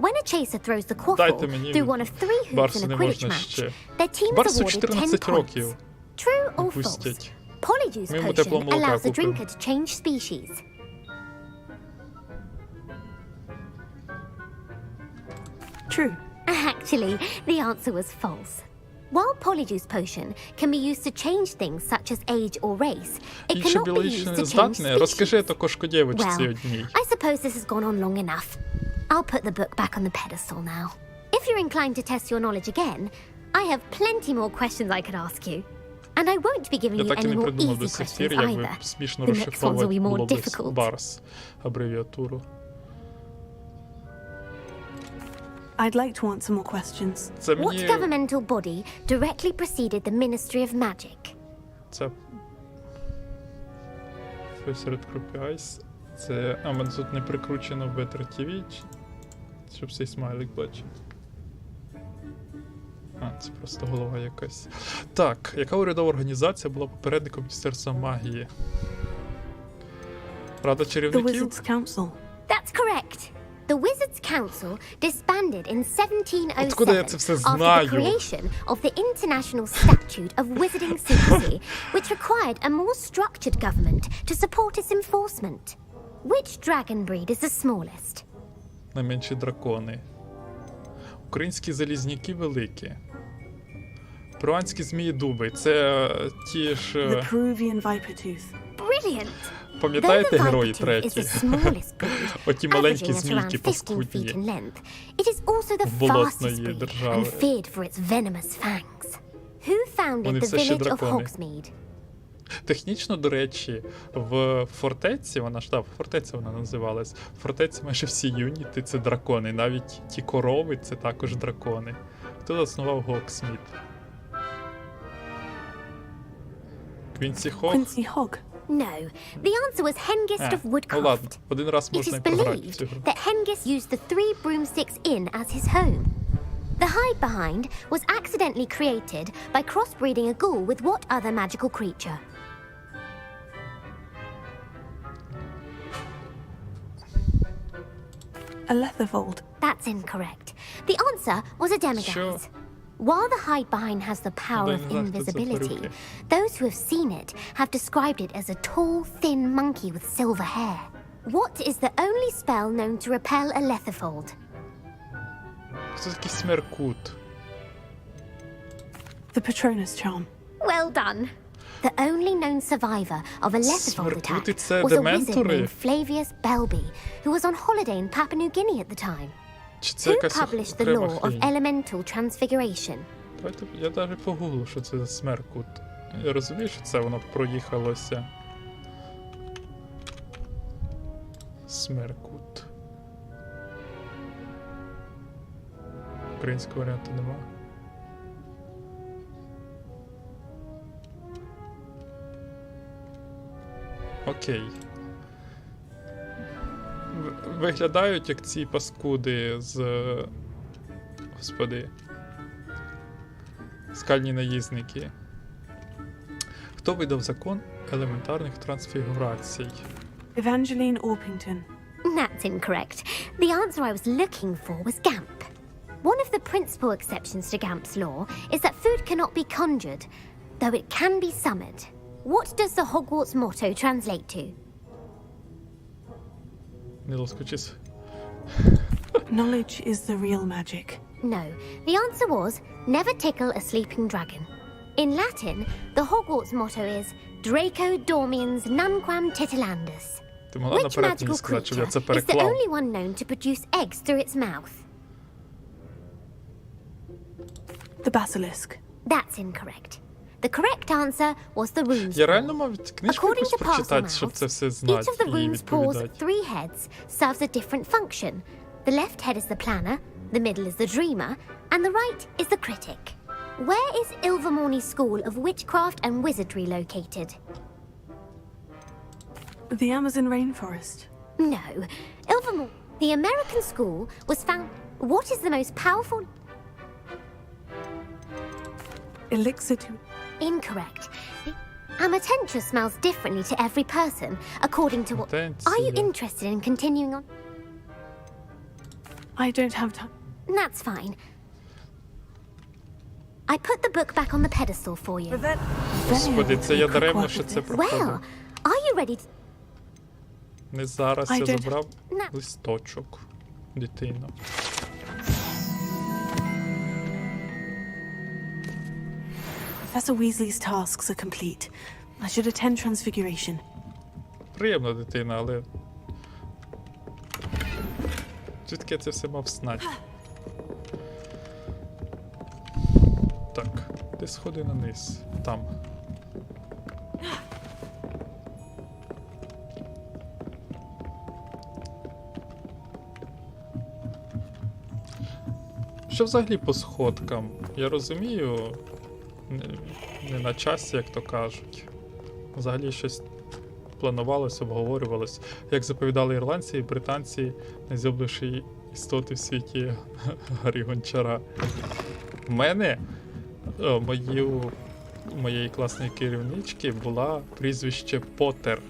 When a chaser throws the quaffle through one of 3 hoops in a Quidditch match, their team is awarded 10 points. True or false? Polyjuice potion allows the drinker to change species. True. Actually, the answer was false. While Polyjuice Potion can be used to change things such as age or race, it Інші cannot be біологічно used не to change здатні. species. Розкажи то кошкодєвичці Well, одній. I suppose this has gone on long enough. I'll put the book back on the pedestal now. If you're inclined to test your knowledge again, I have plenty more questions I could ask you. And I won't be giving Я you так і any не more придумав easy до сих questions пір, як би either. смішно The next ones will розшифровувати be more було би difficult. BARS абревіатуру. I'd like to answer more questions. Це What мені... governmental body directly preceded the Ministry of Magic? Це... Серед групи Айс. Це... А, мене тут не прикручено в BTV, щоб цей смайлик бачив. А, це просто голова якась. Так, яка урядова організація була попередником Міністерства магії? Рада The чарівників? Wizards Council. That's correct. The Wizards Council disbanded in Откуда я це 1707 все after the знаю? creation of the International Statute of Wizarding Secrecy, which required a more structured government to support its enforcement. Which dragon breed is the smallest? Найменші дракони. Українські залізняки великі. Перуанські змії-дуби. Це ті ж... The Peruvian Vipertooth. Brilliant! Пам'ятаєте Though the герої Vipertooth is треті? the smallest breed, Оті маленькі averaging at around змійки 15 feet паскудні. in length, it is also the В fastest болотної breed and держави. feared for its venomous fangs. Who founded Вони the все ще village of дракони. Hogsmeade? Технічно, до речі, в фортеці, вона ж, так, фортеця вона називалась, в фортеці майже всі юніти — це дракони, навіть ті корови — це також дракони. Хто заснував Гоксмід? Квінсі Хог? Quincy Hogg. No, the answer was Hengist of Ну Woodcroft. ладно, один раз It можна is і програти в believed цю гру. that Hengist used the 3 broomsticks inn as his home. The hide behind was accidentally created by crossbreeding a ghoul with what other magical creature? A Letherfold. That's incorrect. The answer was a demiguise. While the hide behind has the power of invisibility, those who have seen it have described it as a tall, thin monkey with silver hair. What is the only spell known to repel a Letherfold? Хто такий Смеркут? The Patronus Charm. Well done. The only known survivor of a Letherfold attack Смеркути — це was a wizard дементори? named Flavius Belby, who was on holiday in Papua New Guinea at the time. Чи це Who якась published the окрема law of хрінь? elemental transfiguration? Давайте, я навіть погуглю, що це за Смеркут. Я розумію, що це воно проїхалося. Смеркут. Українського варіанту нема. Окей. Виглядають як ці паскуди з... Господи. Скальні наїзники. Хто видав закон елементарних трансфігурацій? Evangeline Orpington. That's incorrect. The answer I was looking for was Gamp. One of the principal exceptions to Gamp's law is that food cannot be conjured, though it can be summoned. What does the Hogwarts motto translate to? Не лоскочись. Knowledge is the real magic. No, the answer was never tickle a sleeping dragon. In Latin, the Hogwarts motto is Draco dormiens nunquam titilandus. Ти могла Which наперед magical мені сказати, щоб я це creature is the переклав? only one known to produce eggs through its mouth? The Basilisk. That's incorrect. The correct answer was the rune's Я paw. реально мав книжку According якусь to прочитати, щоб це все знати Each of the і rune's paw's відповідати. 3 heads serves a different function. The left head is the planner, the middle is the dreamer, and the right is the critic. Where is Ilvermorny School of Witchcraft and Wizardry located? The Amazon rainforest. No. Ilvermorny. The American school was found... What is the most powerful... Elixir to... Incorrect. Amatentia smells differently to every person, according to what... Are you interested in continuing on? I don't have time. That's fine. I put the book back on the pedestal for you. Господи, це я даремно, що це проходив. Well, are you ready to... Не зараз I я don't- забрав На- листочок. Дитино. Professor Weasley's tasks are complete. I should attend Transfiguration. Приємна дитина, але... Звідки я це все мав знати? Так, де сходи на низ? Там. Що взагалі по сходкам? Я розумію, не на часі, як то кажуть. Взагалі щось планувалось, обговорювалось. Як заповідали ірландці і британці, найзобліші істоти в світі Гаррі Гончара. В мене, моєї класної керівнички, була прізвище Поттер.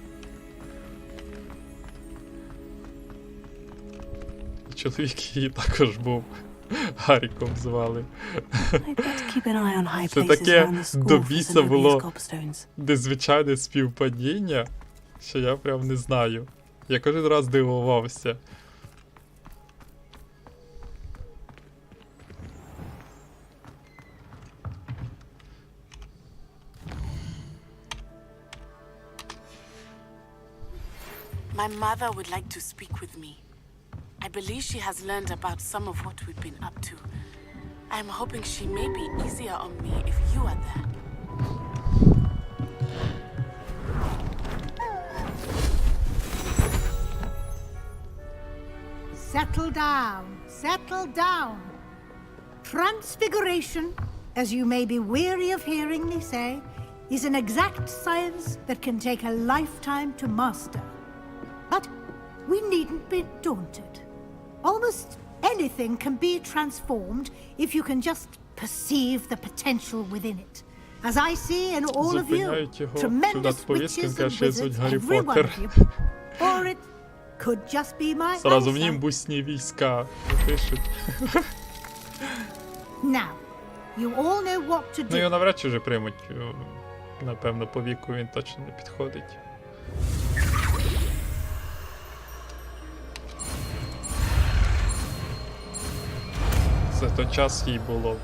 І чоловік її також був. Гарріком звали. Це таке до біса було незвичайне співпадіння, що я прям не знаю. Я кожен раз дивувався. My mother would like to speak with me. I believe she has learned about some of what we've been up to. I'm hoping she may be easier on me if you are there. Settle down. Settle down. Transfiguration, as you may be weary of hearing me say, is an exact science that can take a lifetime to master. But we needn't be daunted. Almost anything can be transformed if you can just perceive the potential within it. As I see in all of you, tremendous witches and wizards, every one of you. Or it could just be my Сразу в eyesight. німбусні війська пишуть. Now, you all know what to Ну, його do. навряд чи вже приймуть. Напевно, по віку він точно не підходить. За той час їй було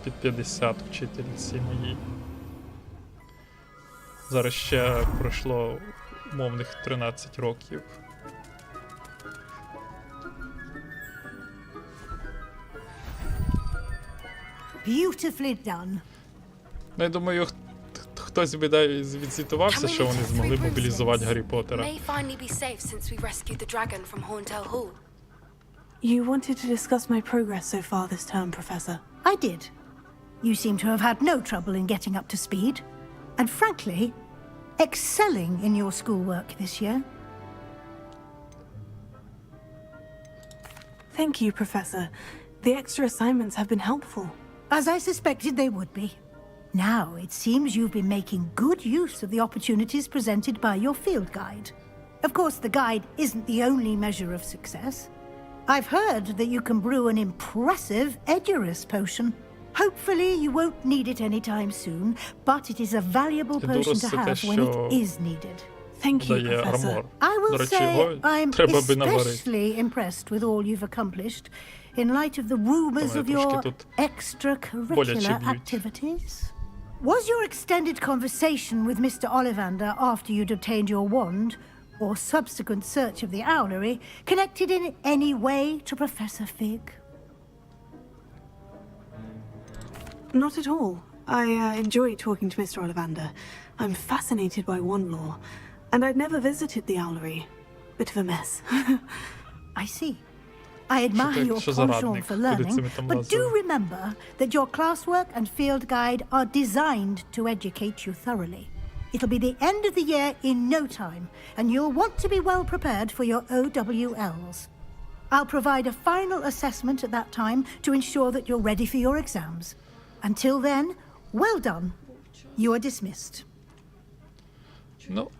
під 50 вчительці моїй. Зараз ще пройшло умовних 13 років. Beautifully done. Ну, я думаю, хтось би відзвітувався, що вони змогли мобілізувати Гаррі Поттера. May finally be safe since we rescued the dragon from Horntail Hall. You wanted to discuss my progress so far this term, Professor. I did. You seem to have had no trouble in getting up to speed. And frankly, excelling in your schoolwork this year. Thank you, Professor. The extra assignments have been helpful. As I suspected they would be. Now, it seems you've been making good use of the opportunities presented by your field guide. Of course, the guide isn't the only measure of success. I've heard that you can brew an impressive Edurus potion. Hopefully, you won't need it anytime soon, but it is a valuable potion to have when it is needed. Thank you, Professor. I will say I'm especially impressed with all you've accomplished in light of the rumors of your extracurricular activities. Was your extended conversation with Mr. Ollivander after you'd obtained your wand, or subsequent search of the owlery, connected in any way to Professor Fig? Not at all. I enjoy talking to Mr. Ollivander. I'm fascinated by wand lore, and I'd never visited the owlery. Bit of a mess. I see. I admire your penchant for learning, but do remember that your classwork and field guide are designed to educate you thoroughly. It'll be the end of the year in no time, and you'll want to be well prepared for your OWLs. I'll provide a final assessment at that time to ensure that you're ready for your exams. Until then, well done. You are dismissed. Ну.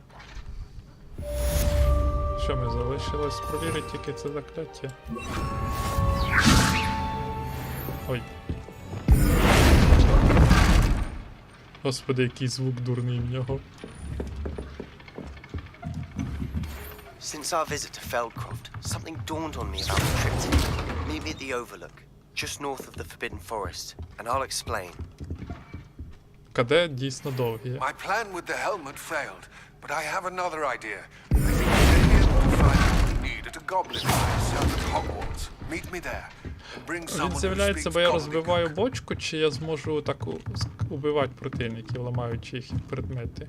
Що ми залишилось? Провірити тільки це закляття. Ой. Господи, який звук дурний в нього. Since our visit to Feldcroft, something dawned on me about the trip today. Meet me at the Overlook, just north of the Forbidden Forest, and I'll explain. КД дійсно довгі. My plan with the helmet failed, but I have another idea. I think I may be able to find what we need at a goblin place south of Hogwarts. Meet me there. Bring someone Він who з'являється, бо speaks я goblin. розбиваю бочку, чи я зможу так убивати противників, ламаючи їх предмети.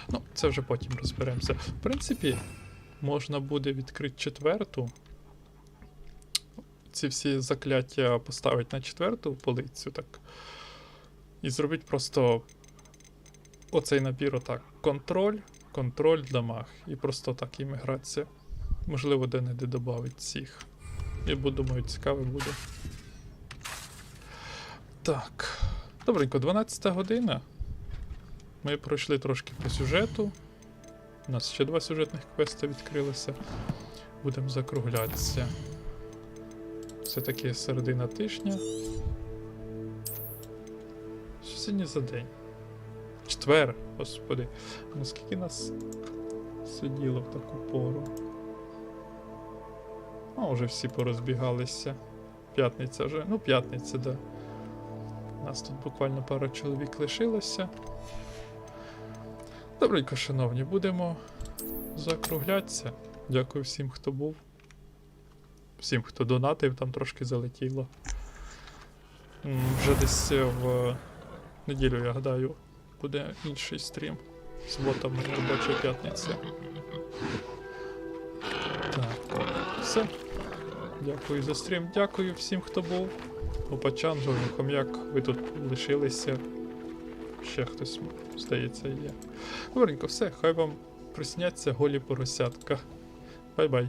Ну, це вже потім розберемося. В принципі, можна буде відкрити 4-ту. Ці всі закляття поставити на 4-ту полицю, так. І зробити просто оцей набір отак. Контроль, дамаг. І просто так імміграція. Можливо, де-не-де додавить цих. Я думаю, цікаво буде. Так. Добренько, 12 година. Ми пройшли трошки по сюжету. У нас ще 2 сюжетних квести відкрилися. Будемо закруглятися. Все-таки середина тижня. Що сьогодні за день? Четвер, господи. Ну скільки нас сиділо в таку пору? А, вже всі порозбігалися. П'ятниця вже. Ну, п'ятниця, да. У нас тут буквально пара чоловік лишилося. Добренько, шановні, будемо закруглятися. Дякую всім, хто був. Всім, хто донатив, там трошки залетіло. Вже десь в неділю, я гадаю, буде інший стрім. Субота в мене робоча п'ятниця. Так, все. Дякую за стрім. Дякую всім, хто був. Опачан, Жовний Хом'як, ви тут лишилися. Ще хтось, здається, є. Добренько, все. Хай вам присняться голі поросятка. Бай-бай.